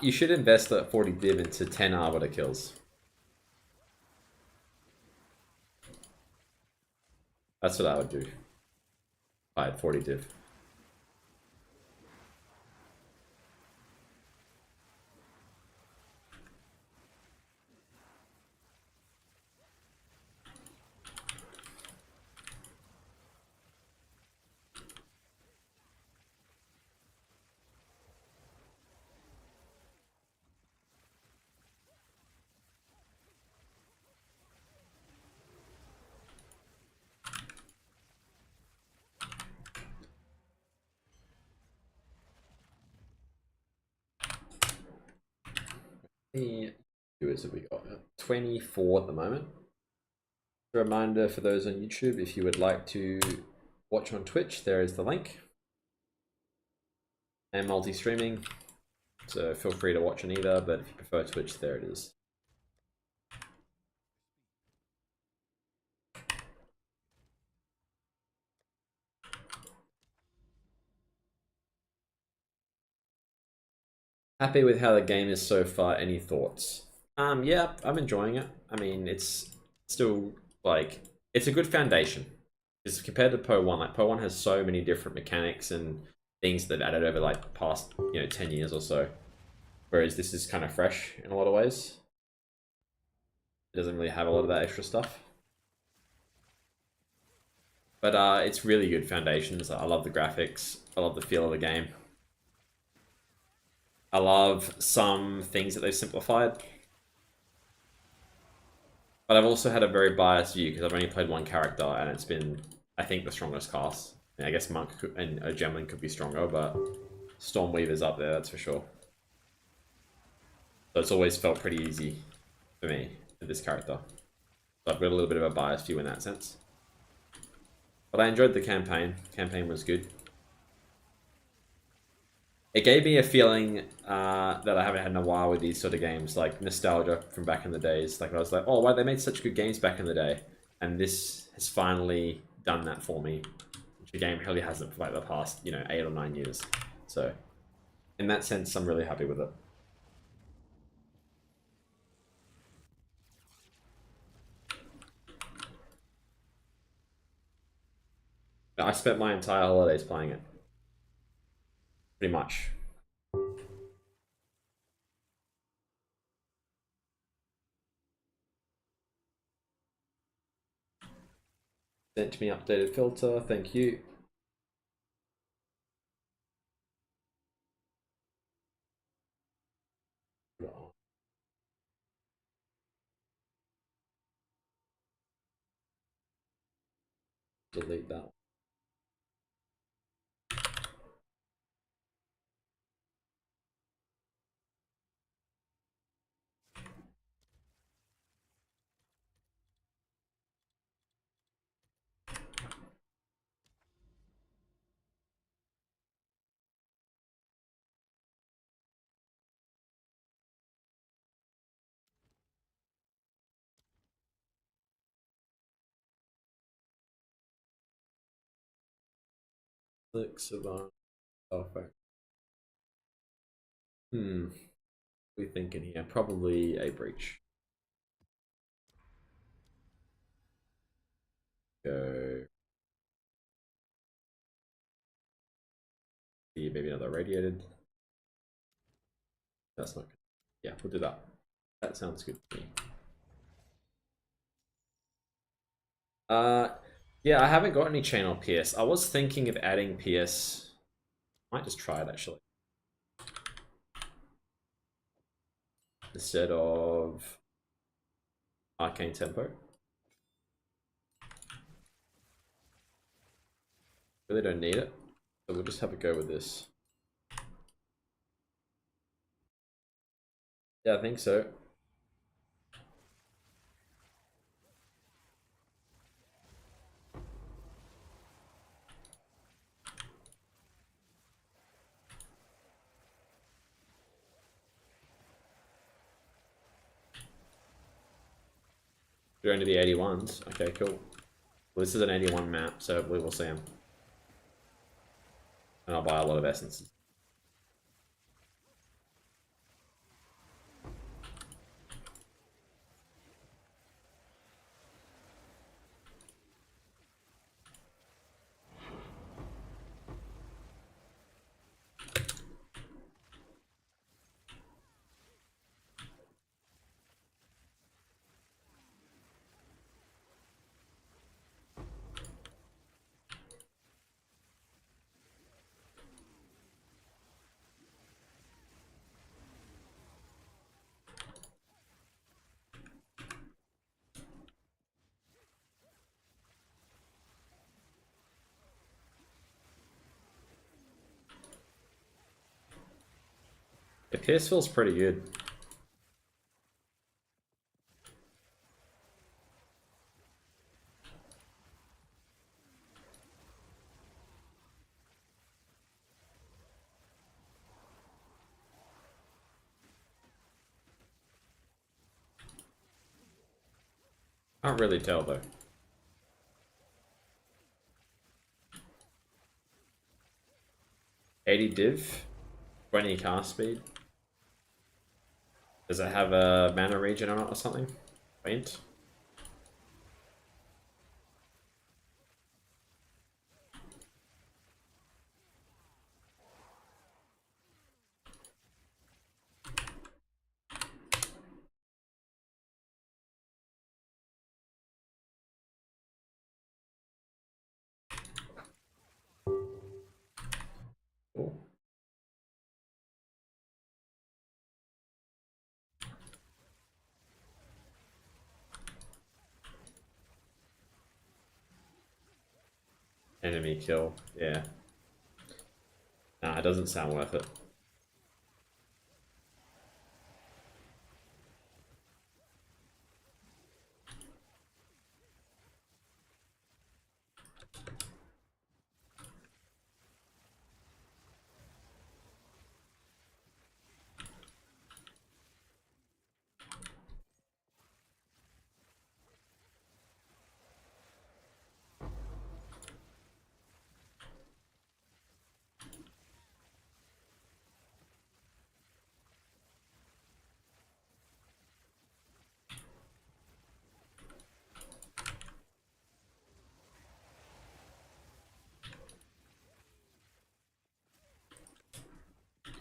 You should invest that 40 div into 10 arbiter kills. That's what I would do. I had 40 div. How many viewers have we got? 24 at the moment. A reminder for those on YouTube, if you would like to watch on Twitch, there is the link. And multi-streaming, so feel free to watch on either, but if you prefer Twitch, there it is. Happy with how the game is so far. Any thoughts? Yeah, I'm enjoying it. I mean, it's still like it's a good foundation. Because compared to Po 1, like Po 1 has so many different mechanics and things that added over like the past, 10 years or so. Whereas this is kind of fresh in a lot of ways. It doesn't really have a lot of that extra stuff. But it's really good foundations. I love the graphics. I love the feel of the game. I love some things that they've simplified. But I've also had a very biased view because I've only played one character and it's been, I think, the strongest class. I guess Monk and a Gemlin could be stronger, but Stormweaver's up there, that's for sure. So it's always felt pretty easy for me with this character. So I've got a little bit of a biased view in that sense. But I enjoyed the campaign. Campaign was good. It gave me a feeling that I haven't had in a while with these sort of games, like nostalgia from back in the days. Like I was like, oh, why they made such good games back in the day, and this has finally done that for me, the game really hasn't for like the past, 8 or 9 years. So in that sense, I'm really happy with it. I spent my entire holidays playing it. Pretty much. Sent me updated filter, thank you. Delete that. Click survive. Perfect. What are we thinking here? Probably a breach. Go. Maybe another radiated. That's not good. Yeah, we'll do that. That sounds good to me. Yeah, I haven't got any chain on PS. I was thinking of adding PS. Might just try it actually. Instead of Arcane Tempo. Really don't need it. So we'll just have a go with this. Yeah, I think so. We're going to the 81s. Okay, cool. Well, this is an 81 map, so we will see them. And I'll buy a lot of essences. The PS feels pretty good. Can't really tell though. 80 div, 20 cast speed. Does it have a mana regen on it or something? Faint? Cool. Enemy kill, yeah. Nah, it doesn't sound worth it.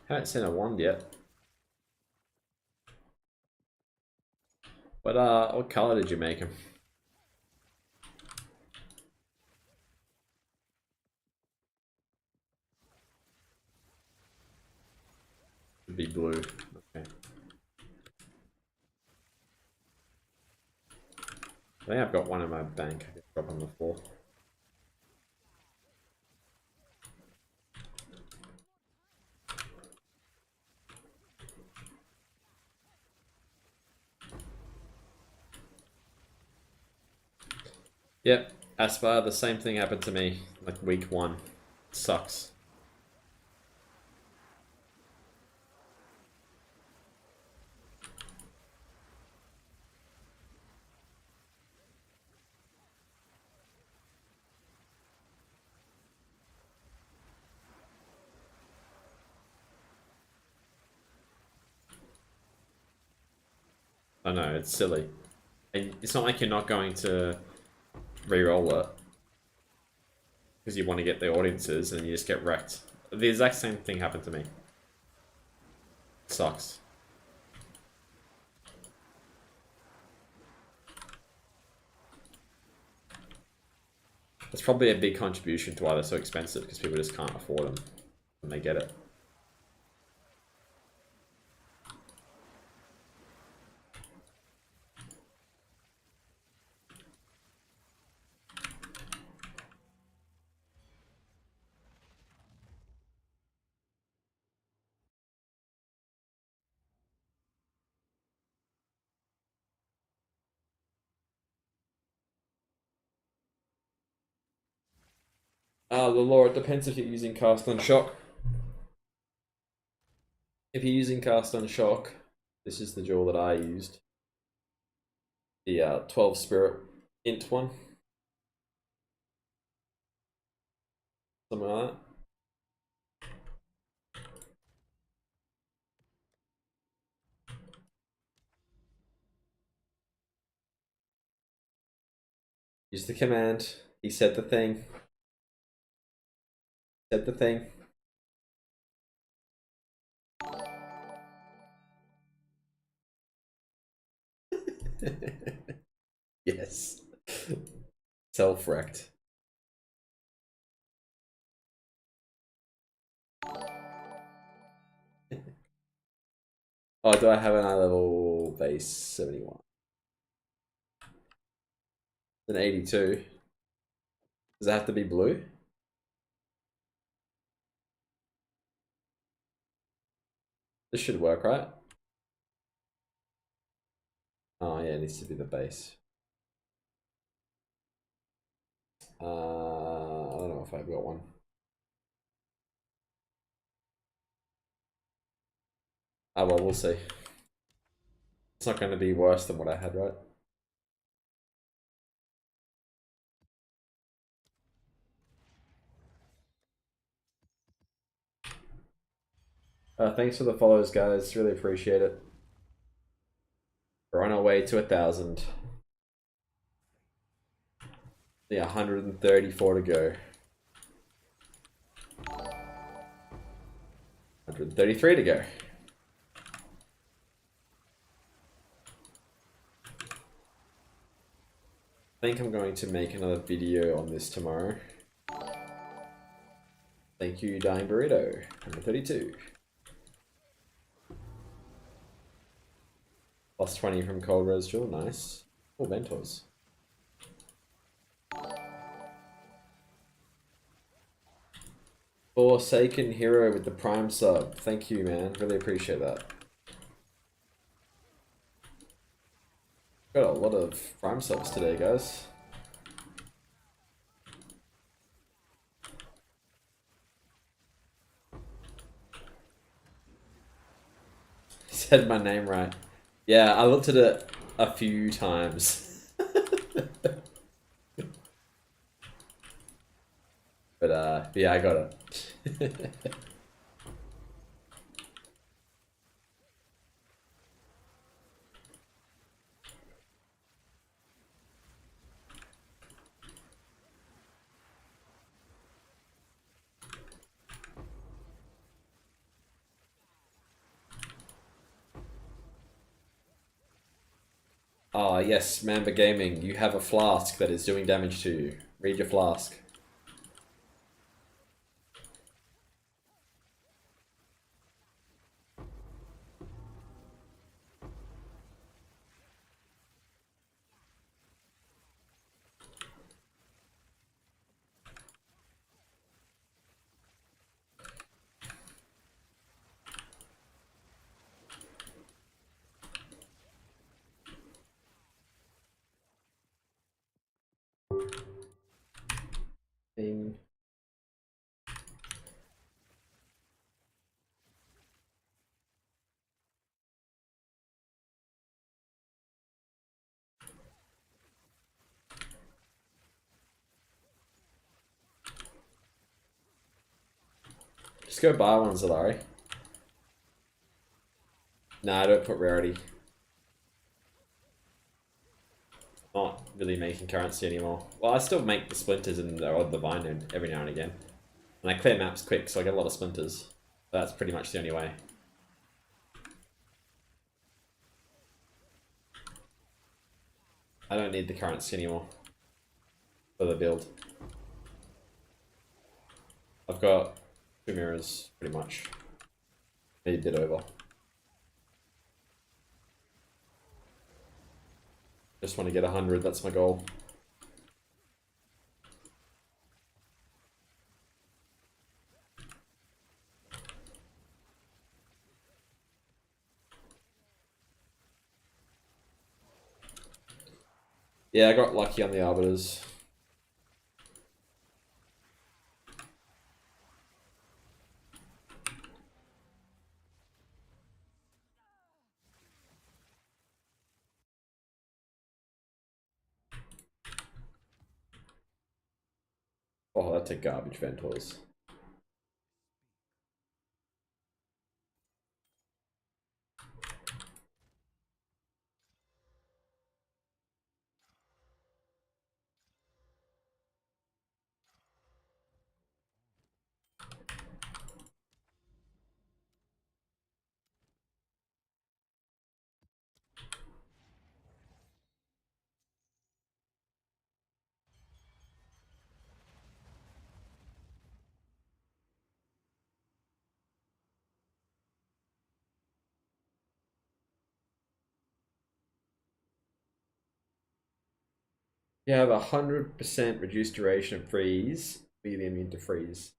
Haven't seen a wand yet. What color did you make him? Should be blue. Okay. I think I've got one in my bank. I can drop on the floor. Yep, Aspar, the same thing happened to me, like week 1. Sucks. I know, it's silly. And it's not like you're not going to re-roll it. Because you want to get the audiences and you just get wrecked. The exact same thing happened to me. Sucks. It's probably a big contribution to why they're so expensive, because people just can't afford them when they get it. The law, it depends if you're using cast on shock. If you're using cast on shock, this is the jewel that I used. The 12 spirit int one. Something like that. Use the command. He said the thing. Said the thing. Yes. Self-wrecked. Oh, do I have an eye level base 71? An 82. Does it have to be blue? This should work, right? Oh yeah, it needs to be the base. I don't know if I've got one. Oh well, we'll see. It's not going to be worse than what I had, right? Thanks for the follows, guys. Really appreciate it. We're on our way to 1,000. Yeah, 134 to go. 133 to go. I think I'm going to make another video on this tomorrow. Thank you, Dying Burrito. 132. Plus 20 from Cold Rose Jewel. Nice. Oh, Mentors. Forsaken Hero with the Prime sub. Thank you, man. Really appreciate that. Got a lot of Prime subs today, guys. Said my name right. Yeah, I looked at it a few times. But yeah, I got it. Ah, yes, Mamba Gaming, you have a flask that is doing damage to you. Read your flask. Thing. Just go buy one, Zalari. Nah, I don't put rarity. Not really making currency anymore. Well, I still make the splinters and the binder every now and again. And I clear maps quick, so I get a lot of splinters. That's pretty much the only way. I don't need the currency anymore for the build. I've got 2 mirrors, pretty much. Maybe a bit over. Just want to get 100, that's my goal. Yeah, I got lucky on the Arbiters. Oh, that's a garbage Ventors. You have 100% reduced duration of freeze. Be immune to freeze.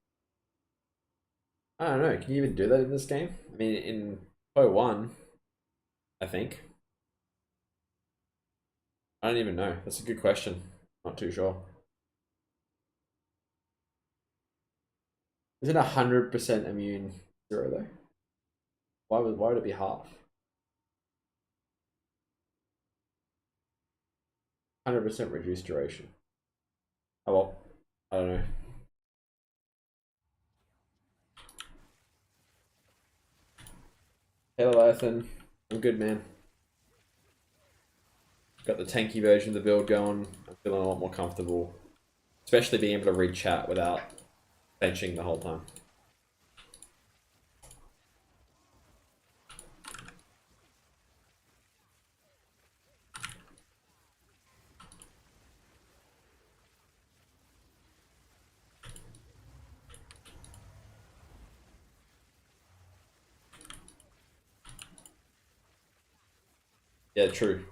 I don't know. Can you even do that in this game? I mean, in Pro 1, I think. I don't even know. That's a good question. Not too sure. Isn't 100% immune 0 though? Why would it be half? 100% reduced duration. Oh well. I don't know. Hello, Ethan. I'm good, man. Got the tanky version of the build going. I'm feeling a lot more comfortable. Especially being able to read chat without benching the whole time. Yeah, true.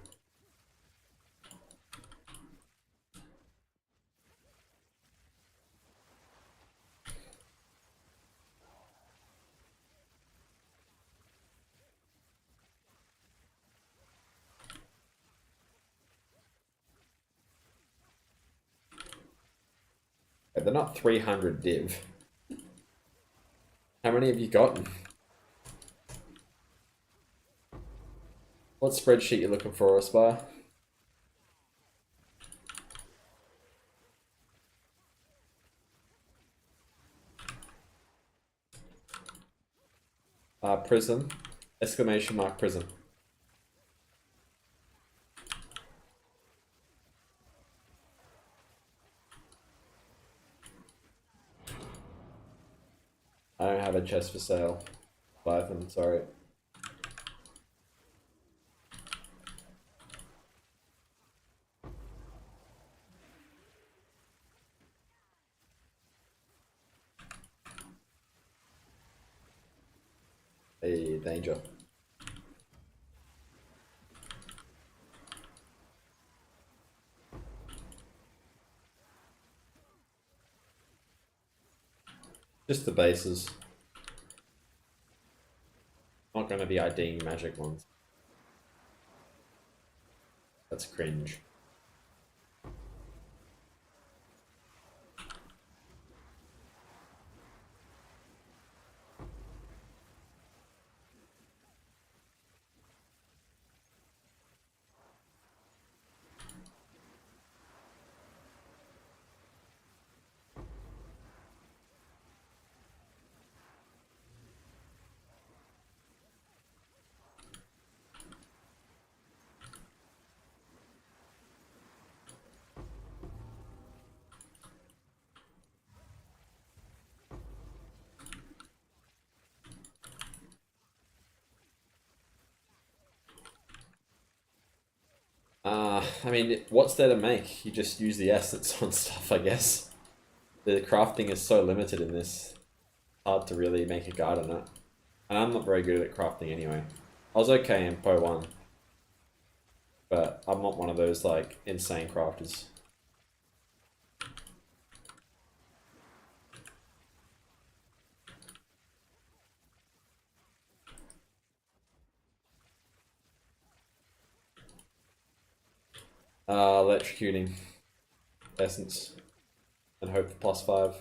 Yeah, they're not 300 div. How many have you gotten? What spreadsheet you looking for, Aspire? Prism. Exclamation mark prism. I don't have a chest for sale. Python, sorry. A danger. Just the bases. Not going to be IDing magic ones. That's cringe. I mean, what's there to make? You just use the essence on stuff, I guess. The crafting is so limited in this. Hard to really make a guide on it. And I'm not very good at crafting anyway. I was okay in Po 1. But I'm not one of those, like, insane crafters. Electrocuting. Essence. And hope for +5.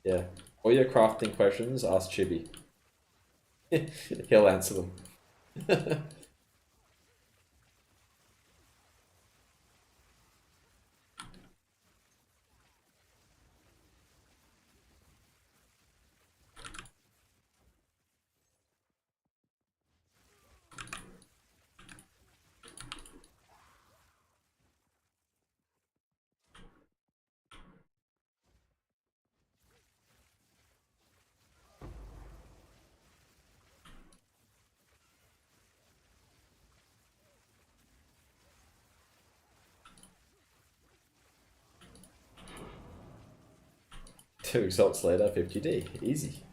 Yeah. All your crafting questions, ask Chibi. He'll answer them. 2 exalts later, 50D. Easy.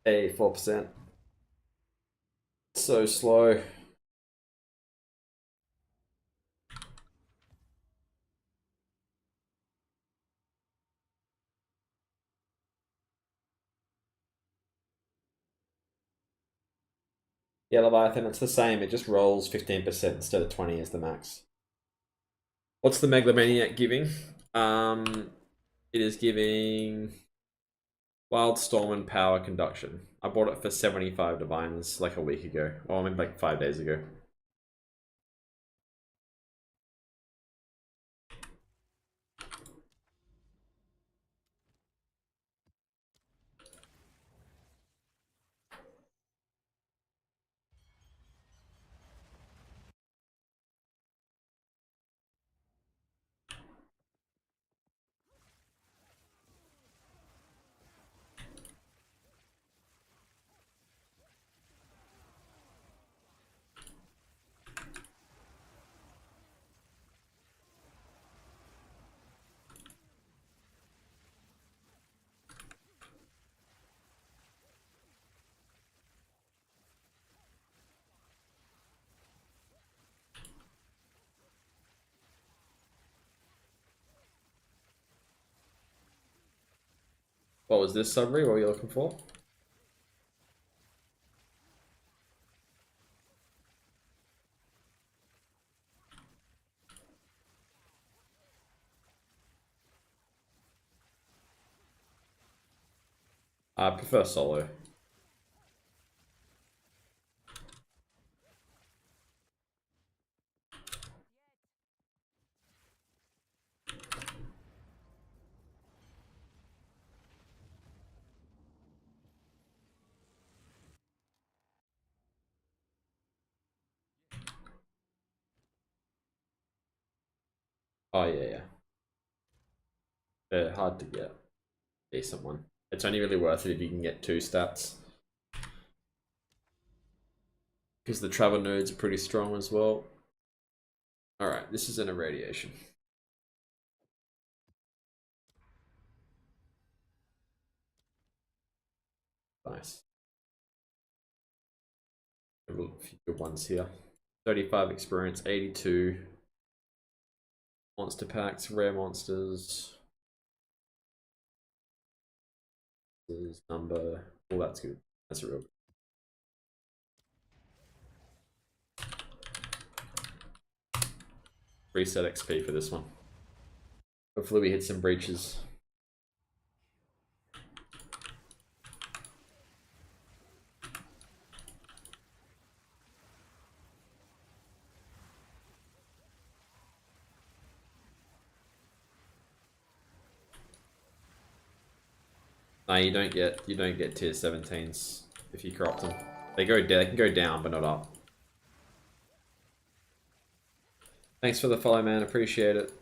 Hey, 4%. So slow. Yeah, Leviathan, it's the same. It just rolls 15% instead of 20 as the max. What's the Megalomaniac giving? It is giving Wild Storm and Power Conduction. I bought it for 75 divines like a week ago. Or I mean like 5 days ago. What was this summary? What were you looking for? I prefer solo. Oh yeah, yeah. They're hard to get. Decent one. It's only really worth it if you can get 2 stats. Because the travel nodes are pretty strong as well. Alright, this is an irradiation. Nice. A few good ones here. 35 experience, 82 monster packs, rare monsters. Number. Oh, that's good. That's a real good. Reset XP for this one. Hopefully we hit some breaches. No, you don't get tier 17s if you corrupt them. They can go down, but not up. Thanks for the follow, man. Appreciate it.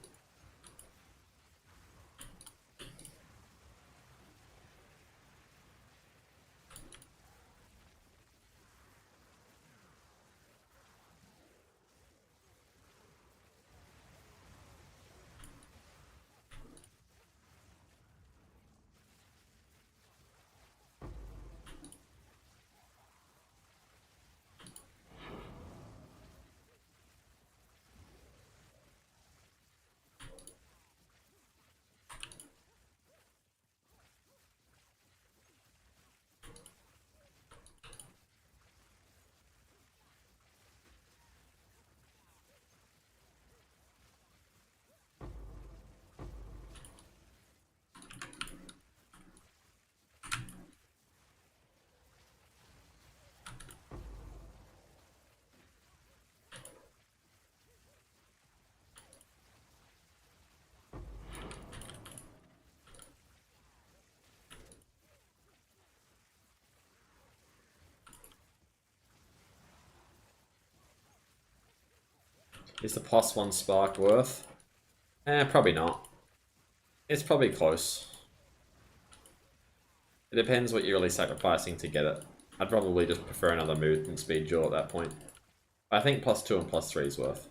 Is the +1 spark worth? Probably not. It's probably close. It depends what you're really sacrificing to get it. I'd probably just prefer another movement speed jewel at that point. I think +2 and +3 is worth.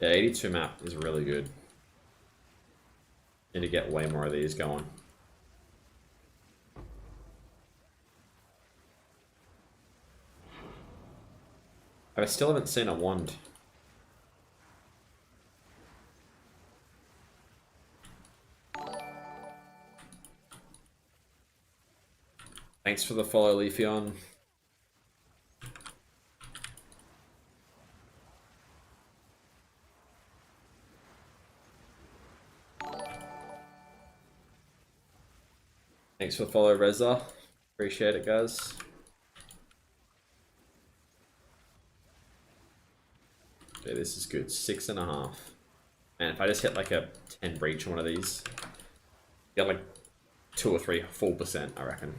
Yeah, 82 map is really good. Need to get way more of these going. I still haven't seen a wand. Thanks for the follow, Leafeon. Thanks for the follow, Reza. Appreciate it, guys. Okay, this is good. 6.5. Man, if I just hit like a 10 breach on one of these, get like 2 or 3 full percent, I reckon.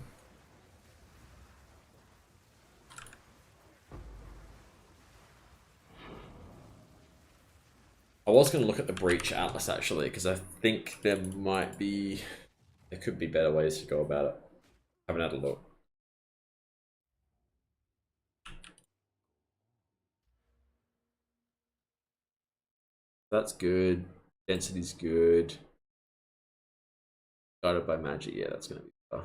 I was going to look at the breach atlas actually, because I think there could be better ways to go about it. Haven't had a look. That's good. Density's good. Guided by magic, yeah, that's going to be better.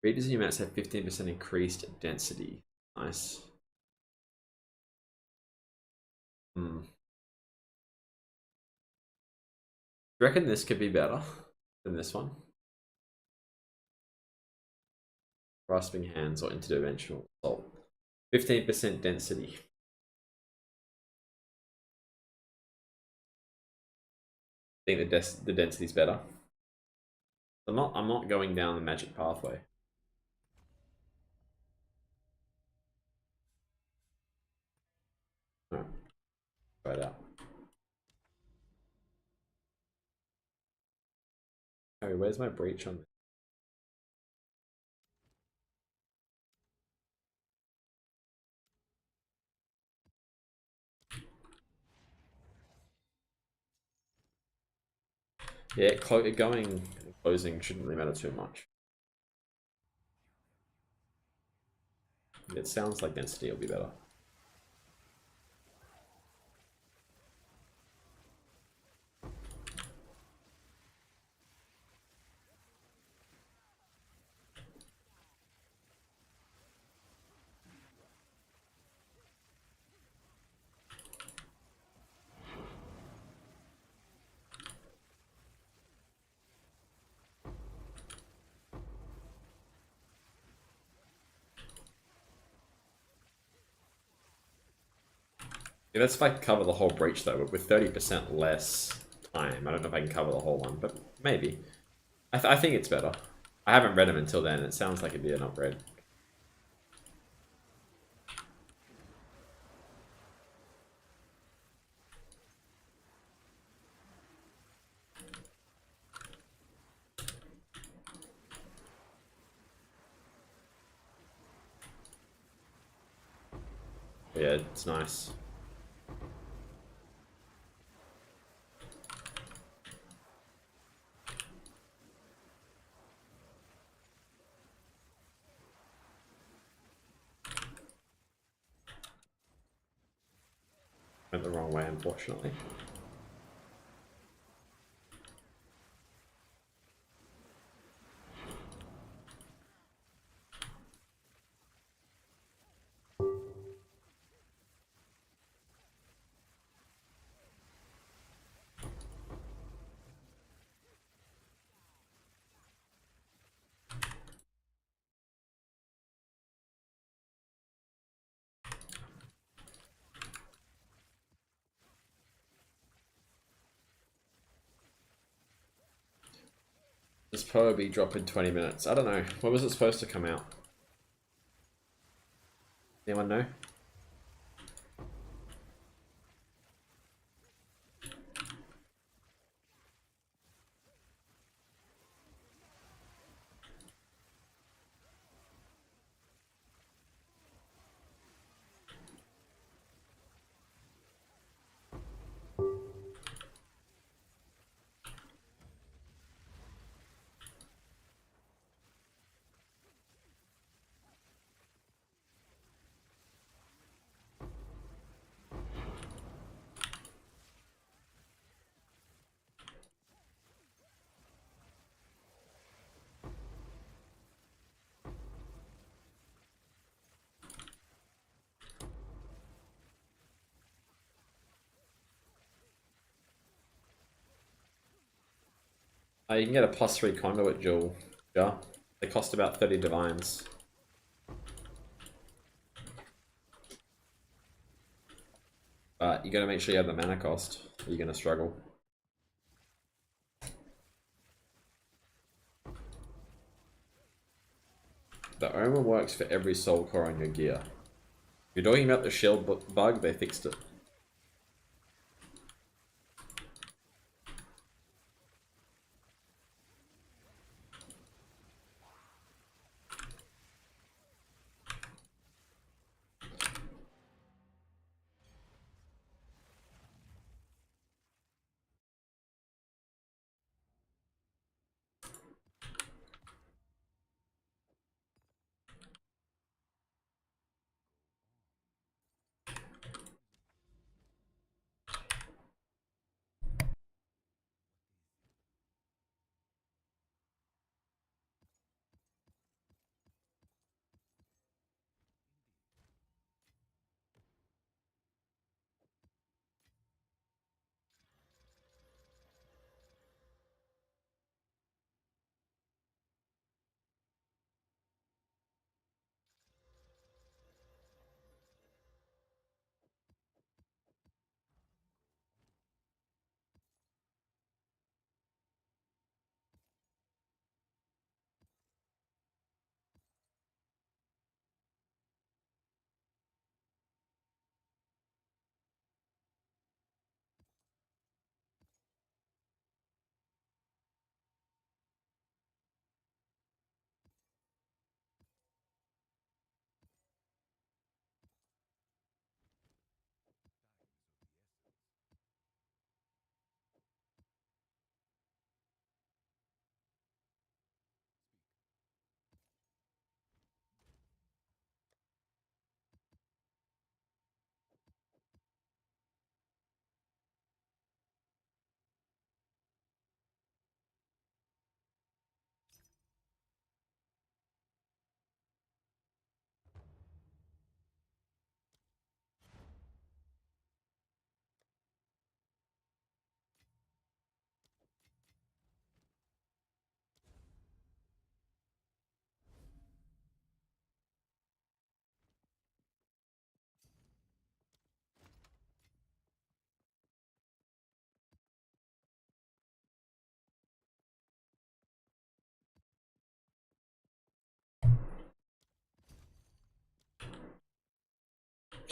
Readers in your maps have 15% increased density. Nice. Do you reckon this could be better than this one? grasping hands, or interdimensional assault. 15% density. I think the density's better. I'm not going down the magic pathway. No. Try it out. Harry, where's my breach on this? Yeah, going and closing shouldn't really matter too much. It sounds like density will be better. Yeah, that's if I can cover the whole breach though, but with 30% less time, I don't know if I can cover the whole one, but maybe. I think it's better. I haven't read them until then, it sounds like it'd be an upgrade. Yeah, it's nice. Went the wrong way, unfortunately. This probably drop in 20 minutes. I don't know. When was it supposed to come out? Anyone know? You can get a +3 conduit jewel. Yeah. They cost about 30 divines. But you gotta make sure you have the mana cost. Or you're gonna struggle. The Omen works for every soul core on your gear. If you're talking about the shield bug, they fixed it.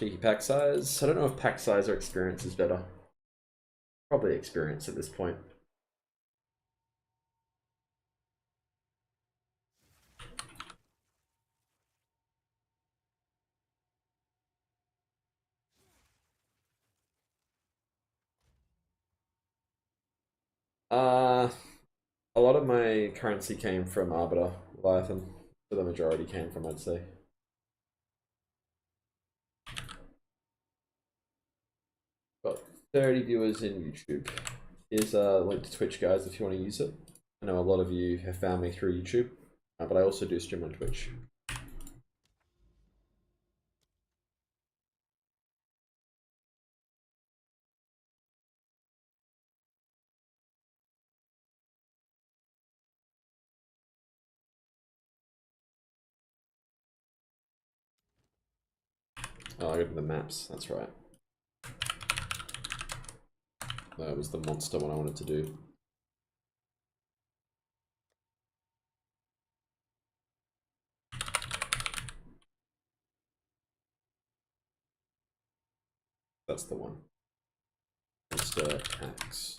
Cheeky pack size. I don't know if pack size or experience is better. Probably experience at this point. A lot of my currency came from Arbiter, Leviathan. So the majority came from, I'd say. Got 30 viewers in YouTube. Here's a link to Twitch, guys, if you want to use it. I know a lot of you have found me through YouTube, but I also do stream on Twitch. Oh, I got the maps, that's right. That was the monster one I wanted to do. That's the one. Monster Axe.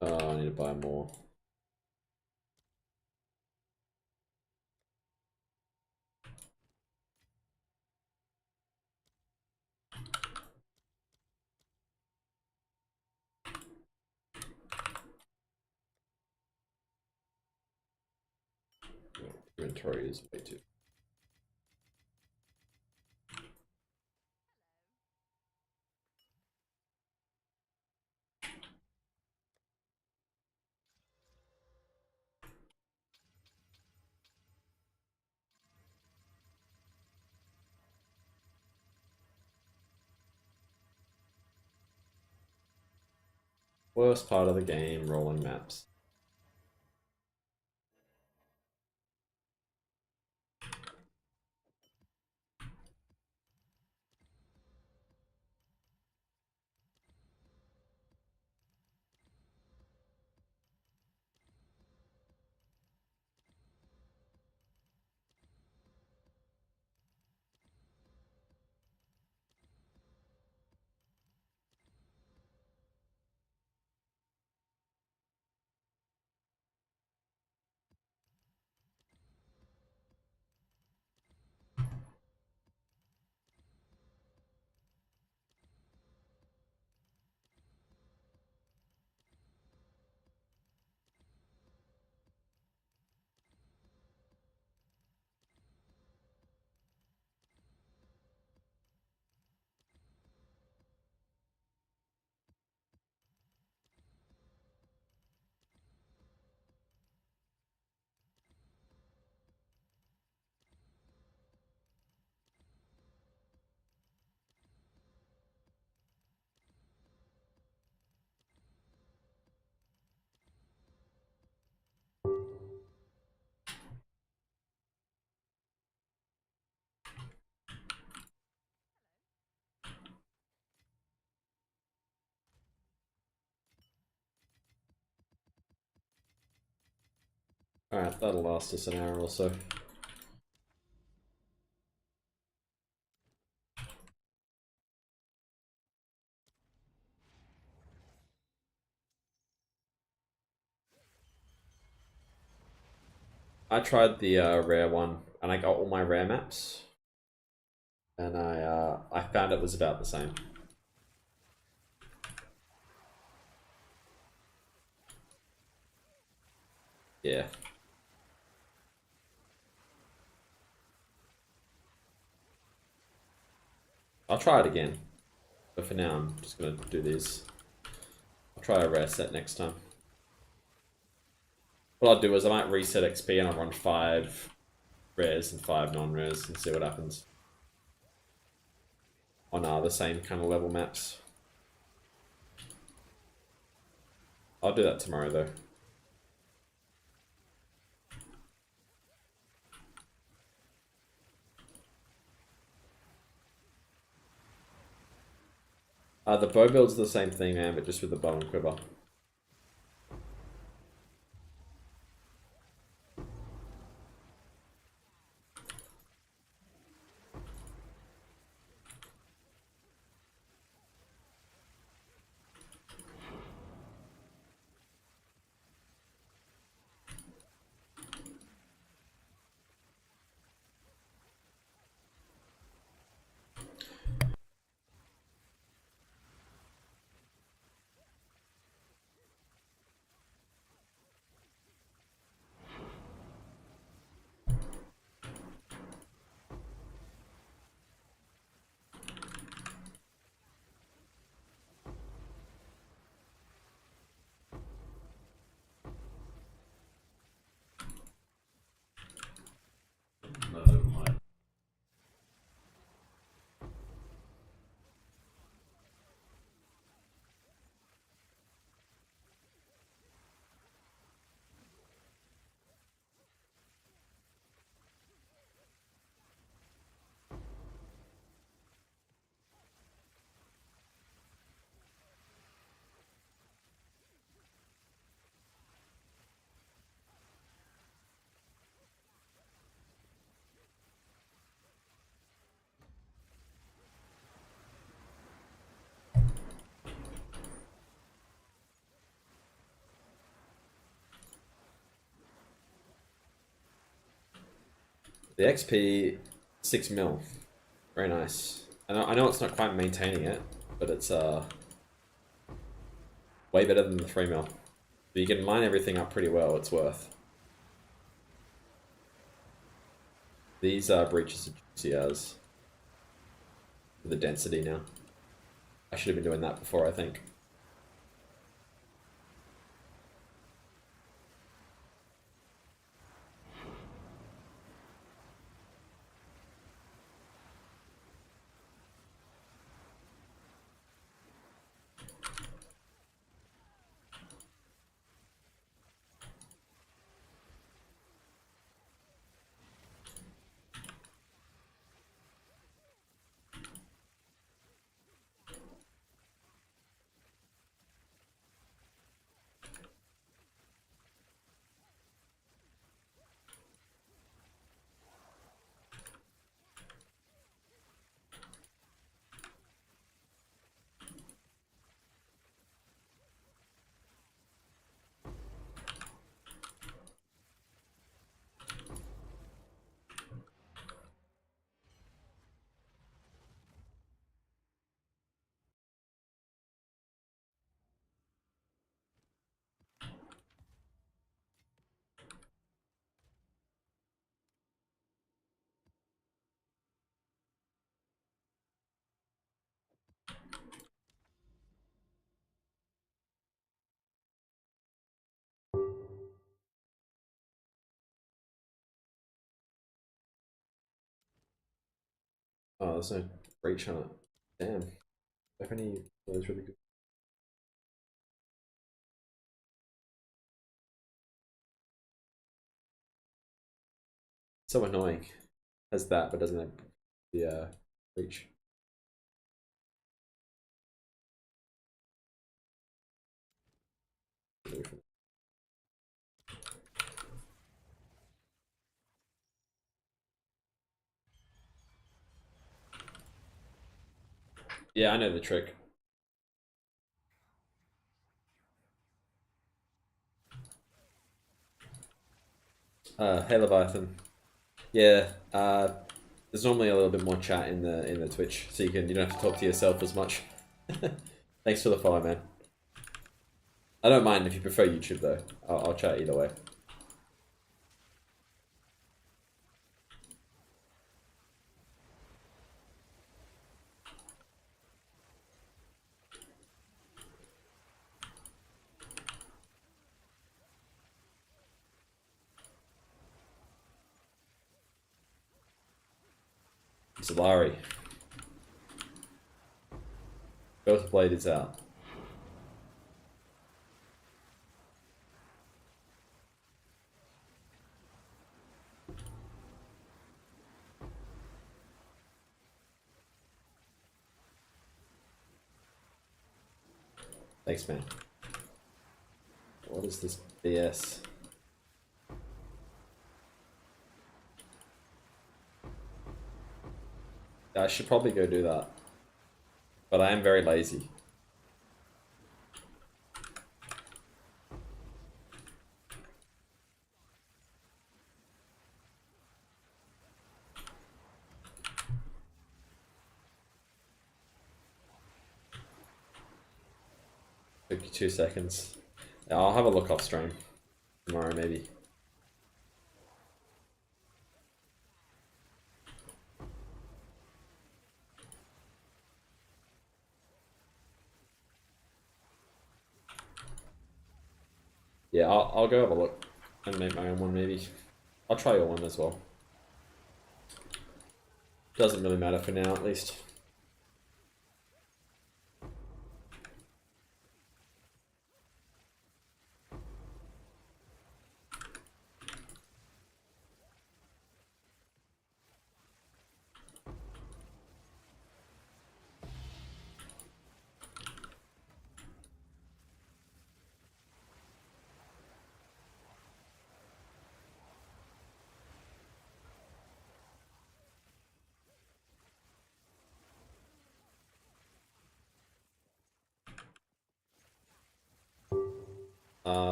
Oh, I need to buy more. Inventory is way too. Worst part of the game, rolling maps. Alright, that'll last us an hour or so. I tried the rare one, and I got all my rare maps, and I found it was about the same. Yeah. I'll try it again, but for now I'm just gonna do these. I'll try a rare set next time. What I'll do is I might reset XP and I'll run 5 rares and 5 non-rares and see what happens. on the same kind of level maps. I'll do that tomorrow though. The bow build's the same thing, man, but just with the bow and quiver. The XP, 6 mil. Very nice. I know it's not quite maintaining it, but it's way better than the 3 mil. But you can line everything up pretty well, it's worth. These breaches are juicy as the density now. I should have been doing that before, I think. Oh, there's no breach on it. Damn. If any, was really good. So annoying. Has that, but doesn't have the breach. Yeah, I know the trick. Hey Leviathan. Yeah, there's normally a little bit more chat in the Twitch, so you don't have to talk to yourself as much. Thanks for the follow, man. I don't mind if you prefer YouTube though. I'll chat either way. Zalari. Both blade is out. Thanks, man. What is this BS? I should probably go do that. But I am very lazy. Took you 2 seconds. Yeah, I'll have a look off stream. Tomorrow, maybe. Yeah, I'll go have a look and make my own one, maybe. I'll try your one as well. Doesn't really matter for now, at least.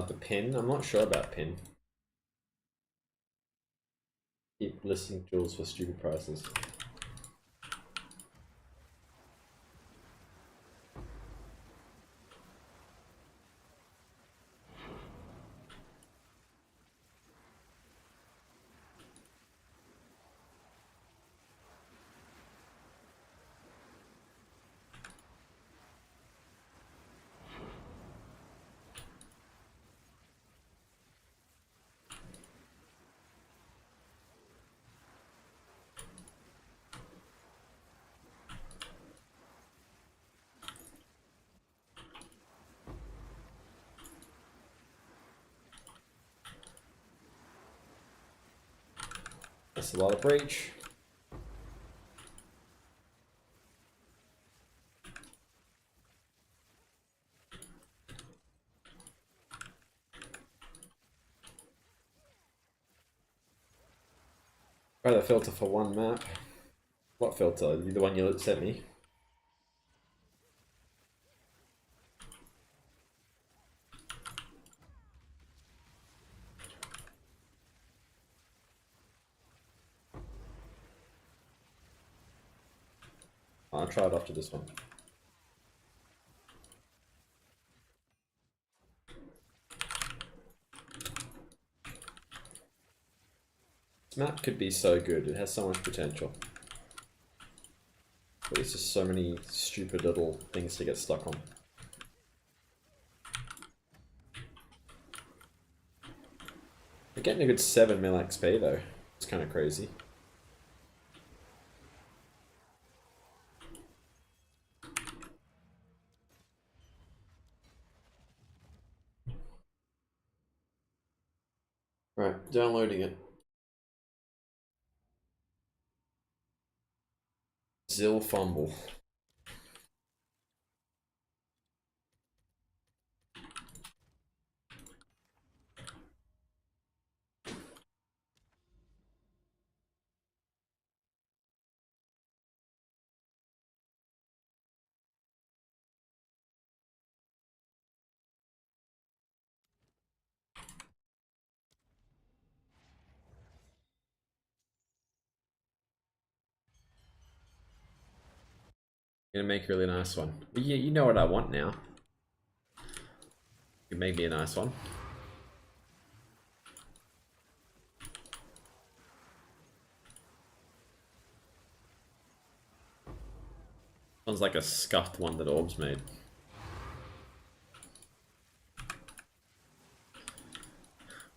The pin, I'm not sure about pin. Keep listing jewels for stupid prices. That's a lot of breach. Try the filter for one map. What filter? The one you sent me? I'll try it after this one. This map could be so good. It has so much potential. But there's just so many stupid little things to get stuck on. We're getting a good 7 mil XP though. It's kind of crazy. Right, downloading it. Zill fumble. Gonna make a really nice one. You know what I want now. You can make me a nice one. Sounds like a scuffed one that Orbs made.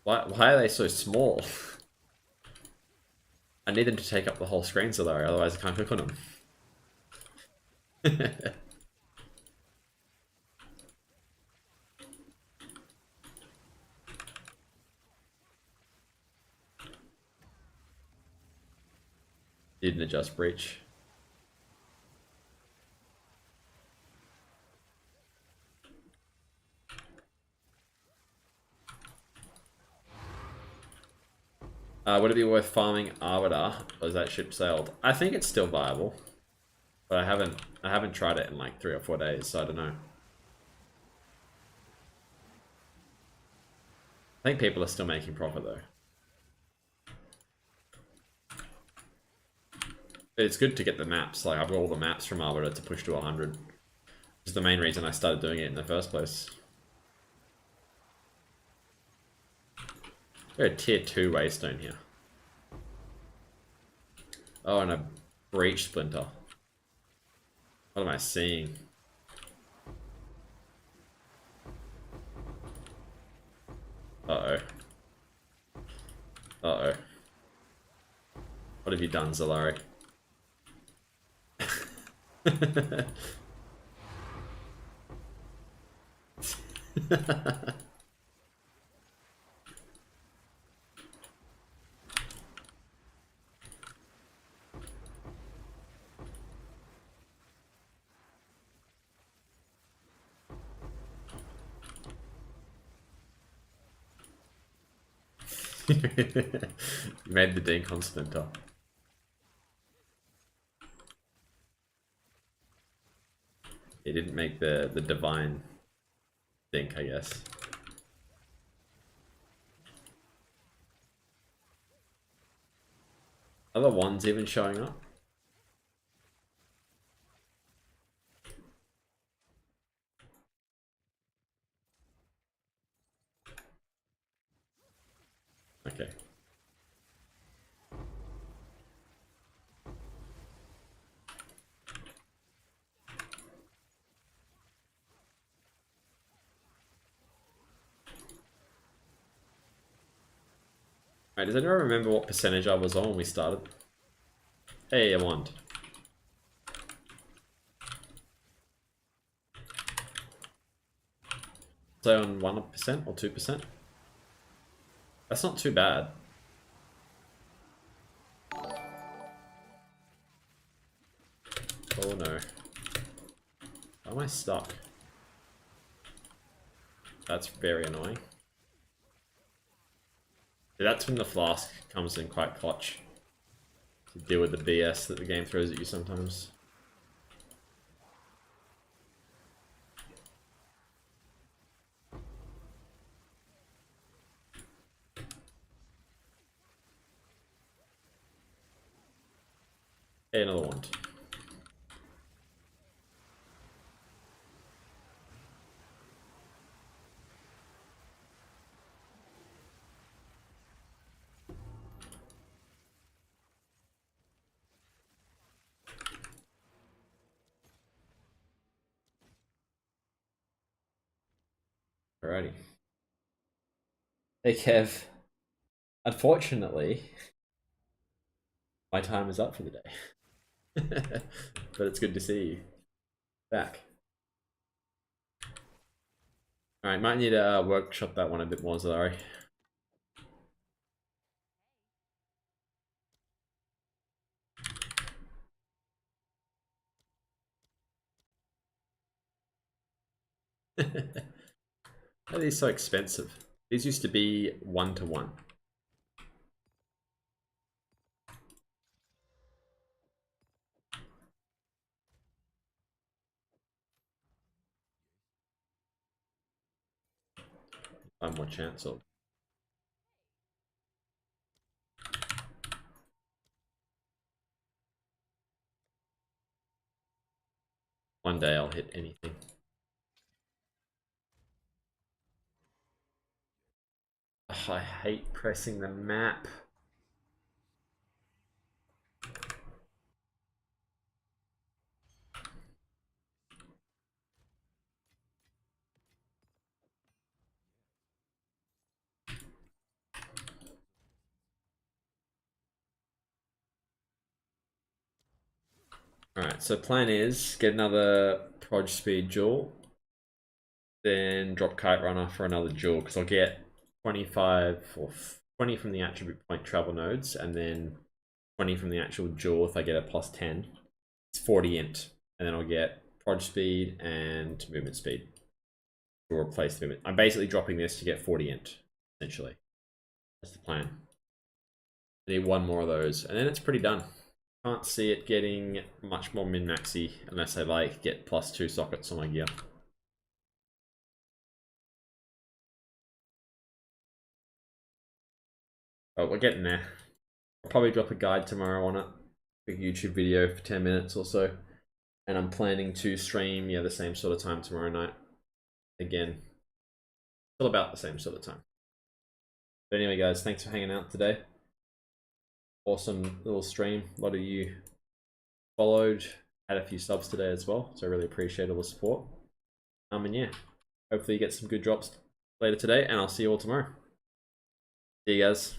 Why are they so small? I need them to take up the whole screen, so though, otherwise I can't click on them. Didn't adjust breach. Would it be worth farming Arbiter, or is that ship sailed? I think it's still viable, but I haven't tried it in like 3 or 4 days, so I don't know. I think people are still making profit though. It's good to get the maps. Like I've got all the maps from Arbiter to push to 100. Which is the main reason I started doing it in the first place. We're a tier 2 waystone here. Oh, and a breach splinter. What am I seeing? Uh-oh. Uh-oh. What have you done, Zalari? You made the decon splinter. It didn't make the divine think, I guess. Are the ones even showing up? Okay. Alright, does anyone remember what percentage I was on when we started? Hey, a wand. So on 1% or 2%? That's not too bad. Oh no. Why am I stuck? That's very annoying. Yeah, that's when the flask comes in quite clutch to deal with the BS that the game throws at you sometimes. Hey, another wand. Alrighty. Hey Kev. Unfortunately, my time is up for the day. But it's good to see you back. Alright, might need to workshop that one a bit more, Zalari. Why are these so expensive? These used to be 1-to-1. One more chance of. One day I'll hit anything. Oh, I hate pressing the map. Alright, so plan is get another Proj Speed Jewel, then drop Kite Runner for another Jewel, because I'll get 25 or 20 from the attribute point travel nodes, and then 20 from the actual jewel if I get a plus 10. It's 40 int, and then I'll get prod speed and movement speed to replace the movement. I'm basically dropping this to get 40 int, essentially. That's the plan. I need one more of those, and then it's pretty done. Can't see it getting much more min-maxy unless I like get +2 sockets on my gear. But we're getting there. I'll probably drop a guide tomorrow on it. Big YouTube video for 10 minutes or so. And I'm planning to stream, the same sort of time tomorrow night. Again, still about the same sort of time. But anyway, guys, thanks for hanging out today. Awesome little stream. A lot of you followed, had a few subs today as well, so I really appreciate all the support. And yeah, hopefully you get some good drops later today, and I'll see you all tomorrow. See you guys.